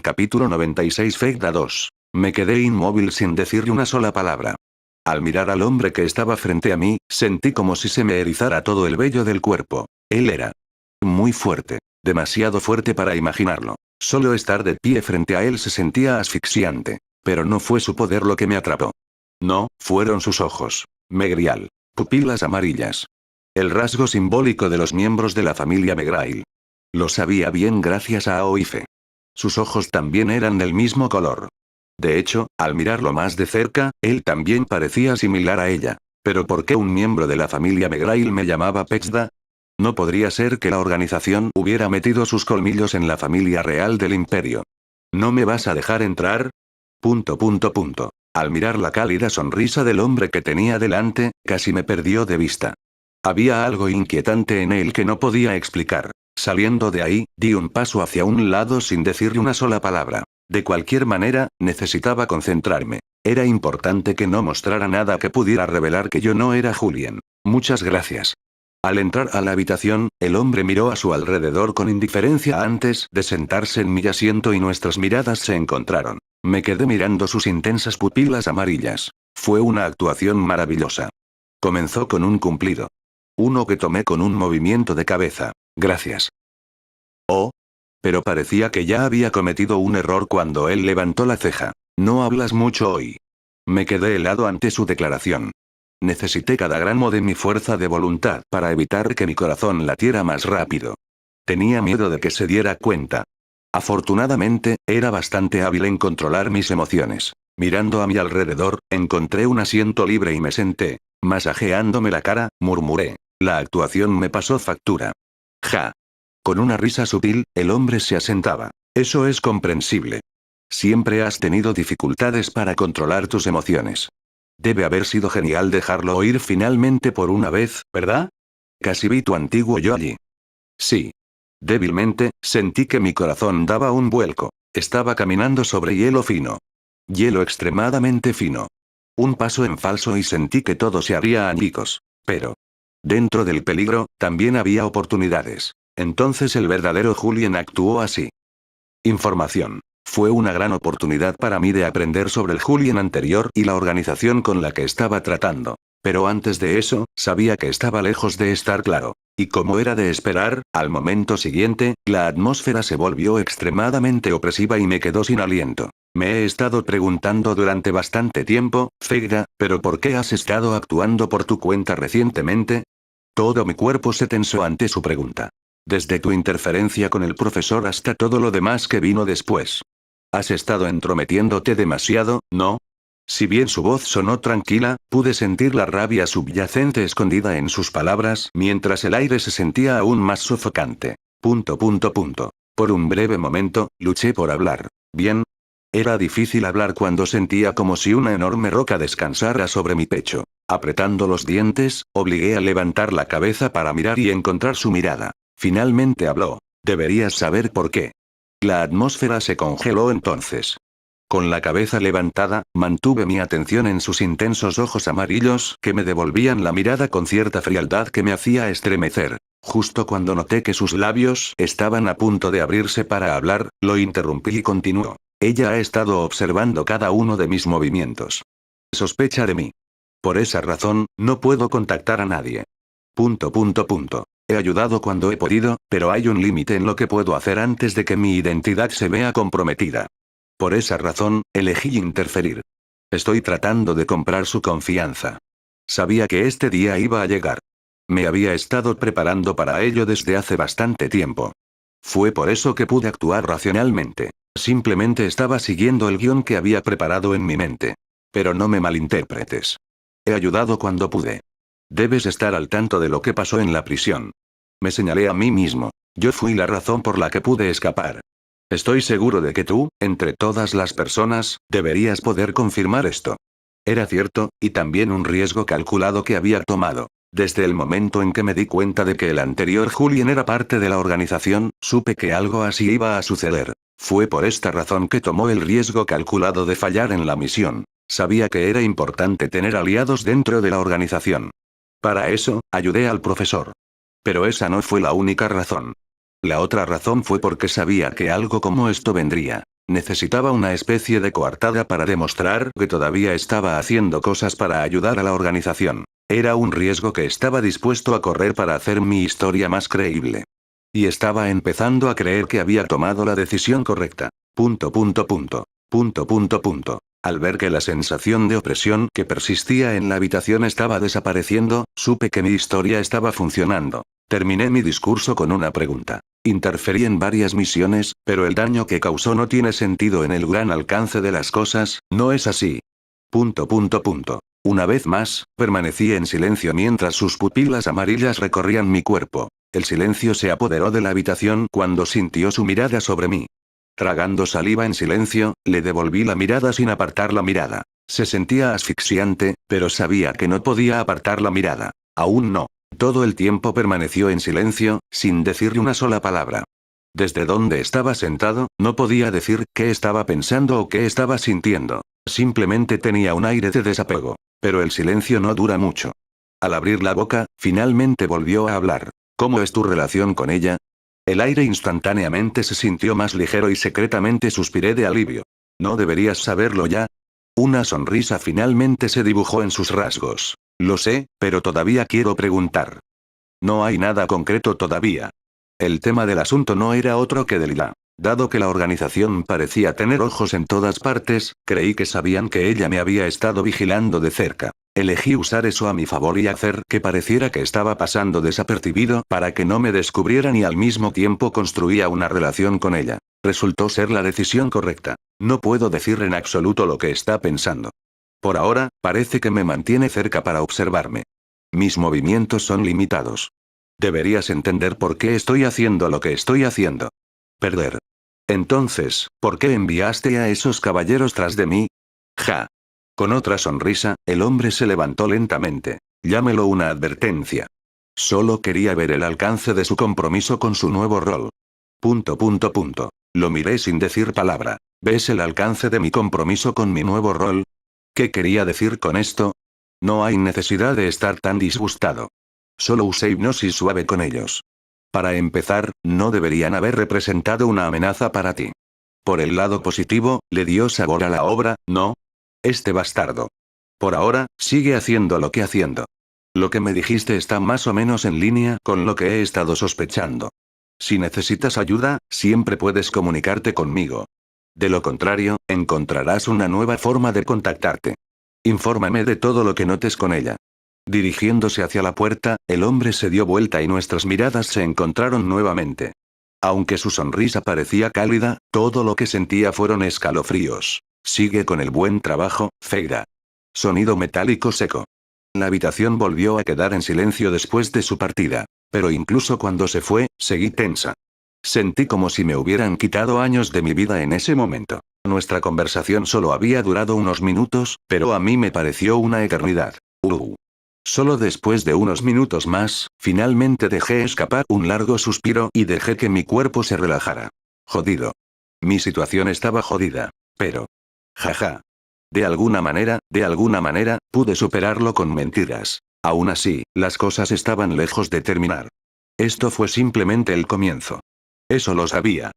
Capítulo 96 Feida 2. Me quedé inmóvil sin decirle una sola palabra. Al mirar al hombre que estaba frente a mí, sentí como si se me erizara todo el vello del cuerpo. Él era muy fuerte. Demasiado fuerte para imaginarlo. Solo estar de pie frente a él se sentía asfixiante. Pero no fue su poder lo que me atrapó. No, fueron sus ojos. Megrial. Pupilas amarillas. El rasgo simbólico de los miembros de la familia Megrail. Lo sabía bien gracias a Aoife. Sus ojos también eran del mismo color. De hecho, al mirarlo más de cerca, él también parecía similar a ella. ¿Pero por qué un miembro de la familia Megrail me llamaba Pexda? No podría ser que la organización hubiera metido sus colmillos en la familia real del imperio. ¿No me vas a dejar entrar? Al mirar la cálida sonrisa del hombre que tenía delante, casi me perdió de vista. Había algo inquietante en él que no podía explicar. Saliendo de ahí, di un paso hacia un lado sin decirle una sola palabra. De cualquier manera, necesitaba concentrarme. Era importante que no mostrara nada que pudiera revelar que yo no era Julien. Muchas gracias. Al entrar a la habitación, el hombre miró a su alrededor con indiferencia antes de sentarse en mi asiento y nuestras miradas se encontraron. Me quedé mirando sus intensas pupilas amarillas. Fue una actuación maravillosa. Comenzó con un cumplido. Uno que tomé con un movimiento de cabeza. Gracias. Oh. Pero parecía que ya había cometido un error cuando él levantó la ceja. No hablas mucho hoy. Me quedé helado ante su declaración. Necesité cada gramo de mi fuerza de voluntad para evitar que mi corazón latiera más rápido. Tenía miedo de que se diera cuenta. Afortunadamente, era bastante hábil en controlar mis emociones. Mirando a mi alrededor, encontré un asiento libre y me senté. Masajeándome la cara, murmuré. La actuación me pasó factura. Ja. Con una risa sutil, el hombre se asentaba. Eso es comprensible. Siempre has tenido dificultades para controlar tus emociones. Debe haber sido genial dejarlo oír finalmente por una vez, ¿verdad? Casi vi tu antiguo yo allí. Sí. Débilmente, sentí que mi corazón daba un vuelco. Estaba caminando sobre hielo fino. Hielo extremadamente fino. Un paso en falso y sentí que todo se haría añicos. Pero dentro del peligro, también había oportunidades. Entonces el verdadero Julien actuó así. Información. Fue una gran oportunidad para mí de aprender sobre el Julien anterior y la organización con la que estaba tratando. Pero antes de eso, sabía que estaba lejos de estar claro. Y como era de esperar, al momento siguiente, la atmósfera se volvió extremadamente opresiva y me quedó sin aliento. Me he estado preguntando durante bastante tiempo, Feida, ¿pero por qué has estado actuando por tu cuenta recientemente? Todo mi cuerpo se tensó ante su pregunta. Desde tu interferencia con el profesor hasta todo lo demás que vino después. Has estado entrometiéndote demasiado, ¿no? Si bien su voz sonó tranquila, pude sentir la rabia subyacente escondida en sus palabras mientras el aire se sentía aún más sofocante. Por un breve momento, luché por hablar. Bien. Era difícil hablar cuando sentía como si una enorme roca descansara sobre mi pecho. Apretando los dientes, obligué a levantar la cabeza para mirar y encontrar su mirada. Finalmente habló. Deberías saber por qué. La atmósfera se congeló entonces. Con la cabeza levantada, mantuve mi atención en sus intensos ojos amarillos que me devolvían la mirada con cierta frialdad que me hacía estremecer. Justo cuando noté que sus labios estaban a punto de abrirse para hablar, lo interrumpí y continuó. Ella ha estado observando cada uno de mis movimientos. Sospecha de mí. Por esa razón, no puedo contactar a nadie. ... He ayudado cuando he podido, pero hay un límite en lo que puedo hacer antes de que mi identidad se vea comprometida. Por esa razón, elegí interferir. Estoy tratando de comprar su confianza. Sabía que este día iba a llegar. Me había estado preparando para ello desde hace bastante tiempo. Fue por eso que pude actuar racionalmente. Simplemente estaba siguiendo el guión que había preparado en mi mente. Pero no me malinterpretes. He ayudado cuando pude. Debes estar al tanto de lo que pasó en la prisión. Me señalé a mí mismo. Yo fui la razón por la que pude escapar. Estoy seguro de que tú, entre todas las personas, deberías poder confirmar esto. Era cierto, y también un riesgo calculado que había tomado. Desde el momento en que me di cuenta de que el anterior Julien era parte de la organización, supe que algo así iba a suceder. Fue por esta razón que tomó el riesgo calculado de fallar en la misión. Sabía que era importante tener aliados dentro de la organización. Para eso, ayudé al profesor. Pero esa no fue la única razón. La otra razón fue porque sabía que algo como esto vendría. Necesitaba una especie de coartada para demostrar que todavía estaba haciendo cosas para ayudar a la organización. Era un riesgo que estaba dispuesto a correr para hacer mi historia más creíble. Y estaba empezando a creer que había tomado la decisión correcta. Al ver que la sensación de opresión que persistía en la habitación estaba desapareciendo, supe que mi historia estaba funcionando. Terminé mi discurso con una pregunta. Interferí en varias misiones, pero el daño que causó no tiene sentido en el gran alcance de las cosas, ¿no es así? Una vez más, permanecí en silencio mientras sus pupilas amarillas recorrían mi cuerpo. El silencio se apoderó de la habitación cuando sintió su mirada sobre mí. Tragando saliva en silencio, le devolví la mirada sin apartar la mirada. Se sentía asfixiante, pero sabía que no podía apartar la mirada. Aún no. Todo el tiempo permaneció en silencio, sin decirle una sola palabra. Desde donde estaba sentado, no podía decir qué estaba pensando o qué estaba sintiendo. Simplemente tenía un aire de desapego. Pero el silencio no dura mucho. Al abrir la boca, finalmente volvió a hablar. ¿Cómo es tu relación con ella? El aire instantáneamente se sintió más ligero y secretamente suspiré de alivio. ¿No deberías saberlo ya? Una sonrisa finalmente se dibujó en sus rasgos. Lo sé, pero todavía quiero preguntar. No hay nada concreto todavía. El tema del asunto no era otro que Delilah. Dado que la organización parecía tener ojos en todas partes, creí que sabían que ella me había estado vigilando de cerca. Elegí usar eso a mi favor y hacer que pareciera que estaba pasando desapercibido para que no me descubrieran y al mismo tiempo construía una relación con ella. Resultó ser la decisión correcta. No puedo decir en absoluto lo que está pensando. Por ahora, parece que me mantiene cerca para observarme. Mis movimientos son limitados. Deberías entender por qué estoy haciendo lo que estoy haciendo. Perder. Entonces, ¿por qué enviaste a esos caballeros tras de mí? Ja. Con otra sonrisa, el hombre se levantó lentamente. Llámelo una advertencia. Solo quería ver el alcance de su compromiso con su nuevo rol. Lo miré sin decir palabra. ¿Ves el alcance de mi compromiso con mi nuevo rol? ¿Qué quería decir con esto? No hay necesidad de estar tan disgustado. Solo usé hipnosis suave con ellos. Para empezar, no deberían haber representado una amenaza para ti. Por el lado positivo, le dio sabor a la obra, ¿no? Este bastardo. Por ahora, sigue haciendo lo que haciendo. Lo que me dijiste está más o menos en línea con lo que he estado sospechando. Si necesitas ayuda, siempre puedes comunicarte conmigo. De lo contrario, encontrarás una nueva forma de contactarte. Infórmame de todo lo que notes con ella. Dirigiéndose hacia la puerta, el hombre se dio vuelta y nuestras miradas se encontraron nuevamente. Aunque su sonrisa parecía cálida, todo lo que sentía fueron escalofríos. Sigue con el buen trabajo, Feira. Sonido metálico seco. La habitación volvió a quedar en silencio después de su partida. Pero incluso cuando se fue, seguí tensa. Sentí como si me hubieran quitado años de mi vida en ese momento. Nuestra conversación solo había durado unos minutos, pero a mí me pareció una eternidad. Solo después de unos minutos más, finalmente dejé escapar un largo suspiro y dejé que mi cuerpo se relajara. Jodido. Mi situación estaba jodida. Pero. Jaja. De alguna manera, pude superarlo con mentiras. Aún así, las cosas estaban lejos de terminar. Esto fue simplemente el comienzo. Eso lo sabía.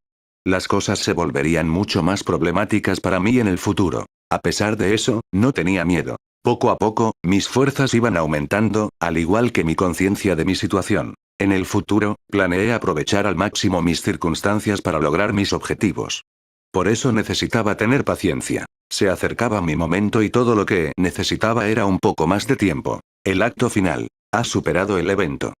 las cosas se volverían mucho más problemáticas para mí en el futuro. A pesar de eso, no tenía miedo. Poco a poco, mis fuerzas iban aumentando, al igual que mi conciencia de mi situación. En el futuro, planeé aprovechar al máximo mis circunstancias para lograr mis objetivos. Por eso necesitaba tener paciencia. Se acercaba mi momento y todo lo que necesitaba era un poco más de tiempo. El acto final. Has superado el evento.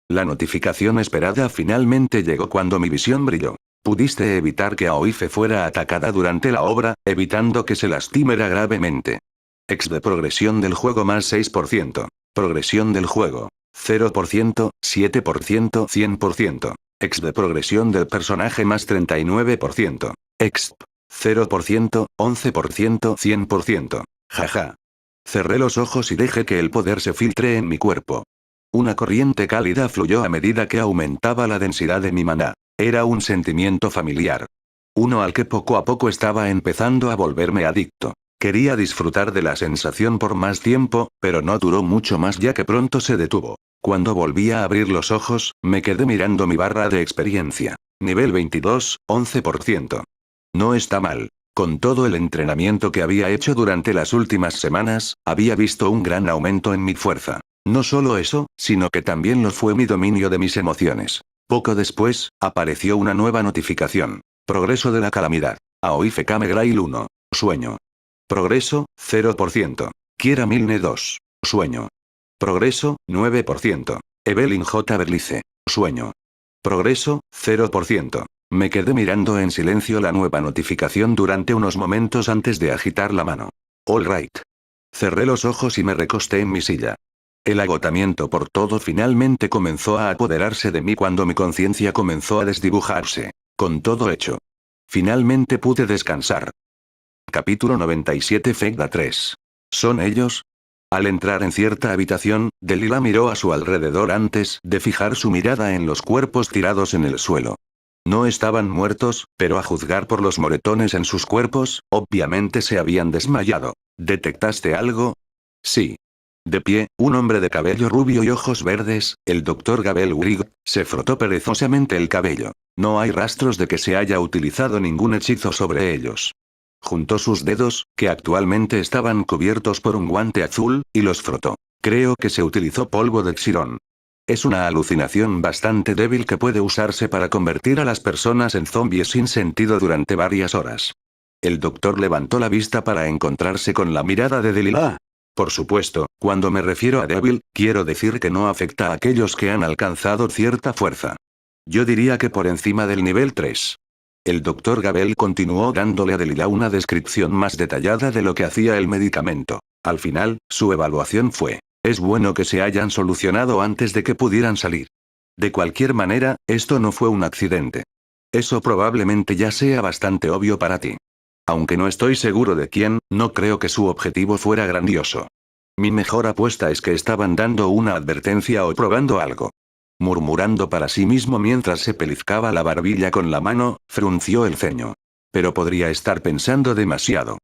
La notificación esperada finalmente llegó cuando mi visión brilló. Pudiste evitar que Aoife fuera atacada durante la obra, evitando que se lastimara gravemente. Ex de progresión del juego más 6%. Progresión del juego. 0%, 7%, 100%. Ex de progresión del personaje más 39%. Exp. 0%, 11%, 100%. Jaja. Cerré los ojos y dejé que el poder se filtre en mi cuerpo. Una corriente cálida fluyó a medida que aumentaba la densidad de mi maná. Era un sentimiento familiar. Uno al que poco a poco estaba empezando a volverme adicto. Quería disfrutar de la sensación por más tiempo, pero no duró mucho más ya que pronto se detuvo. Cuando volví a abrir los ojos, me quedé mirando mi barra de experiencia. Nivel 22, 11%. No está mal. Con todo el entrenamiento que había hecho durante las últimas semanas, había visto un gran aumento en mi fuerza. No solo eso, sino que también lo fue mi dominio de mis emociones. Poco después, apareció una nueva notificación. Progreso de la calamidad. Aoife Kame Grail 1. Sueño. Progreso, 0%. Kiera Milne 2. Sueño. Progreso, 9%. Evelyn J. Berlice. Sueño. Progreso, 0%. Me quedé mirando en silencio la nueva notificación durante unos momentos antes de agitar la mano. All right. Cerré los ojos y me recosté en mi silla. El agotamiento por todo finalmente comenzó a apoderarse de mí cuando mi conciencia comenzó a desdibujarse. Con todo hecho. Finalmente pude descansar. Capítulo 97 Fegda 3. ¿Son ellos? Al entrar en cierta habitación, Delilah miró a su alrededor antes de fijar su mirada en los cuerpos tirados en el suelo. No estaban muertos, pero a juzgar por los moretones en sus cuerpos, obviamente se habían desmayado. ¿Detectaste algo? Sí. De pie, un hombre de cabello rubio y ojos verdes, el Dr. Gabel Wrig, se frotó perezosamente el cabello. No hay rastros de que se haya utilizado ningún hechizo sobre ellos. Juntó sus dedos, que actualmente estaban cubiertos por un guante azul, y los frotó. Creo que se utilizó polvo de Xirón. Es una alucinación bastante débil que puede usarse para convertir a las personas en zombies sin sentido durante varias horas. El doctor levantó la vista para encontrarse con la mirada de Delilah. Por supuesto, cuando me refiero a débil, quiero decir que no afecta a aquellos que han alcanzado cierta fuerza. Yo diría que por encima del nivel 3. El Dr. Gabel continuó dándole a Delilah una descripción más detallada de lo que hacía el medicamento. Al final, su evaluación fue: es bueno que se hayan solucionado antes de que pudieran salir. De cualquier manera, esto no fue un accidente. Eso probablemente ya sea bastante obvio para ti. Aunque no estoy seguro de quién, no creo que su objetivo fuera grandioso. Mi mejor apuesta es que estaban dando una advertencia o probando algo. Murmurando para sí mismo mientras se pellizcaba la barbilla con la mano, frunció el ceño. Pero podría estar pensando demasiado.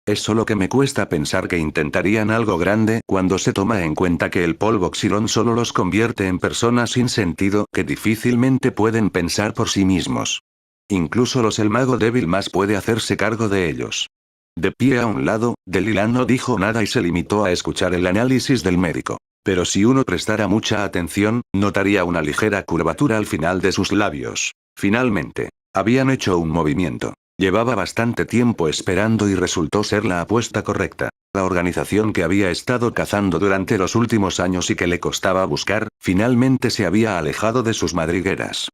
Es solo que me cuesta pensar que intentarían algo grande cuando se toma en cuenta que el polvo Xirón solo los convierte en personas sin sentido que difícilmente pueden pensar por sí mismos. Incluso el mago débil más puede hacerse cargo de ellos. De pie a un lado, Delilah no dijo nada y se limitó a escuchar el análisis del médico. Pero si uno prestara mucha atención, notaría una ligera curvatura al final de sus labios. Finalmente, habían hecho un movimiento. Llevaba bastante tiempo esperando y resultó ser la apuesta correcta. La organización que había estado cazando durante los últimos años y que le costaba buscar, finalmente se había alejado de sus madrigueras.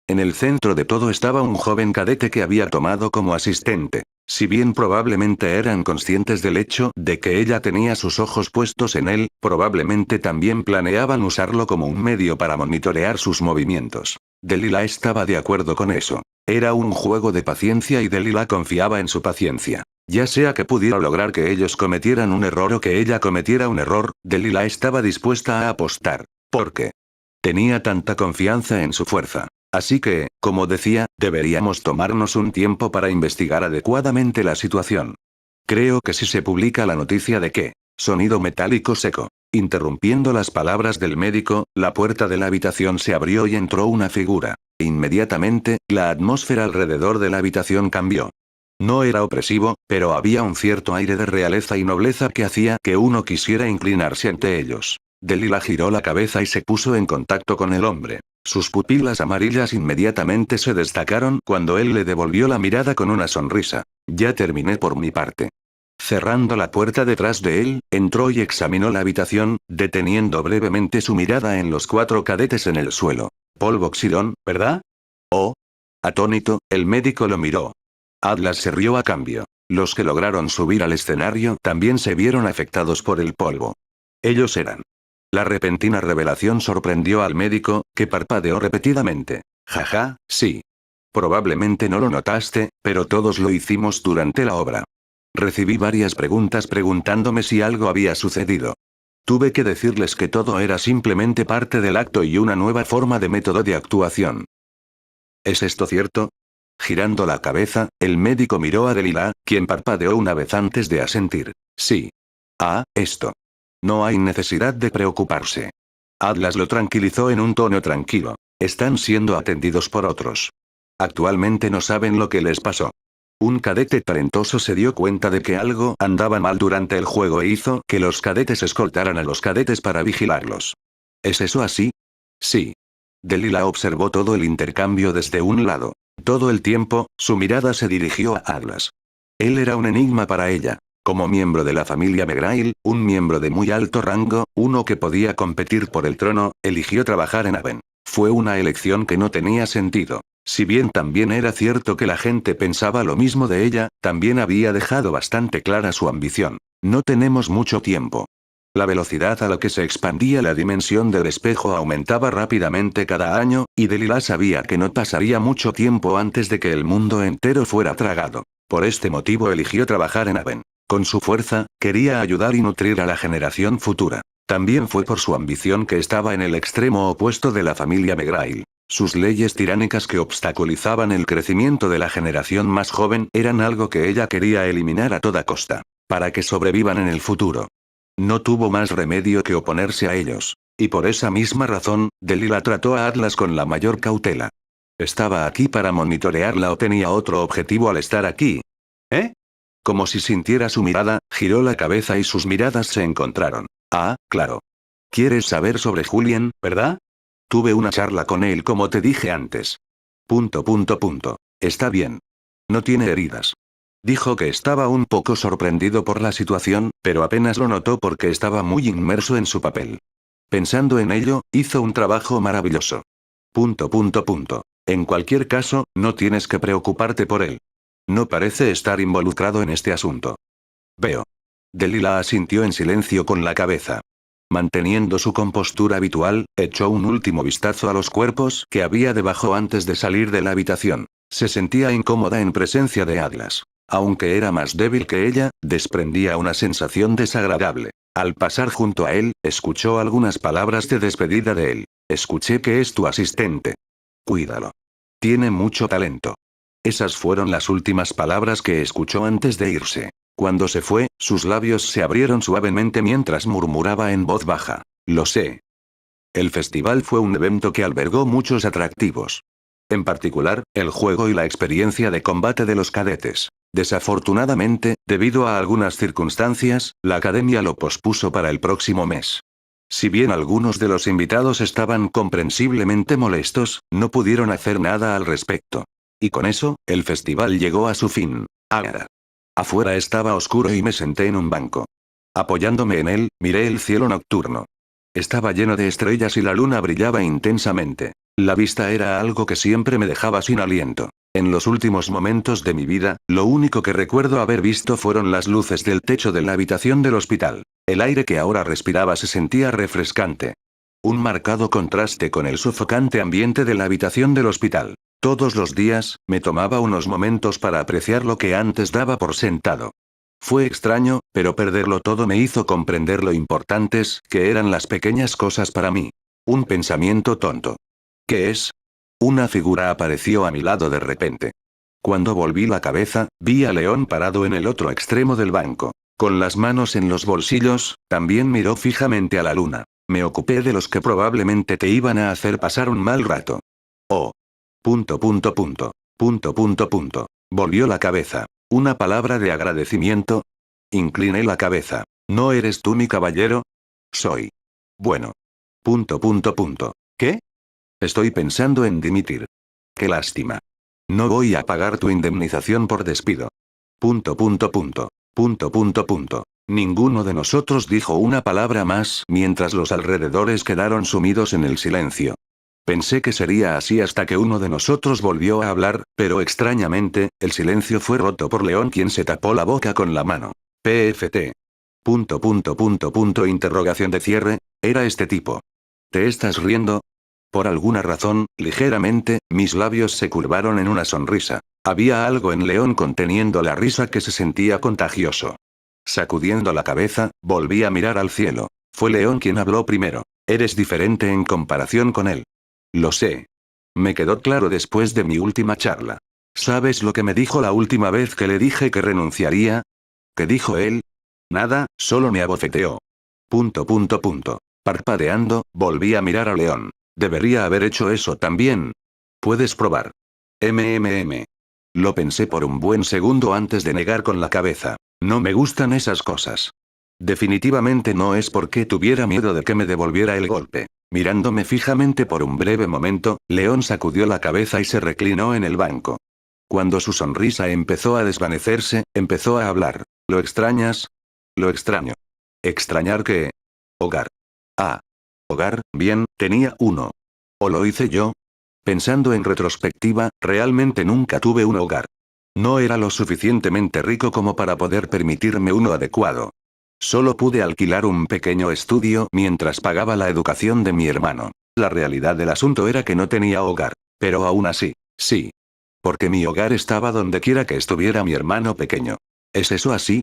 En el centro de todo estaba un joven cadete que había tomado como asistente. Si bien probablemente eran conscientes del hecho de que ella tenía sus ojos puestos en él, probablemente también planeaban usarlo como un medio para monitorear sus movimientos. Delilah estaba de acuerdo con eso. Era un juego de paciencia y Delilah confiaba en su paciencia. Ya sea que pudiera lograr que ellos cometieran un error o que ella cometiera un error, Delilah estaba dispuesta a apostar. ¿Por qué? Tenía tanta confianza en su fuerza. Así que, como decía, deberíamos tomarnos un tiempo para investigar adecuadamente la situación. Creo que si se publica la noticia de que, sonido metálico seco. Interrumpiendo las palabras del médico, la puerta de la habitación se abrió y entró una figura. Inmediatamente, la atmósfera alrededor de la habitación cambió. No era opresivo, pero había un cierto aire de realeza y nobleza que hacía que uno quisiera inclinarse ante ellos. Delilah giró la cabeza y se puso en contacto con el hombre. Sus pupilas amarillas inmediatamente se destacaron cuando él le devolvió la mirada con una sonrisa. Ya terminé por mi parte. Cerrando la puerta detrás de él, entró y examinó la habitación, deteniendo brevemente su mirada en los 4 cadetes en el suelo. Paul Boxidon, ¿verdad? Oh. Atónito, el médico lo miró. Atlas se rió a cambio. Los que lograron subir al escenario también se vieron afectados por el polvo. Ellos eran. La repentina revelación sorprendió al médico, que parpadeó repetidamente. Jaja, sí. Probablemente no lo notaste, pero todos lo hicimos durante la obra. Recibí varias preguntas preguntándome si algo había sucedido. Tuve que decirles que todo era simplemente parte del acto y una nueva forma de método de actuación. ¿Es esto cierto? Girando la cabeza, el médico miró a Delilah, quien parpadeó una vez antes de asentir. Sí. Ah, esto. No hay necesidad de preocuparse. Atlas lo tranquilizó en un tono tranquilo. Están siendo atendidos por otros. Actualmente no saben lo que les pasó. Un cadete talentoso se dio cuenta de que algo andaba mal durante el juego e hizo que los cadetes escoltaran a los cadetes para vigilarlos. ¿Es eso así? Sí. Delilah observó todo el intercambio desde un lado. Todo el tiempo, su mirada se dirigió a Atlas. Él era un enigma para ella. Como miembro de la familia Megrail, un miembro de muy alto rango, uno que podía competir por el trono, eligió trabajar en Aven. Fue una elección que no tenía sentido. Si bien también era cierto que la gente pensaba lo mismo de ella, también había dejado bastante clara su ambición. No tenemos mucho tiempo. La velocidad a la que se expandía la dimensión del espejo aumentaba rápidamente cada año, y Delilah sabía que no pasaría mucho tiempo antes de que el mundo entero fuera tragado. Por este motivo eligió trabajar en Aven. Con su fuerza, quería ayudar y nutrir a la generación futura. También fue por su ambición que estaba en el extremo opuesto de la familia Megrail. Sus leyes tiránicas que obstaculizaban el crecimiento de la generación más joven eran algo que ella quería eliminar a toda costa, para que sobrevivan en el futuro. No tuvo más remedio que oponerse a ellos. Y por esa misma razón, Delilah trató a Atlas con la mayor cautela. ¿Estaba aquí para monitorearla o tenía otro objetivo al estar aquí? ¿Eh? Como si sintiera su mirada, giró la cabeza y sus miradas se encontraron. Ah, claro. ¿Quieres saber sobre Julien, verdad? Tuve una charla con él como te dije antes. ... Está bien. No tiene heridas. Dijo que estaba un poco sorprendido por la situación, pero apenas lo notó porque estaba muy inmerso en su papel. Pensando en ello, hizo un trabajo maravilloso. ... En cualquier caso, no tienes que preocuparte por él. No parece estar involucrado en este asunto. Veo. Delilah asintió en silencio con la cabeza. Manteniendo su compostura habitual, echó un último vistazo a los cuerpos que había debajo antes de salir de la habitación. Se sentía incómoda en presencia de Atlas. Aunque era más débil que ella, desprendía una sensación desagradable. Al pasar junto a él, escuchó algunas palabras de despedida de él. Escuché que es tu asistente. Cuídalo. Tiene mucho talento. Esas fueron las últimas palabras que escuchó antes de irse. Cuando se fue, sus labios se abrieron suavemente mientras murmuraba en voz baja. Lo sé. El festival fue un evento que albergó muchos atractivos. En particular, el juego y la experiencia de combate de los cadetes. Desafortunadamente, debido a algunas circunstancias, la academia lo pospuso para el próximo mes. Si bien algunos de los invitados estaban comprensiblemente molestos, no pudieron hacer nada al respecto. Y con eso, el festival llegó a su fin. Ah. Afuera estaba oscuro y me senté en un banco. Apoyándome en él, miré el cielo nocturno. Estaba lleno de estrellas y la luna brillaba intensamente. La vista era algo que siempre me dejaba sin aliento. En los últimos momentos de mi vida, lo único que recuerdo haber visto fueron las luces del techo de la habitación del hospital. El aire que ahora respiraba se sentía refrescante. Un marcado contraste con el sofocante ambiente de la habitación del hospital. Todos los días, me tomaba unos momentos para apreciar lo que antes daba por sentado. Fue extraño, pero perderlo todo me hizo comprender lo importantes que eran las pequeñas cosas para mí. Un pensamiento tonto. ¿Qué es? Una figura apareció a mi lado de repente. Cuando volví la cabeza, vi a León parado en el otro extremo del banco. Con las manos en los bolsillos, también miró fijamente a la luna. Me ocupé de los que probablemente te iban a hacer pasar un mal rato. Oh. Punto punto punto. Punto punto punto. Volvió la cabeza. ¿Una palabra de agradecimiento? Incliné la cabeza. ¿No eres tú mi caballero? Soy. Bueno. Punto punto punto. ¿Qué? Estoy pensando en dimitir. Qué lástima. No voy a pagar tu indemnización por despido. Punto punto punto. Punto punto punto. Ninguno de nosotros dijo una palabra más mientras los alrededores quedaron sumidos en el silencio. Pensé que sería así hasta que uno de nosotros volvió a hablar, pero extrañamente, el silencio fue roto por León, quien se tapó la boca con la mano. PFT. Punto punto punto punto interrogación de cierre. Era este tipo. ¿Te estás riendo? Por alguna razón, ligeramente, mis labios se curvaron en una sonrisa. Había algo en León conteniendo la risa que se sentía contagioso. Sacudiendo la cabeza, volví a mirar al cielo. Fue León quien habló primero. Eres diferente en comparación con él. Lo sé. Me quedó claro después de mi última charla. ¿Sabes lo que me dijo la última vez que le dije que renunciaría? ¿Qué dijo él? Nada, solo me abofeteó. Punto punto punto. Parpadeando, volví a mirar a León. Debería haber hecho eso también. Puedes probar. Lo pensé por un buen segundo antes de negar con la cabeza. No me gustan esas cosas. Definitivamente no es porque tuviera miedo de que me devolviera el golpe. Mirándome fijamente por un breve momento, León sacudió la cabeza y se reclinó en el banco. Cuando su sonrisa empezó a desvanecerse, empezó a hablar. ¿Lo extrañas? Lo extraño. ¿Extrañar qué? Hogar. Ah. Hogar, bien, tenía uno. ¿O lo hice yo? Pensando en retrospectiva, realmente nunca tuve un hogar. No era lo suficientemente rico como para poder permitirme uno adecuado. Solo pude alquilar un pequeño estudio mientras pagaba la educación de mi hermano. La realidad del asunto era que no tenía hogar. Pero aún así, sí. Porque mi hogar estaba donde quiera que estuviera mi hermano pequeño. ¿Es eso así?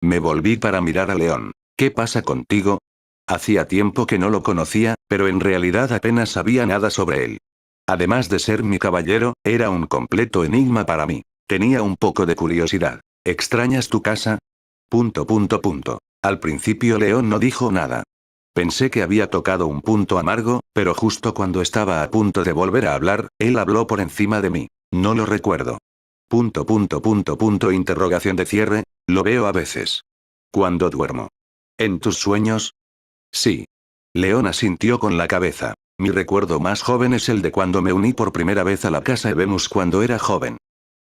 Me volví para mirar a León. ¿Qué pasa contigo? Hacía tiempo que no lo conocía, pero en realidad apenas sabía nada sobre él. Además de ser mi caballero, era un completo enigma para mí. Tenía un poco de curiosidad. ¿Extrañas tu casa? Punto punto punto. Al principio León no dijo nada. Pensé que había tocado un punto amargo, pero justo cuando estaba a punto de volver a hablar, él habló por encima de mí. No lo recuerdo. Punto punto punto punto interrogación de cierre. Lo veo a veces. Cuando duermo. ¿En tus sueños? Sí. León asintió con la cabeza. Mi recuerdo más joven es el de cuando me uní por primera vez a la casa Evenus cuando era joven.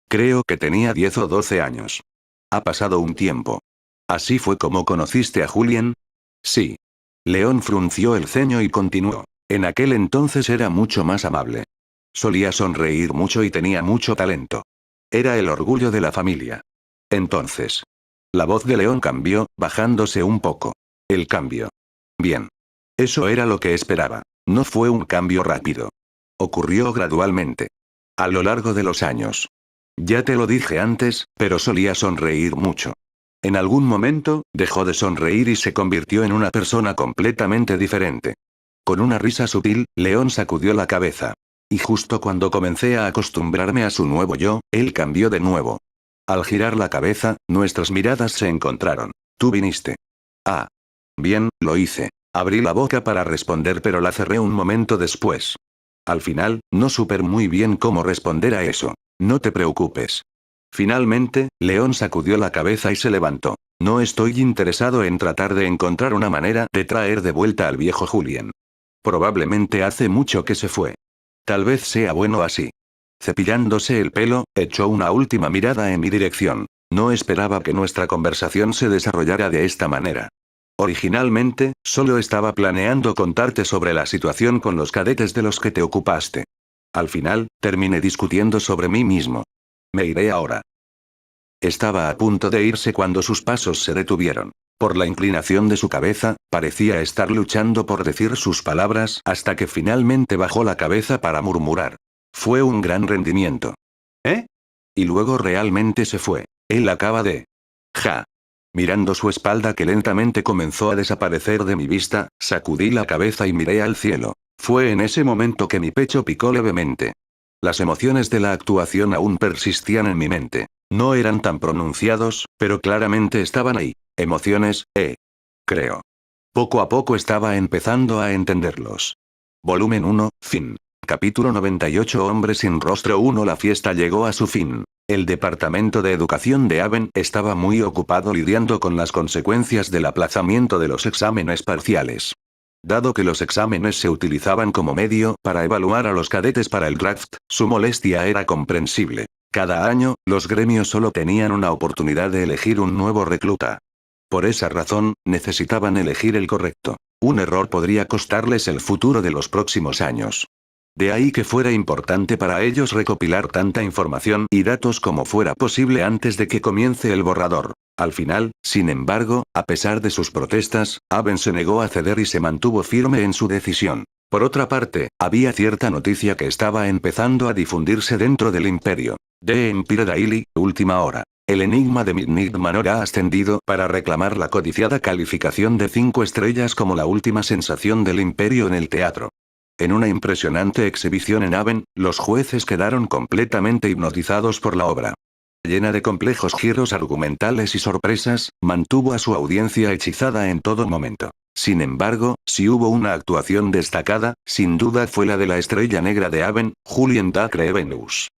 Creo que tenía 10 o 12 años. Ha pasado un tiempo. ¿Así fue como conociste a Julien? Sí. León frunció el ceño y continuó. En aquel entonces era mucho más amable. Solía sonreír mucho y tenía mucho talento. Era el orgullo de la familia. Entonces. La voz de León cambió, bajándose un poco. El cambio. Bien. Eso era lo que esperaba. No fue un cambio rápido. Ocurrió gradualmente. A lo largo de los años. Ya te lo dije antes, pero solía sonreír mucho. En algún momento, dejó de sonreír y se convirtió en una persona completamente diferente. Con una risa sutil, León sacudió la cabeza. Y justo cuando comencé a acostumbrarme a su nuevo yo, él cambió de nuevo. Al girar la cabeza, nuestras miradas se encontraron. Tú viniste. Ah. Bien, lo hice. Abrí la boca para responder pero la cerré un momento después. Al final, no supe muy bien cómo responder a eso. No te preocupes. Finalmente, León sacudió la cabeza y se levantó. No estoy interesado en tratar de encontrar una manera de traer de vuelta al viejo Julien. Probablemente hace mucho que se fue. Tal vez sea bueno así. Cepillándose el pelo, echó una última mirada en mi dirección. No esperaba que nuestra conversación se desarrollara de esta manera. Originalmente, solo estaba planeando contarte sobre la situación con los cadetes de los que te ocupaste. Al final, terminé discutiendo sobre mí mismo. Me iré ahora. Estaba a punto de irse cuando sus pasos se detuvieron. Por la inclinación de su cabeza, parecía estar luchando por decir sus palabras hasta que finalmente bajó la cabeza para murmurar. Fue un gran rendimiento. ¿Eh? Y luego realmente se fue. Él acaba de... Ja. Mirando su espalda que lentamente comenzó a desaparecer de mi vista, sacudí la cabeza y miré al cielo. Fue en ese momento que mi pecho picó levemente. Las emociones de la actuación aún persistían en mi mente. No eran tan pronunciados, pero claramente estaban ahí. Emociones, creo. Poco a poco estaba empezando a entenderlos. Volumen 1, fin. Capítulo 98. Hombre sin rostro 1. La fiesta llegó a su fin. El departamento de educación de Aven estaba muy ocupado lidiando con las consecuencias del aplazamiento de los exámenes parciales. Dado que los exámenes se utilizaban como medio para evaluar a los cadetes para el draft, su molestia era comprensible. Cada año, los gremios solo tenían una oportunidad de elegir un nuevo recluta. Por esa razón, necesitaban elegir el correcto. Un error podría costarles el futuro de los próximos años. De ahí que fuera importante para ellos recopilar tanta información y datos como fuera posible antes de que comience el borrador. Al final, sin embargo, a pesar de sus protestas, Aven se negó a ceder y se mantuvo firme en su decisión. Por otra parte, había cierta noticia que estaba empezando a difundirse dentro del imperio. The Empire Daily, última hora. El enigma de Midnight Manor ha ascendido para reclamar la codiciada calificación de 5 estrellas como la última sensación del imperio en el teatro. En una impresionante exhibición en Aven, los jueces quedaron completamente hipnotizados por la obra. Llena de complejos giros argumentales y sorpresas, mantuvo a su audiencia hechizada en todo momento. Sin embargo, si hubo una actuación destacada, sin duda fue la de la estrella negra de Aven, Julien Dacre Venus.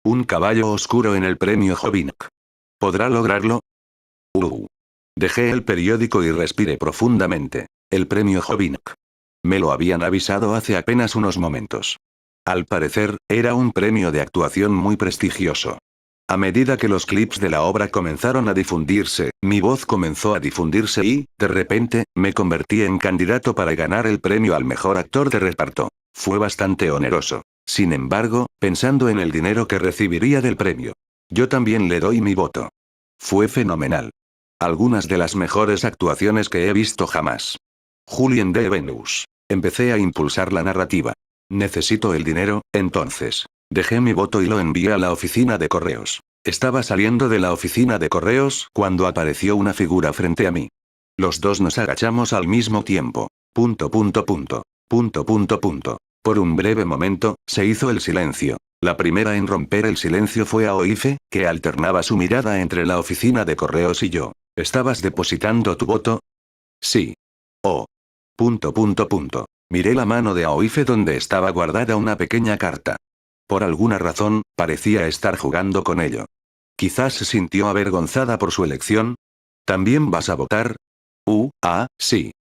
Un caballo oscuro en el premio Jovink. ¿Podrá lograrlo? Dejé el periódico y respiré profundamente. El premio Jovink. Me lo habían avisado hace apenas unos momentos. Al parecer, era un premio de actuación muy prestigioso. A medida que los clips de la obra comenzaron a difundirse, mi voz comenzó a difundirse y, de repente, me convertí en candidato para ganar el premio al mejor actor de reparto. Fue bastante oneroso. Sin embargo, pensando en el dinero que recibiría del premio, yo también le doy mi voto. Fue fenomenal. Algunas de las mejores actuaciones que he visto jamás. Julien de Venus. Empecé a impulsar la narrativa. Necesito el dinero, entonces. Dejé mi voto y lo envié a la oficina de correos. Estaba saliendo de la oficina de correos cuando apareció una figura frente a mí. Los dos nos agachamos al mismo tiempo. Por un breve momento, se hizo el silencio. La primera en romper el silencio fue Aoife, que alternaba su mirada entre la oficina de correos y yo. ¿Estabas depositando tu voto? Sí. Oh. Miré la mano de Aoife donde estaba guardada una pequeña carta. Por alguna razón, parecía estar jugando con ello. Quizás se sintió avergonzada por su elección. ¿También vas a votar? Sí.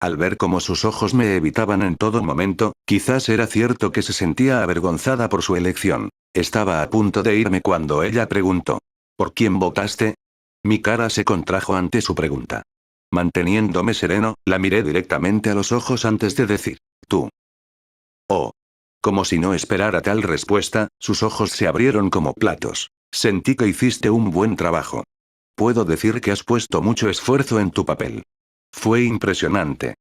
Al ver cómo sus ojos me evitaban en todo momento, quizás era cierto que se sentía avergonzada por su elección. Estaba a punto de irme cuando ella preguntó. ¿Por quién votaste? Mi cara se contrajo ante su pregunta. Manteniéndome sereno, la miré directamente a los ojos antes de decir, tú. Oh. Como si no esperara tal respuesta, sus ojos se abrieron como platos. Sentí que hiciste un buen trabajo. Puedo decir que has puesto mucho esfuerzo en tu papel. Fue impresionante.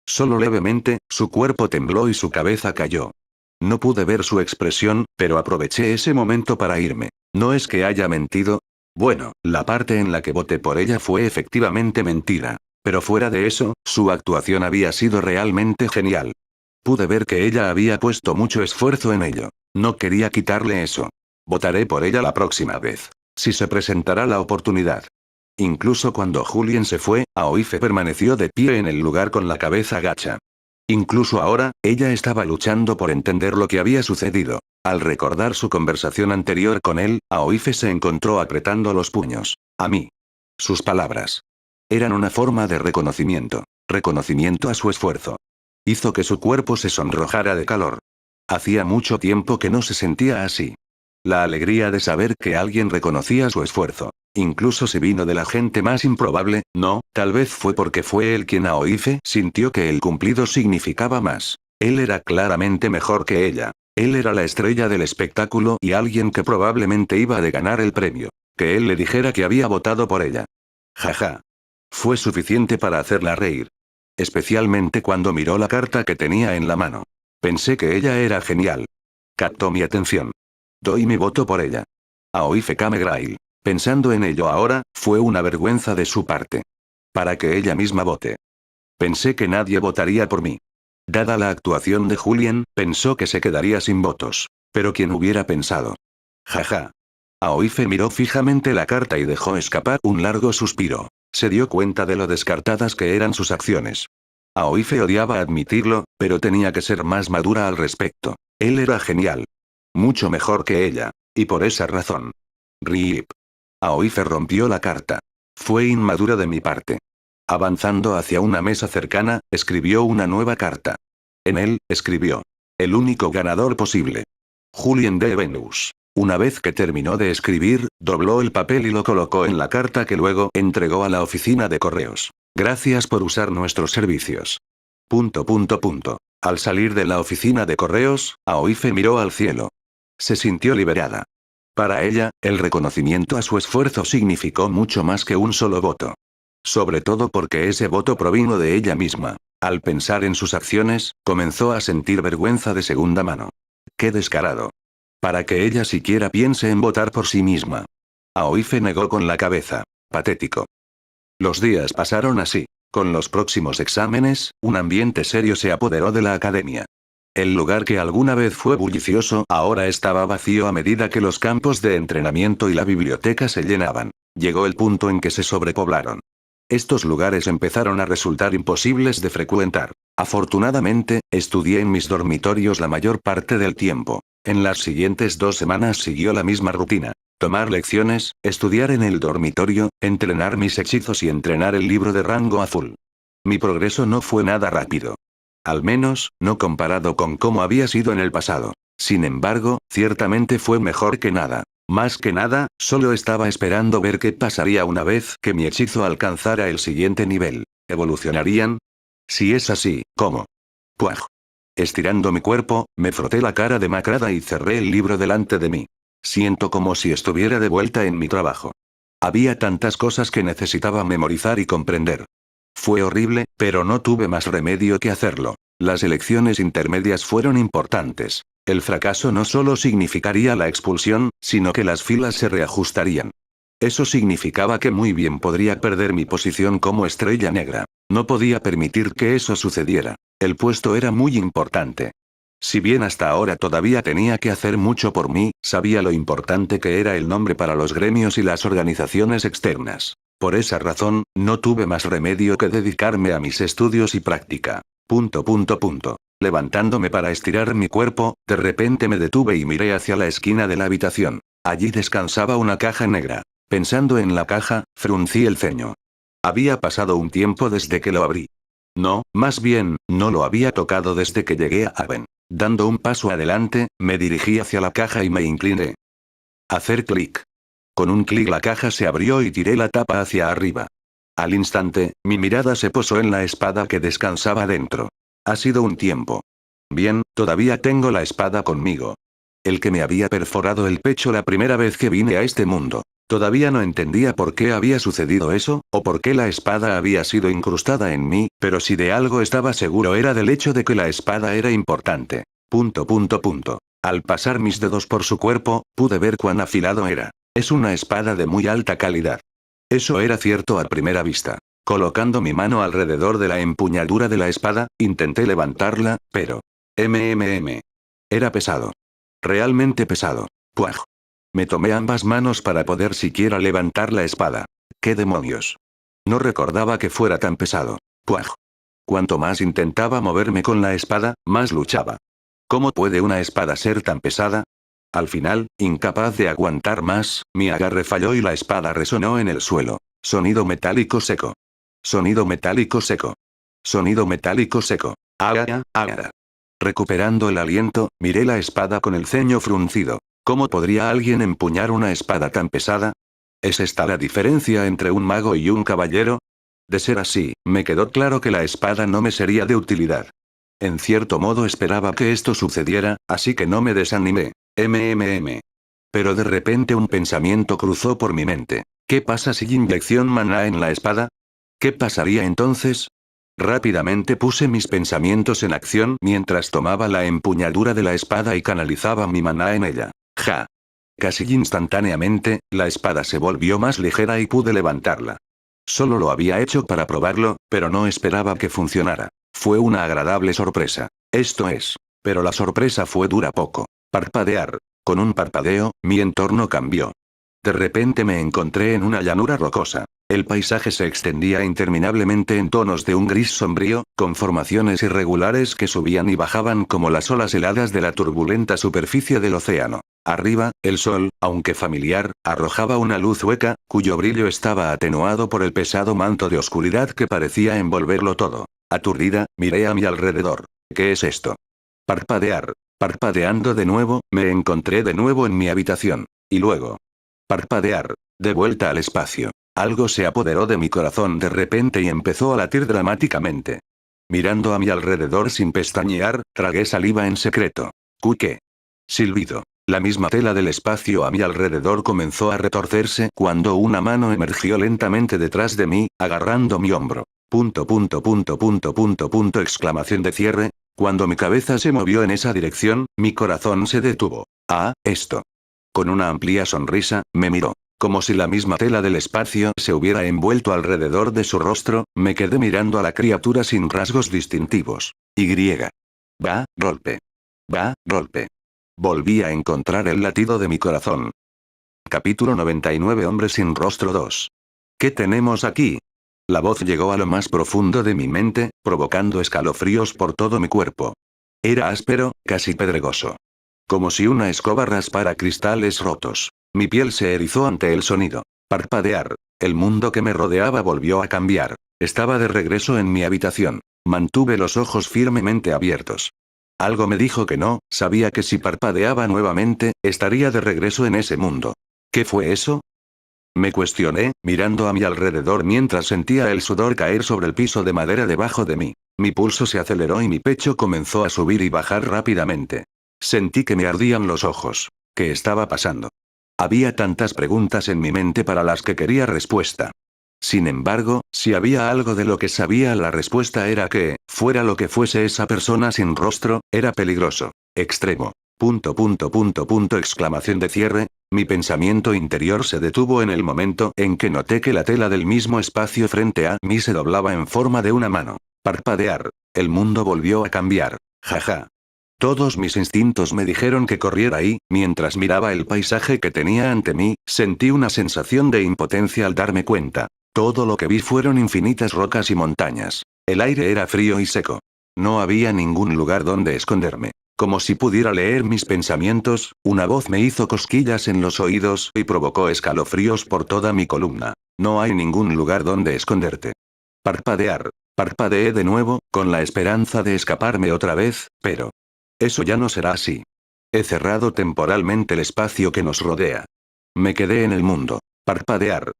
Solo levemente, su cuerpo tembló y su cabeza cayó. No pude ver su expresión, pero aproveché ese momento para irme. ¿No es que haya mentido? Bueno, la parte en la que voté por ella fue efectivamente mentira. Pero fuera de eso, su actuación había sido realmente genial. Pude ver que ella había puesto mucho esfuerzo en ello. No quería quitarle eso. Votaré por ella la próxima vez. Si se presentará la oportunidad. Incluso cuando Julien se fue, Aoife permaneció de pie en el lugar con la cabeza gacha. Incluso ahora, ella estaba luchando por entender lo que había sucedido. Al recordar su conversación anterior con él, Aoife se encontró apretando los puños. A mí. Sus palabras. Eran una forma de reconocimiento. Reconocimiento a su esfuerzo. Hizo que su cuerpo se sonrojara de calor. Hacía mucho tiempo que no se sentía así. La alegría de saber que alguien reconocía su esfuerzo. Incluso si vino de la gente más improbable, no, tal vez fue porque fue él quien Aoife sintió que el cumplido significaba más. Él era claramente mejor que ella. Él era la estrella del espectáculo y alguien que probablemente iba de ganar el premio. Que él le dijera que había votado por ella. Jaja. Fue suficiente para hacerla reír. Especialmente cuando miró la carta que tenía en la mano. Pensé que ella era genial. Captó mi atención. Doy mi voto por ella. Aoife Camegrail. Pensando en ello ahora, fue una vergüenza de su parte. Para que ella misma vote. Pensé que nadie votaría por mí. Dada la actuación de Julien, pensó que se quedaría sin votos. Pero ¿quién hubiera pensado? Jaja. Aoife miró fijamente la carta y dejó escapar un largo suspiro. Se dio cuenta de lo descartadas que eran sus acciones. Aoife odiaba admitirlo, pero tenía que ser más madura al respecto. Él era genial. Mucho mejor que ella. Y por esa razón. RIP. Aoife rompió la carta. Fue inmadura de mi parte. Avanzando hacia una mesa cercana, escribió una nueva carta. En él, escribió. El único ganador posible. Julien de Venus. Una vez que terminó de escribir, dobló el papel y lo colocó en la carta que luego entregó a la oficina de correos. Gracias por usar nuestros servicios. ... Al salir de la oficina de correos, Aoife miró al cielo. Se sintió liberada. Para ella, el reconocimiento a su esfuerzo significó mucho más que un solo voto. Sobre todo porque ese voto provino de ella misma. Al pensar en sus acciones, comenzó a sentir vergüenza de segunda mano. ¡Qué descarado! Para que ella siquiera piense en votar por sí misma. Aoife negó con la cabeza. Patético. Los días pasaron así. Con los próximos exámenes, un ambiente serio se apoderó de la academia. El lugar que alguna vez fue bullicioso ahora estaba vacío a medida que los campos de entrenamiento y la biblioteca se llenaban. Llegó el punto en que se sobrepoblaron. Estos lugares empezaron a resultar imposibles de frecuentar. Afortunadamente, estudié en mis dormitorios la mayor parte del tiempo. En las siguientes 2 semanas siguió la misma rutina. Tomar lecciones, estudiar en el dormitorio, entrenar mis hechizos y entrenar el libro de rango azul. Mi progreso no fue nada rápido. Al menos, no comparado con cómo había sido en el pasado. Sin embargo, ciertamente fue mejor que nada. Más que nada, solo estaba esperando ver qué pasaría una vez que mi hechizo alcanzara el siguiente nivel. ¿Evolucionarían? Si es así, ¿cómo? ¡Puaj! Estirando mi cuerpo, me froté la cara demacrada y cerré el libro delante de mí. Siento como si estuviera de vuelta en mi trabajo. Había tantas cosas que necesitaba memorizar y comprender. Fue horrible, pero no tuve más remedio que hacerlo. Las elecciones intermedias fueron importantes. El fracaso no solo significaría la expulsión, sino que las filas se reajustarían. Eso significaba que muy bien podría perder mi posición como estrella negra. No podía permitir que eso sucediera. El puesto era muy importante. Si bien hasta ahora todavía tenía que hacer mucho por mí, sabía lo importante que era el nombre para los gremios y las organizaciones externas. Por esa razón, no tuve más remedio que dedicarme a mis estudios y práctica. Levantándome para estirar mi cuerpo, de repente me detuve y miré hacia la esquina de la habitación. Allí descansaba una caja negra. Pensando en la caja, fruncí el ceño. Había pasado un tiempo desde que lo abrí. No, más bien, no lo había tocado desde que llegué a Haven. Dando un paso adelante, me dirigí hacia la caja y me incliné. Hacer clic. Con un clic la caja se abrió y tiré la tapa hacia arriba. Al instante, mi mirada se posó en la espada que descansaba dentro. Ha sido un tiempo. Bien, todavía tengo la espada conmigo. El que me había perforado el pecho la primera vez que vine a este mundo. Todavía no entendía por qué había sucedido eso, o por qué la espada había sido incrustada en mí, pero si de algo estaba seguro era del hecho de que la espada era importante. Al pasar mis dedos por su cuerpo, pude ver cuán afilado era. Es una espada de muy alta calidad. Eso era cierto a primera vista. Colocando mi mano alrededor de la empuñadura de la espada, intenté levantarla, pero... Era pesado. Realmente pesado. ¡Puaj! Me tomé ambas manos para poder siquiera levantar la espada. ¡Qué demonios! No recordaba que fuera tan pesado. ¡Puaj! Cuanto más intentaba moverme con la espada, más luchaba. ¿Cómo puede una espada ser tan pesada? Al final, incapaz de aguantar más, mi agarre falló y la espada resonó en el suelo. Sonido metálico seco. Sonido metálico seco. Sonido metálico seco. ¡Ah! Recuperando el aliento, miré la espada con el ceño fruncido. ¿Cómo podría alguien empuñar una espada tan pesada? ¿Es esta la diferencia entre un mago y un caballero? De ser así, me quedó claro que la espada no me sería de utilidad. En cierto modo esperaba que esto sucediera, así que no me desanimé. Pero de repente un pensamiento cruzó por mi mente. ¿Qué pasa si inyección maná en la espada? ¿Qué pasaría entonces? Rápidamente puse mis pensamientos en acción mientras tomaba la empuñadura de la espada y canalizaba mi maná en ella. ¡Ja! Casi instantáneamente, la espada se volvió más ligera y pude levantarla. Solo lo había hecho para probarlo, pero no esperaba que funcionara. Fue una agradable sorpresa. Esto es. Pero la sorpresa fue dura poco. Parpadear. Con un parpadeo, mi entorno cambió. De repente me encontré en una llanura rocosa. El paisaje se extendía interminablemente en tonos de un gris sombrío, con formaciones irregulares que subían y bajaban como las olas heladas de la turbulenta superficie del océano. Arriba, el sol, aunque familiar, arrojaba una luz hueca, cuyo brillo estaba atenuado por el pesado manto de oscuridad que parecía envolverlo todo. Aturdida, miré a mi alrededor. ¿Qué es esto? Parpadear. Parpadeando de nuevo, me encontré de nuevo en mi habitación. Y luego. Parpadear. De vuelta al espacio. Algo se apoderó de mi corazón de repente y empezó a latir dramáticamente. Mirando a mi alrededor sin pestañear, tragué saliva en secreto. Cuque. Silbido. La misma tela del espacio a mi alrededor comenzó a retorcerse cuando una mano emergió lentamente detrás de mí, agarrando mi hombro. Exclamación de cierre. Cuando mi cabeza se movió en esa dirección, mi corazón se detuvo. Ah, esto. Con una amplia sonrisa, me miró. Como si la misma tela del espacio se hubiera envuelto alrededor de su rostro, me quedé mirando a la criatura sin rasgos distintivos. Y. Va, golpe. Va, golpe. Volví a encontrar el latido de mi corazón. Capítulo 99 Hombre sin rostro 2. ¿Qué tenemos aquí? La voz llegó a lo más profundo de mi mente, provocando escalofríos por todo mi cuerpo. Era áspero, casi pedregoso. Como si una escoba raspara cristales rotos. Mi piel se erizó ante el sonido. Parpadear. El mundo que me rodeaba volvió a cambiar. Estaba de regreso en mi habitación. Mantuve los ojos firmemente abiertos. Algo me dijo que no, sabía que si parpadeaba nuevamente, estaría de regreso en ese mundo. ¿Qué fue eso? Me cuestioné, mirando a mi alrededor mientras sentía el sudor caer sobre el piso de madera debajo de mí. Mi pulso se aceleró y mi pecho comenzó a subir y bajar rápidamente. Sentí que me ardían los ojos. ¿Qué estaba pasando? Había tantas preguntas en mi mente para las que quería respuesta. Sin embargo, si había algo de lo que sabía, la respuesta era que, fuera lo que fuese esa persona sin rostro, era peligroso. Extremo. Exclamación de cierre. Mi pensamiento interior se detuvo en el momento en que noté que la tela del mismo espacio frente a mí se doblaba en forma de una mano. Parpadear. El mundo volvió a cambiar. Jaja. Todos mis instintos me dijeron que corriera y, mientras miraba el paisaje que tenía ante mí, sentí una sensación de impotencia al darme cuenta. Todo lo que vi fueron infinitas rocas y montañas. El aire era frío y seco. No había ningún lugar donde esconderme. Como si pudiera leer mis pensamientos, una voz me hizo cosquillas en los oídos y provocó escalofríos por toda mi columna. No hay ningún lugar donde esconderte. Parpadear. Parpadeé de nuevo, con la esperanza de escaparme otra vez, pero eso ya no será así. He cerrado temporalmente el espacio que nos rodea. Me quedé en el mundo. Parpadear.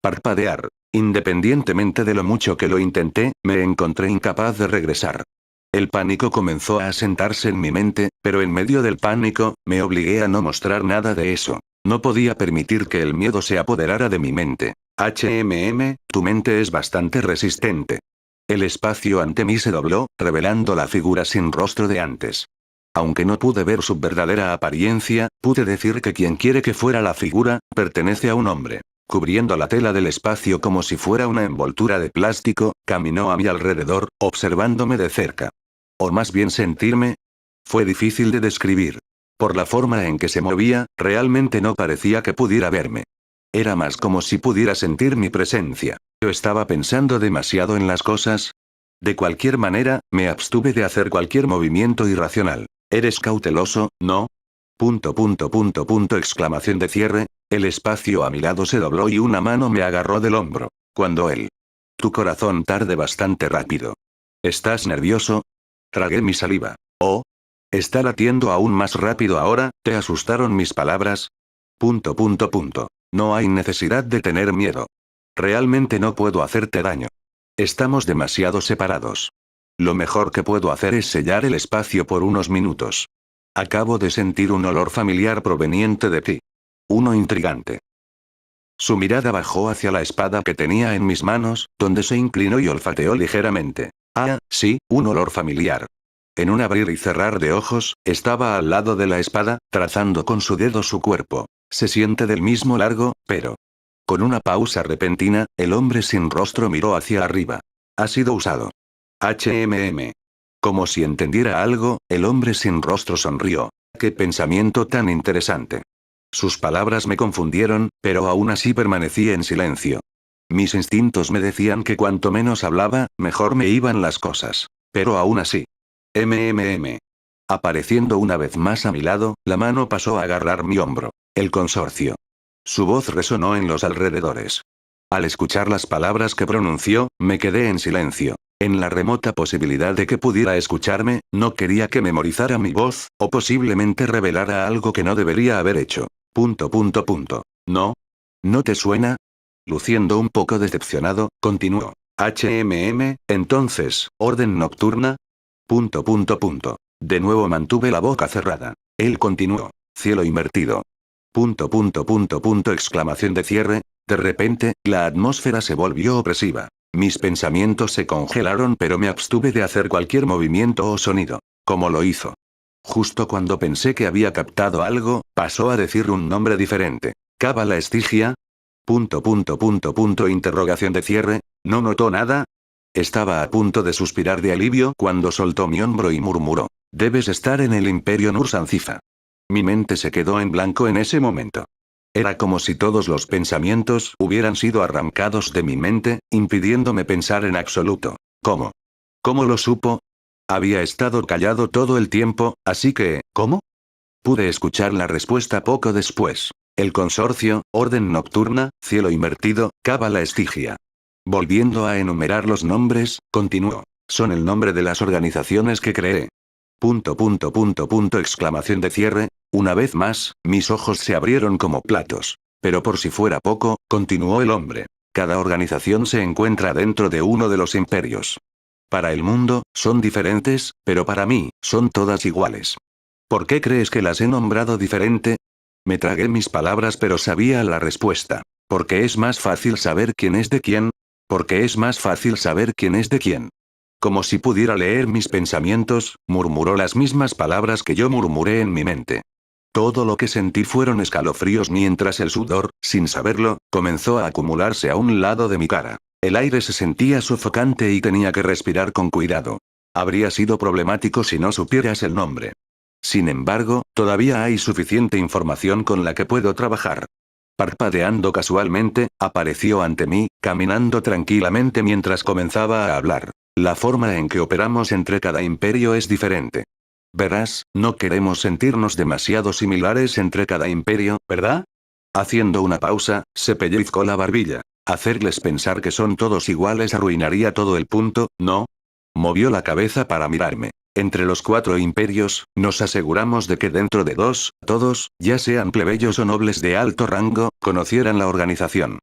Parpadear. Independientemente de lo mucho que lo intenté, me encontré incapaz de regresar. El pánico comenzó a asentarse en mi mente, pero en medio del pánico, me obligué a no mostrar nada de eso. No podía permitir que el miedo se apoderara de mi mente. Tu mente es bastante resistente. El espacio ante mí se dobló, revelando la figura sin rostro de antes. Aunque no pude ver su verdadera apariencia, pude decir que quien quiere que fuera la figura, pertenece a un hombre. Cubriendo la tela del espacio como si fuera una envoltura de plástico, caminó a mi alrededor, observándome de cerca. O más bien sentirme. Fue difícil de describir. Por la forma en que se movía, realmente no parecía que pudiera verme. Era más como si pudiera sentir mi presencia. Yo estaba pensando demasiado en las cosas. De cualquier manera, me abstuve de hacer cualquier movimiento irracional. ¿Eres cauteloso, no? Exclamación de cierre. El espacio a mi lado se dobló y una mano me agarró del hombro. Cuando él. Tu corazón tarde bastante rápido. ¿Estás nervioso? Tragué mi saliva. Oh. ¿Está latiendo aún más rápido ahora? ¿Te asustaron mis palabras? No hay necesidad de tener miedo. Realmente no puedo hacerte daño. Estamos demasiado separados. Lo mejor que puedo hacer es sellar el espacio por unos minutos. Acabo de sentir un olor familiar proveniente de ti. Uno intrigante. Su mirada bajó hacia la espada que tenía en mis manos, donde se inclinó y olfateó ligeramente. Ah, sí, un olor familiar. En un abrir y cerrar de ojos, estaba al lado de la espada, trazando con su dedo su cuerpo. Se siente del mismo largo, pero. Con una pausa repentina, el hombre sin rostro miró hacia arriba. Ha sido usado. Como si entendiera algo, el hombre sin rostro sonrió. ¡Qué pensamiento tan interesante! Sus palabras me confundieron, pero aún así permanecí en silencio. Mis instintos me decían que cuanto menos hablaba, mejor me iban las cosas. Pero aún así. MMM. Apareciendo una vez más a mi lado, la mano pasó a agarrar mi hombro. El consorcio. Su voz resonó en los alrededores. Al escuchar las palabras que pronunció, me quedé en silencio. En la remota posibilidad de que pudiera escucharme, no quería que memorizara mi voz, o posiblemente revelara algo que no debería haber hecho. ¿No? ¿No te suena? Luciendo un poco decepcionado, continuó. Entonces, ¿orden nocturna? De nuevo mantuve la boca cerrada. Él continuó. Cielo invertido. Exclamación de cierre. De repente, la atmósfera se volvió opresiva. Mis pensamientos se congelaron, pero me abstuve de hacer cualquier movimiento o sonido. ¿Cómo lo hizo? Justo cuando pensé que había captado algo, pasó a decir un nombre diferente. ¿Cábala Estigia? Interrogación de cierre. ¿No notó nada? Estaba a punto de suspirar de alivio cuando soltó mi hombro y murmuró. Debes estar en el Imperio Nur-Sancifa. Mi mente se quedó en blanco en ese momento. Era como si todos los pensamientos hubieran sido arrancados de mi mente, impidiéndome pensar en absoluto. ¿Cómo? ¿Cómo lo supo? Había estado callado todo el tiempo, así que, ¿cómo? Pude escuchar la respuesta poco después. El consorcio, orden nocturna, cielo invertido, cábala Estigia. Volviendo a enumerar los nombres, continuó. Son el nombre de las organizaciones que creé. Exclamación de cierre. Una vez más, mis ojos se abrieron como platos. Pero por si fuera poco, continuó el hombre. Cada organización se encuentra dentro de uno de los imperios. Para el mundo, son diferentes, pero para mí, son todas iguales. ¿Por qué crees que las he nombrado diferente? Me tragué mis palabras, pero sabía la respuesta. Porque es más fácil saber quién es de quién. Porque es más fácil saber quién es de quién. Como si pudiera leer mis pensamientos, murmuró las mismas palabras que yo murmuré en mi mente. Todo lo que sentí fueron escalofríos mientras el sudor, sin saberlo, comenzó a acumularse a un lado de mi cara. El aire se sentía sofocante y tenía que respirar con cuidado. Habría sido problemático si no supieras el nombre. Sin embargo, todavía hay suficiente información con la que puedo trabajar. Parpadeando casualmente, apareció ante mí, caminando tranquilamente mientras comenzaba a hablar. La forma en que operamos entre cada imperio es diferente. Verás, no queremos sentirnos demasiado similares entre cada imperio, ¿verdad? Haciendo una pausa, se pellizcó la barbilla. Hacerles pensar que son todos iguales arruinaría todo el punto, ¿no? Movió la cabeza para mirarme. Entre los 4 imperios, nos aseguramos de que dentro de 2, todos, ya sean plebeyos o nobles de alto rango, conocieran la organización.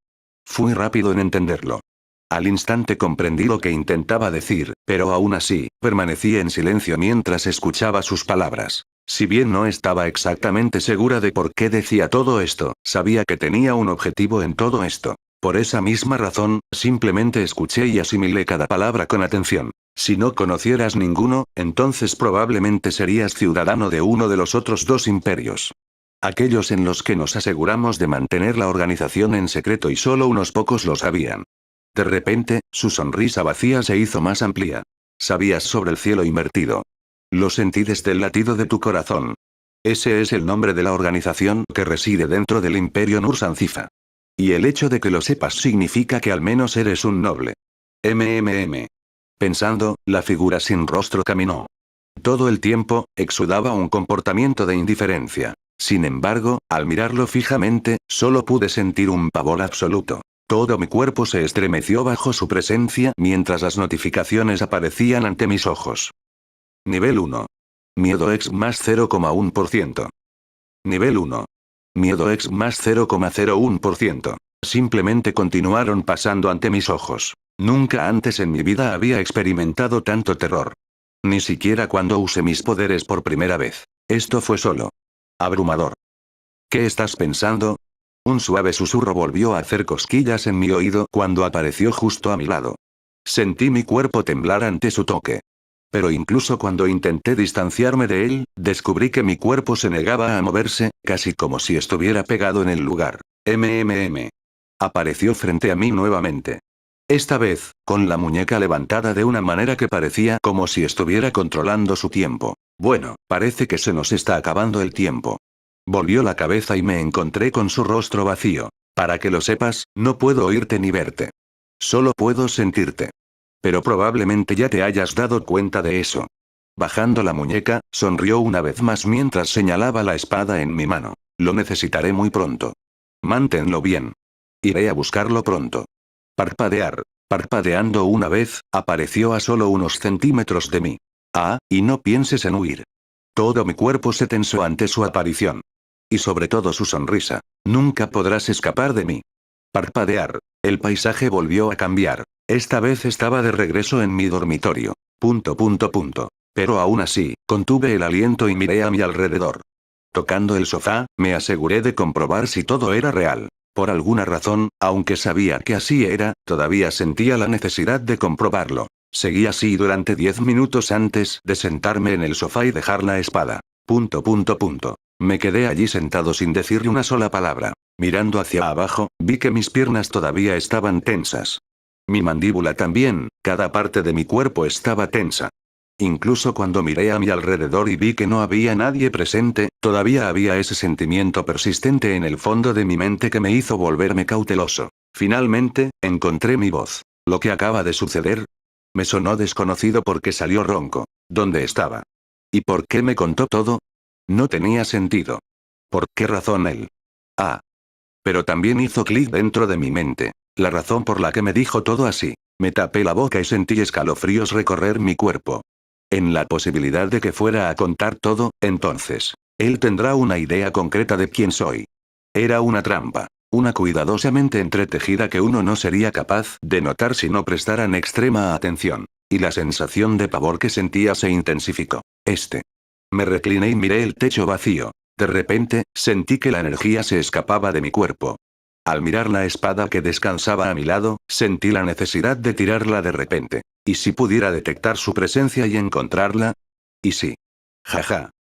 Fui rápido en entenderlo. Al instante comprendí lo que intentaba decir, pero aún así, permanecí en silencio mientras escuchaba sus palabras. Si bien no estaba exactamente segura de por qué decía todo esto, sabía que tenía un objetivo en todo esto. Por esa misma razón, simplemente escuché y asimilé cada palabra con atención. Si no conocieras ninguno, entonces probablemente serías ciudadano de uno de los otros 2 imperios. Aquellos en los que nos aseguramos de mantener la organización en secreto y solo unos pocos lo sabían. De repente, su sonrisa vacía se hizo más amplia. Sabías sobre el cielo invertido. Lo sentí desde el latido de tu corazón. Ese es el nombre de la organización que reside dentro del Imperio Nur-Sancifa. Y el hecho de que lo sepas significa que al menos eres un noble. Pensando, la figura sin rostro caminó. Todo el tiempo, exudaba un comportamiento de indiferencia. Sin embargo, al mirarlo fijamente, solo pude sentir un pavor absoluto. Todo mi cuerpo se estremeció bajo su presencia mientras las notificaciones aparecían ante mis ojos. Nivel 1. Miedo X más 0,1%. Nivel 1. Miedo X más 0,01%. Simplemente continuaron pasando ante mis ojos. Nunca antes en mi vida había experimentado tanto terror. Ni siquiera cuando usé mis poderes por primera vez. Esto fue solo abrumador. ¿Qué estás pensando? Un suave susurro volvió a hacer cosquillas en mi oído cuando apareció justo a mi lado. Sentí mi cuerpo temblar ante su toque. Pero incluso cuando intenté distanciarme de él, descubrí que mi cuerpo se negaba a moverse, casi como si estuviera pegado en el lugar. Apareció frente a mí nuevamente. Esta vez, con la muñeca levantada de una manera que parecía como si estuviera controlando su tiempo. Bueno, parece que se nos está acabando el tiempo. Volvió la cabeza y me encontré con su rostro vacío. Para que lo sepas, no puedo oírte ni verte. Solo puedo sentirte. Pero probablemente ya te hayas dado cuenta de eso. Bajando la muñeca, sonrió una vez más mientras señalaba la espada en mi mano. Lo necesitaré muy pronto. Manténlo bien. Iré a buscarlo pronto. Parpadear. Parpadeando una vez, apareció a solo unos centímetros de mí. Ah, y no pienses en huir. Todo mi cuerpo se tensó ante su aparición. Y sobre todo su sonrisa. Nunca podrás escapar de mí. Parpadear. El paisaje volvió a cambiar. Esta vez estaba de regreso en mi dormitorio. Pero aún así, contuve el aliento y miré a mi alrededor. Tocando el sofá, me aseguré de comprobar si todo era real. Por alguna razón, aunque sabía que así era, todavía sentía la necesidad de comprobarlo. Seguí así durante 10 minutos antes de sentarme en el sofá y dejar la espada. Me quedé allí sentado sin decir una sola palabra. Mirando hacia abajo, vi que mis piernas todavía estaban tensas. Mi mandíbula también, cada parte de mi cuerpo estaba tensa. Incluso cuando miré a mi alrededor y vi que no había nadie presente, todavía había ese sentimiento persistente en el fondo de mi mente que me hizo volverme cauteloso. Finalmente, encontré mi voz. ¿Lo que acaba de suceder? Me sonó desconocido porque salió ronco. ¿Dónde estaba? ¿Y por qué me contó todo? No tenía sentido. ¿Por qué razón él? Ah. Pero también hizo clic dentro de mi mente. La razón por la que me dijo todo así. Me tapé la boca y sentí escalofríos recorrer mi cuerpo. En la posibilidad de que fuera a contar todo, entonces, él tendrá una idea concreta de quién soy. Era una trampa. Una cuidadosamente entretejida que uno no sería capaz de notar si no prestaran extrema atención. Y la sensación de pavor que sentía se intensificó. Me recliné y miré el techo vacío. De repente, sentí que la energía se escapaba de mi cuerpo. Al mirar la espada que descansaba a mi lado, sentí la necesidad de tirarla de repente. ¿Y si pudiera detectar su presencia y encontrarla? ¿Y si? Jaja.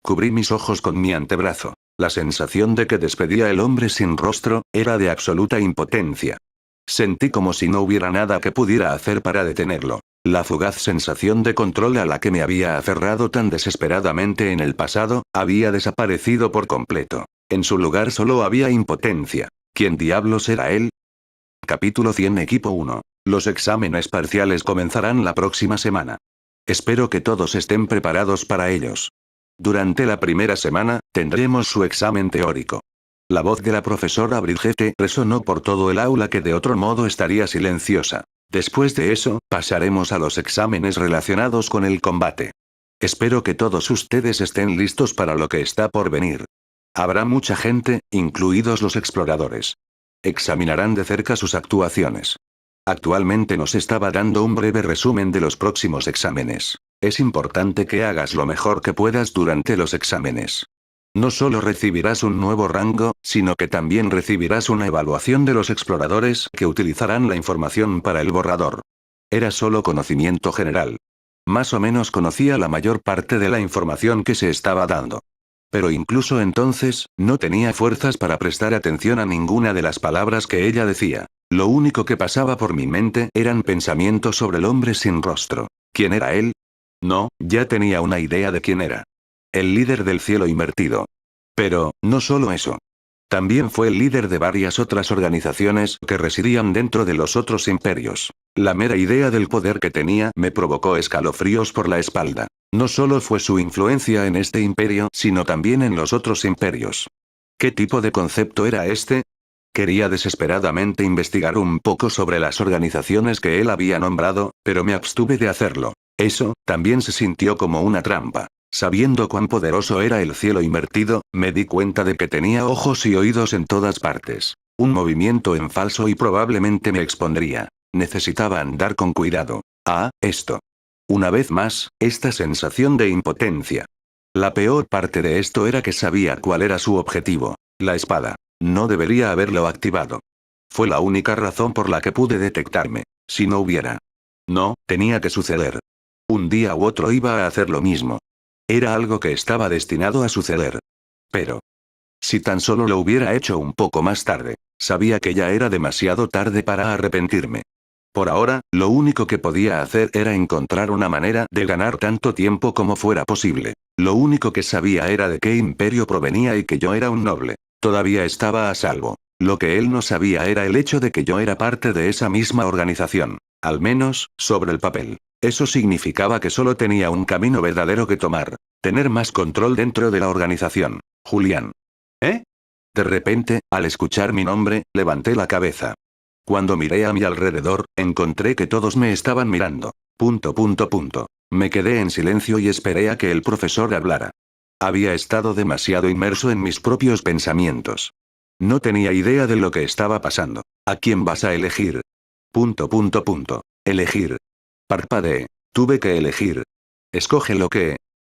Cubrí mis ojos con mi antebrazo. La sensación de que despedía el hombre sin rostro, era de absoluta impotencia. Sentí como si no hubiera nada que pudiera hacer para detenerlo. La fugaz sensación de control a la que me había aferrado tan desesperadamente en el pasado, había desaparecido por completo. En su lugar solo había impotencia. ¿Quién diablos era él? Capítulo 100 Equipo 1. Los exámenes parciales comenzarán la próxima semana. Espero que todos estén preparados para ellos. Durante la primera semana, tendremos su examen teórico. La voz de la profesora Brigitte resonó por todo el aula que de otro modo estaría silenciosa. Después de eso, pasaremos a los exámenes relacionados con el combate. Espero que todos ustedes estén listos para lo que está por venir. Habrá mucha gente, incluidos los exploradores. Examinarán de cerca sus actuaciones. Actualmente nos estaba dando un breve resumen de los próximos exámenes. Es importante que hagas lo mejor que puedas durante los exámenes. No solo recibirás un nuevo rango, sino que también recibirás una evaluación de los exploradores que utilizarán la información para el borrador. Era solo conocimiento general. Más o menos conocía la mayor parte de la información que se estaba dando. Pero incluso entonces, no tenía fuerzas para prestar atención a ninguna de las palabras que ella decía. Lo único que pasaba por mi mente eran pensamientos sobre el hombre sin rostro. ¿Quién era él? No, ya tenía una idea de quién era. El líder del cielo invertido. Pero, no solo eso. También fue el líder de varias otras organizaciones que residían dentro de los otros imperios. La mera idea del poder que tenía me provocó escalofríos por la espalda. No solo fue su influencia en este imperio, sino también en los otros imperios. ¿Qué tipo de concepto era este? Quería desesperadamente investigar un poco sobre las organizaciones que él había nombrado, pero me abstuve de hacerlo. Eso, también se sintió como una trampa. Sabiendo cuán poderoso era el cielo invertido, me di cuenta de que tenía ojos y oídos en todas partes. Un movimiento en falso y probablemente me expondría. Necesitaba andar con cuidado. Ah, esto. Una vez más, esta sensación de impotencia. La peor parte de esto era que sabía cuál era su objetivo. La espada. No debería haberlo activado. Fue la única razón por la que pude detectarme. Si no hubiera. No, tenía que suceder. Un día u otro iba a hacer lo mismo. Era algo que estaba destinado a suceder. Pero, si tan solo lo hubiera hecho un poco más tarde, sabía que ya era demasiado tarde para arrepentirme. Por ahora, lo único que podía hacer era encontrar una manera de ganar tanto tiempo como fuera posible. Lo único que sabía era de qué imperio provenía y que yo era un noble. Todavía estaba a salvo. Lo que él no sabía era el hecho de que yo era parte de esa misma organización. Al menos, sobre el papel. Eso significaba que solo tenía un camino verdadero que tomar. Tener más control dentro de la organización. Julián. ¿Eh? De repente, al escuchar mi nombre, levanté la cabeza. Cuando miré a mi alrededor, encontré que todos me estaban mirando. Me quedé en silencio y esperé a que el profesor hablara. Había estado demasiado inmerso en mis propios pensamientos. No tenía idea de lo que estaba pasando. ¿A quién vas a elegir? Elegir. Parpadeé. Tuve que elegir. Escoge lo que...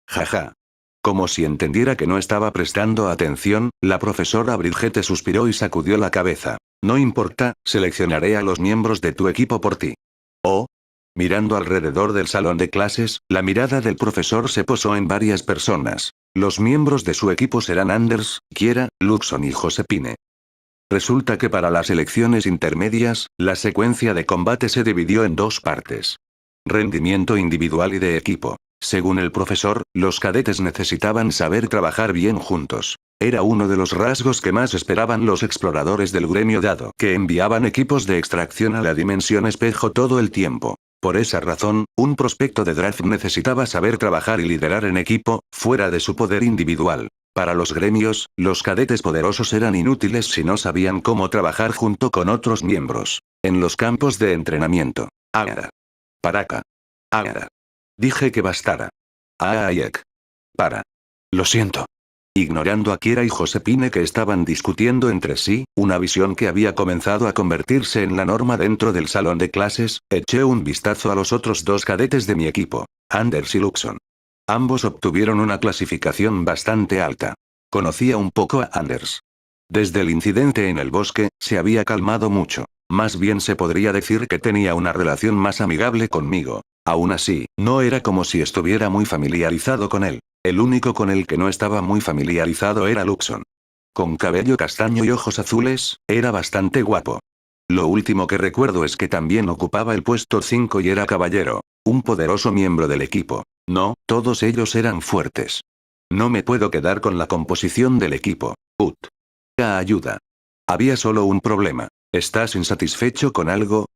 Jaja. Como si entendiera que no estaba prestando atención, la profesora Brigitte suspiró y sacudió la cabeza. No importa, seleccionaré a los miembros de tu equipo por ti. Oh. Mirando alrededor del salón de clases, la mirada del profesor se posó en varias personas. Los miembros de su equipo serán Anders, Kiera, Luxon y Josephine. Resulta que para las elecciones intermedias, la secuencia de combate se dividió en dos partes. Rendimiento individual y de equipo. Según el profesor, los cadetes necesitaban saber trabajar bien juntos. Era uno de los rasgos que más esperaban los exploradores del gremio dado que enviaban equipos de extracción a la dimensión espejo todo el tiempo. Por esa razón, un prospecto de draft necesitaba saber trabajar y liderar en equipo, fuera de su poder individual. Para los gremios, los cadetes poderosos eran inútiles si no sabían cómo trabajar junto con otros miembros. En los campos de entrenamiento. Ahora. Para acá. Ahora. Dije que bastara. Ayek. Para. Lo siento. Ignorando a Kiera y Josephine que estaban discutiendo entre sí, una visión que había comenzado a convertirse en la norma dentro del salón de clases, eché un vistazo a los otros dos cadetes de mi equipo, Anders y Luxon. Ambos obtuvieron una clasificación bastante alta. Conocía un poco a Anders. Desde el incidente en el bosque, se había calmado mucho. Más bien se podría decir que tenía una relación más amigable conmigo. Aún así, no era como si estuviera muy familiarizado con él. El único con el que no estaba muy familiarizado era Luxon. Con cabello castaño y ojos azules, era bastante guapo. Lo último que recuerdo es que también ocupaba el puesto 5 y era caballero. Un poderoso miembro del equipo. No, todos ellos eran fuertes. No me puedo quedar con la composición del equipo. Ayuda. Había solo un problema. ¿Estás insatisfecho con algo?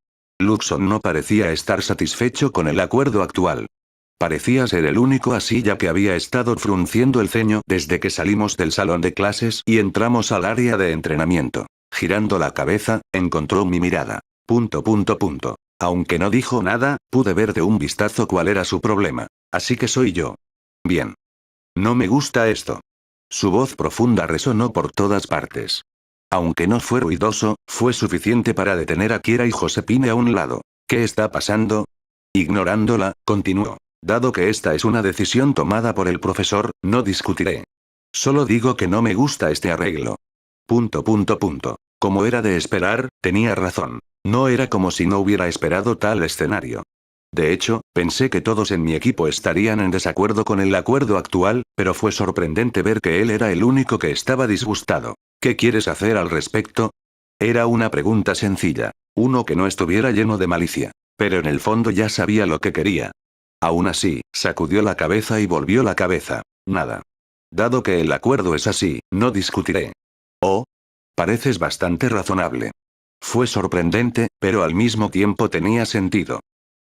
Luxon no parecía estar satisfecho con el acuerdo actual. Parecía ser el único así ya que había estado frunciendo el ceño desde que salimos del salón de clases y entramos al área de entrenamiento. Girando la cabeza, encontró mi mirada. Aunque no dijo nada, pude ver de un vistazo cuál era su problema. Así que soy yo. Bien. No me gusta esto. Su voz profunda resonó por todas partes. Aunque no fue ruidoso, fue suficiente para detener a Kiera y Josephine a un lado. ¿Qué está pasando? Ignorándola, continuó. Dado que esta es una decisión tomada por el profesor, no discutiré. Solo digo que no me gusta este arreglo. Como era de esperar, tenía razón. No era como si no hubiera esperado tal escenario. De hecho, pensé que todos en mi equipo estarían en desacuerdo con el acuerdo actual, pero fue sorprendente ver que él era el único que estaba disgustado. ¿Qué quieres hacer al respecto? Era una pregunta sencilla. Uno que no estuviera lleno de malicia. Pero en el fondo ya sabía lo que quería. Aún así, sacudió la cabeza y volvió la cabeza. Nada. Dado que el acuerdo es así, no discutiré. Oh. Pareces bastante razonable. Fue sorprendente, pero al mismo tiempo tenía sentido.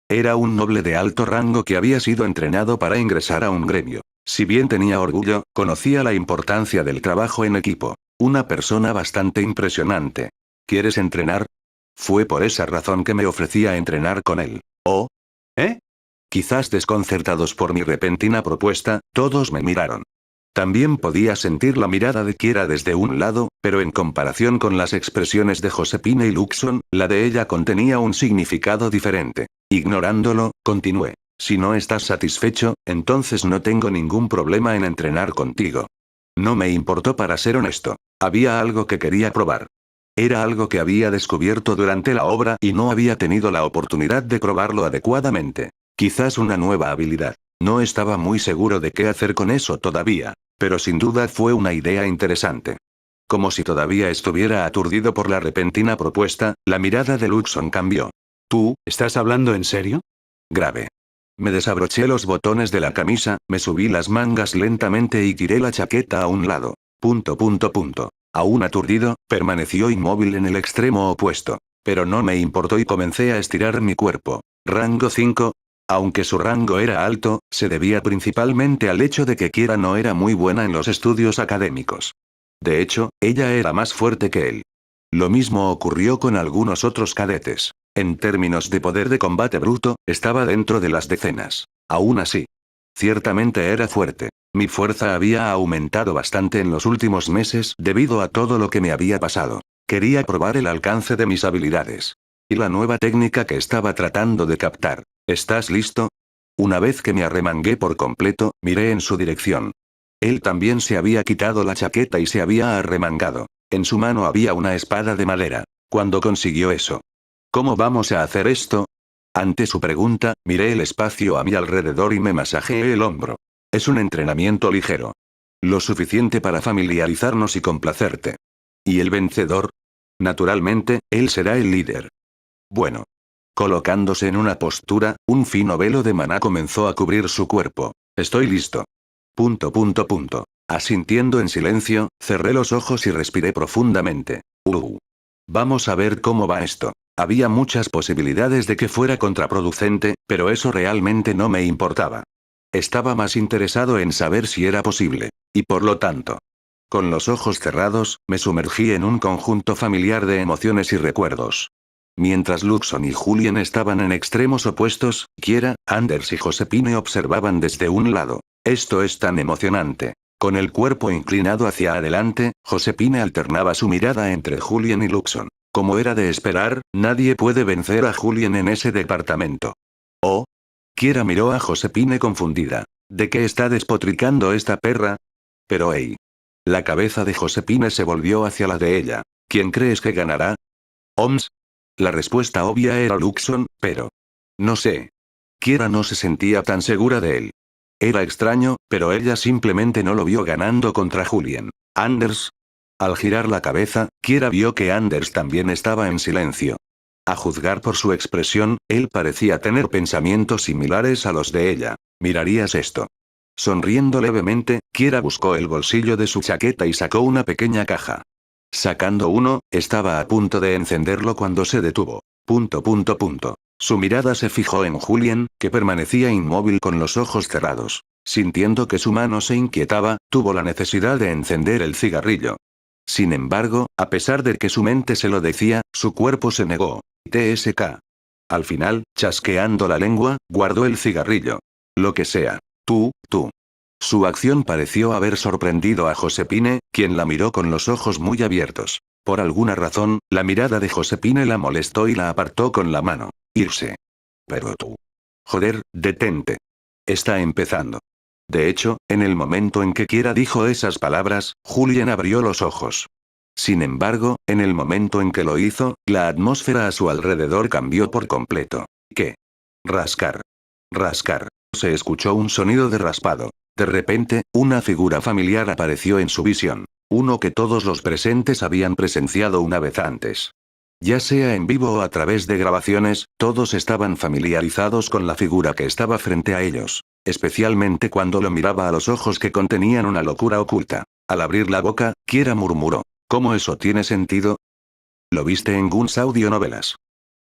Era un noble de alto rango que había sido entrenado para ingresar a un gremio. Si bien tenía orgullo, conocía la importancia del trabajo en equipo. Una persona bastante impresionante. ¿Quieres entrenar? Fue por esa razón que me ofrecía entrenar con él. ¿Oh? ¿Eh? Quizás desconcertados por mi repentina propuesta, todos me miraron. También podía sentir la mirada de Kiera desde un lado, pero en comparación con las expresiones de Josephine y Luxon, la de ella contenía un significado diferente. Ignorándolo, continué. Si no estás satisfecho, entonces no tengo ningún problema en entrenar contigo. No me importó para ser honesto. Había algo que quería probar. Era algo que había descubierto durante la obra y no había tenido la oportunidad de probarlo adecuadamente. Quizás una nueva habilidad. No estaba muy seguro de qué hacer con eso todavía, pero sin duda fue una idea interesante. Como si todavía estuviera aturdido por la repentina propuesta, la mirada de Luxon cambió. ¿Tú, estás hablando en serio? Grave. Me desabroché los botones de la camisa, me subí las mangas lentamente y tiré la chaqueta a un lado. Aún aturdido, permaneció inmóvil en el extremo opuesto. Pero no me importó y comencé a estirar mi cuerpo. Rango 5. Aunque su rango era alto, se debía principalmente al hecho de que Kira no era muy buena en los estudios académicos. De hecho, ella era más fuerte que él. Lo mismo ocurrió con algunos otros cadetes. En términos de poder de combate bruto, estaba dentro de las decenas. Aún así, ciertamente era fuerte. Mi fuerza había aumentado bastante en los últimos meses debido a todo lo que me había pasado. Quería probar el alcance de mis habilidades. Y la nueva técnica que estaba tratando de captar. ¿Estás listo? Una vez que me arremangué por completo, miré en su dirección. Él también se había quitado la chaqueta y se había arremangado. En su mano había una espada de madera. ¿Cuándo consiguió eso? ¿Cómo vamos a hacer esto? Ante su pregunta, miré el espacio a mi alrededor y me masajeé el hombro. Es un entrenamiento ligero. Lo suficiente para familiarizarnos y complacerte. ¿Y el vencedor? Naturalmente, él será el líder. Bueno. Colocándose en una postura, un fino velo de maná comenzó a cubrir su cuerpo. Estoy listo. Asintiendo en silencio, cerré los ojos y respiré profundamente. Vamos a ver cómo va esto. Había muchas posibilidades de que fuera contraproducente, pero eso realmente no me importaba. Estaba más interesado en saber si era posible. Y por lo tanto, con los ojos cerrados, me sumergí en un conjunto familiar de emociones y recuerdos. Mientras Luxon y Julien estaban en extremos opuestos, Kiera, Anders y Josepine observaban desde un lado. Esto es tan emocionante. Con el cuerpo inclinado hacia adelante, Josepine alternaba su mirada entre Julien y Luxon. Como era de esperar, nadie puede vencer a Julien en ese departamento. Oh. Kiera miró a Josepine confundida. ¿De qué está despotricando esta perra? Pero hey. La cabeza de Josepine se volvió hacia la de ella. ¿Quién crees que ganará? ¿Oms? La respuesta obvia era Luxon, pero... no sé. Kiera no se sentía tan segura de él. Era extraño, pero ella simplemente no lo vio ganando contra Julien. ¿Anders? Al girar la cabeza, Kiera vio que Anders también estaba en silencio. A juzgar por su expresión, él parecía tener pensamientos similares a los de ella. ¿Mirarías esto? Sonriendo levemente, Kiera buscó el bolsillo de su chaqueta y sacó una pequeña caja. Sacando uno, estaba a punto de encenderlo cuando se detuvo. Su mirada se fijó en Julien, que permanecía inmóvil con los ojos cerrados. Sintiendo que su mano se inquietaba, tuvo la necesidad de encender el cigarrillo. Sin embargo, a pesar de que su mente se lo decía, su cuerpo se negó. TSK. Al final, chasqueando la lengua, guardó el cigarrillo. Lo que sea. Tú. Su acción pareció haber sorprendido a Josepine, quien la miró con los ojos muy abiertos. Por alguna razón, la mirada de Josepine la molestó y la apartó con la mano. Irse. Pero tú. Joder, detente. Está empezando. De hecho, en el momento en que Kiera dijo esas palabras, Julien abrió los ojos. Sin embargo, en el momento en que lo hizo, la atmósfera a su alrededor cambió por completo. ¿Qué? Rascar. Se escuchó un sonido de raspado. De repente, una figura familiar apareció en su visión. Uno que todos los presentes habían presenciado una vez antes. Ya sea en vivo o a través de grabaciones, todos estaban familiarizados con la figura que estaba frente a ellos. Especialmente cuando lo miraba a los ojos que contenían una locura oculta. Al abrir la boca, Kiera murmuró. ¿Cómo eso tiene sentido? Lo viste en Guns Audionovelas.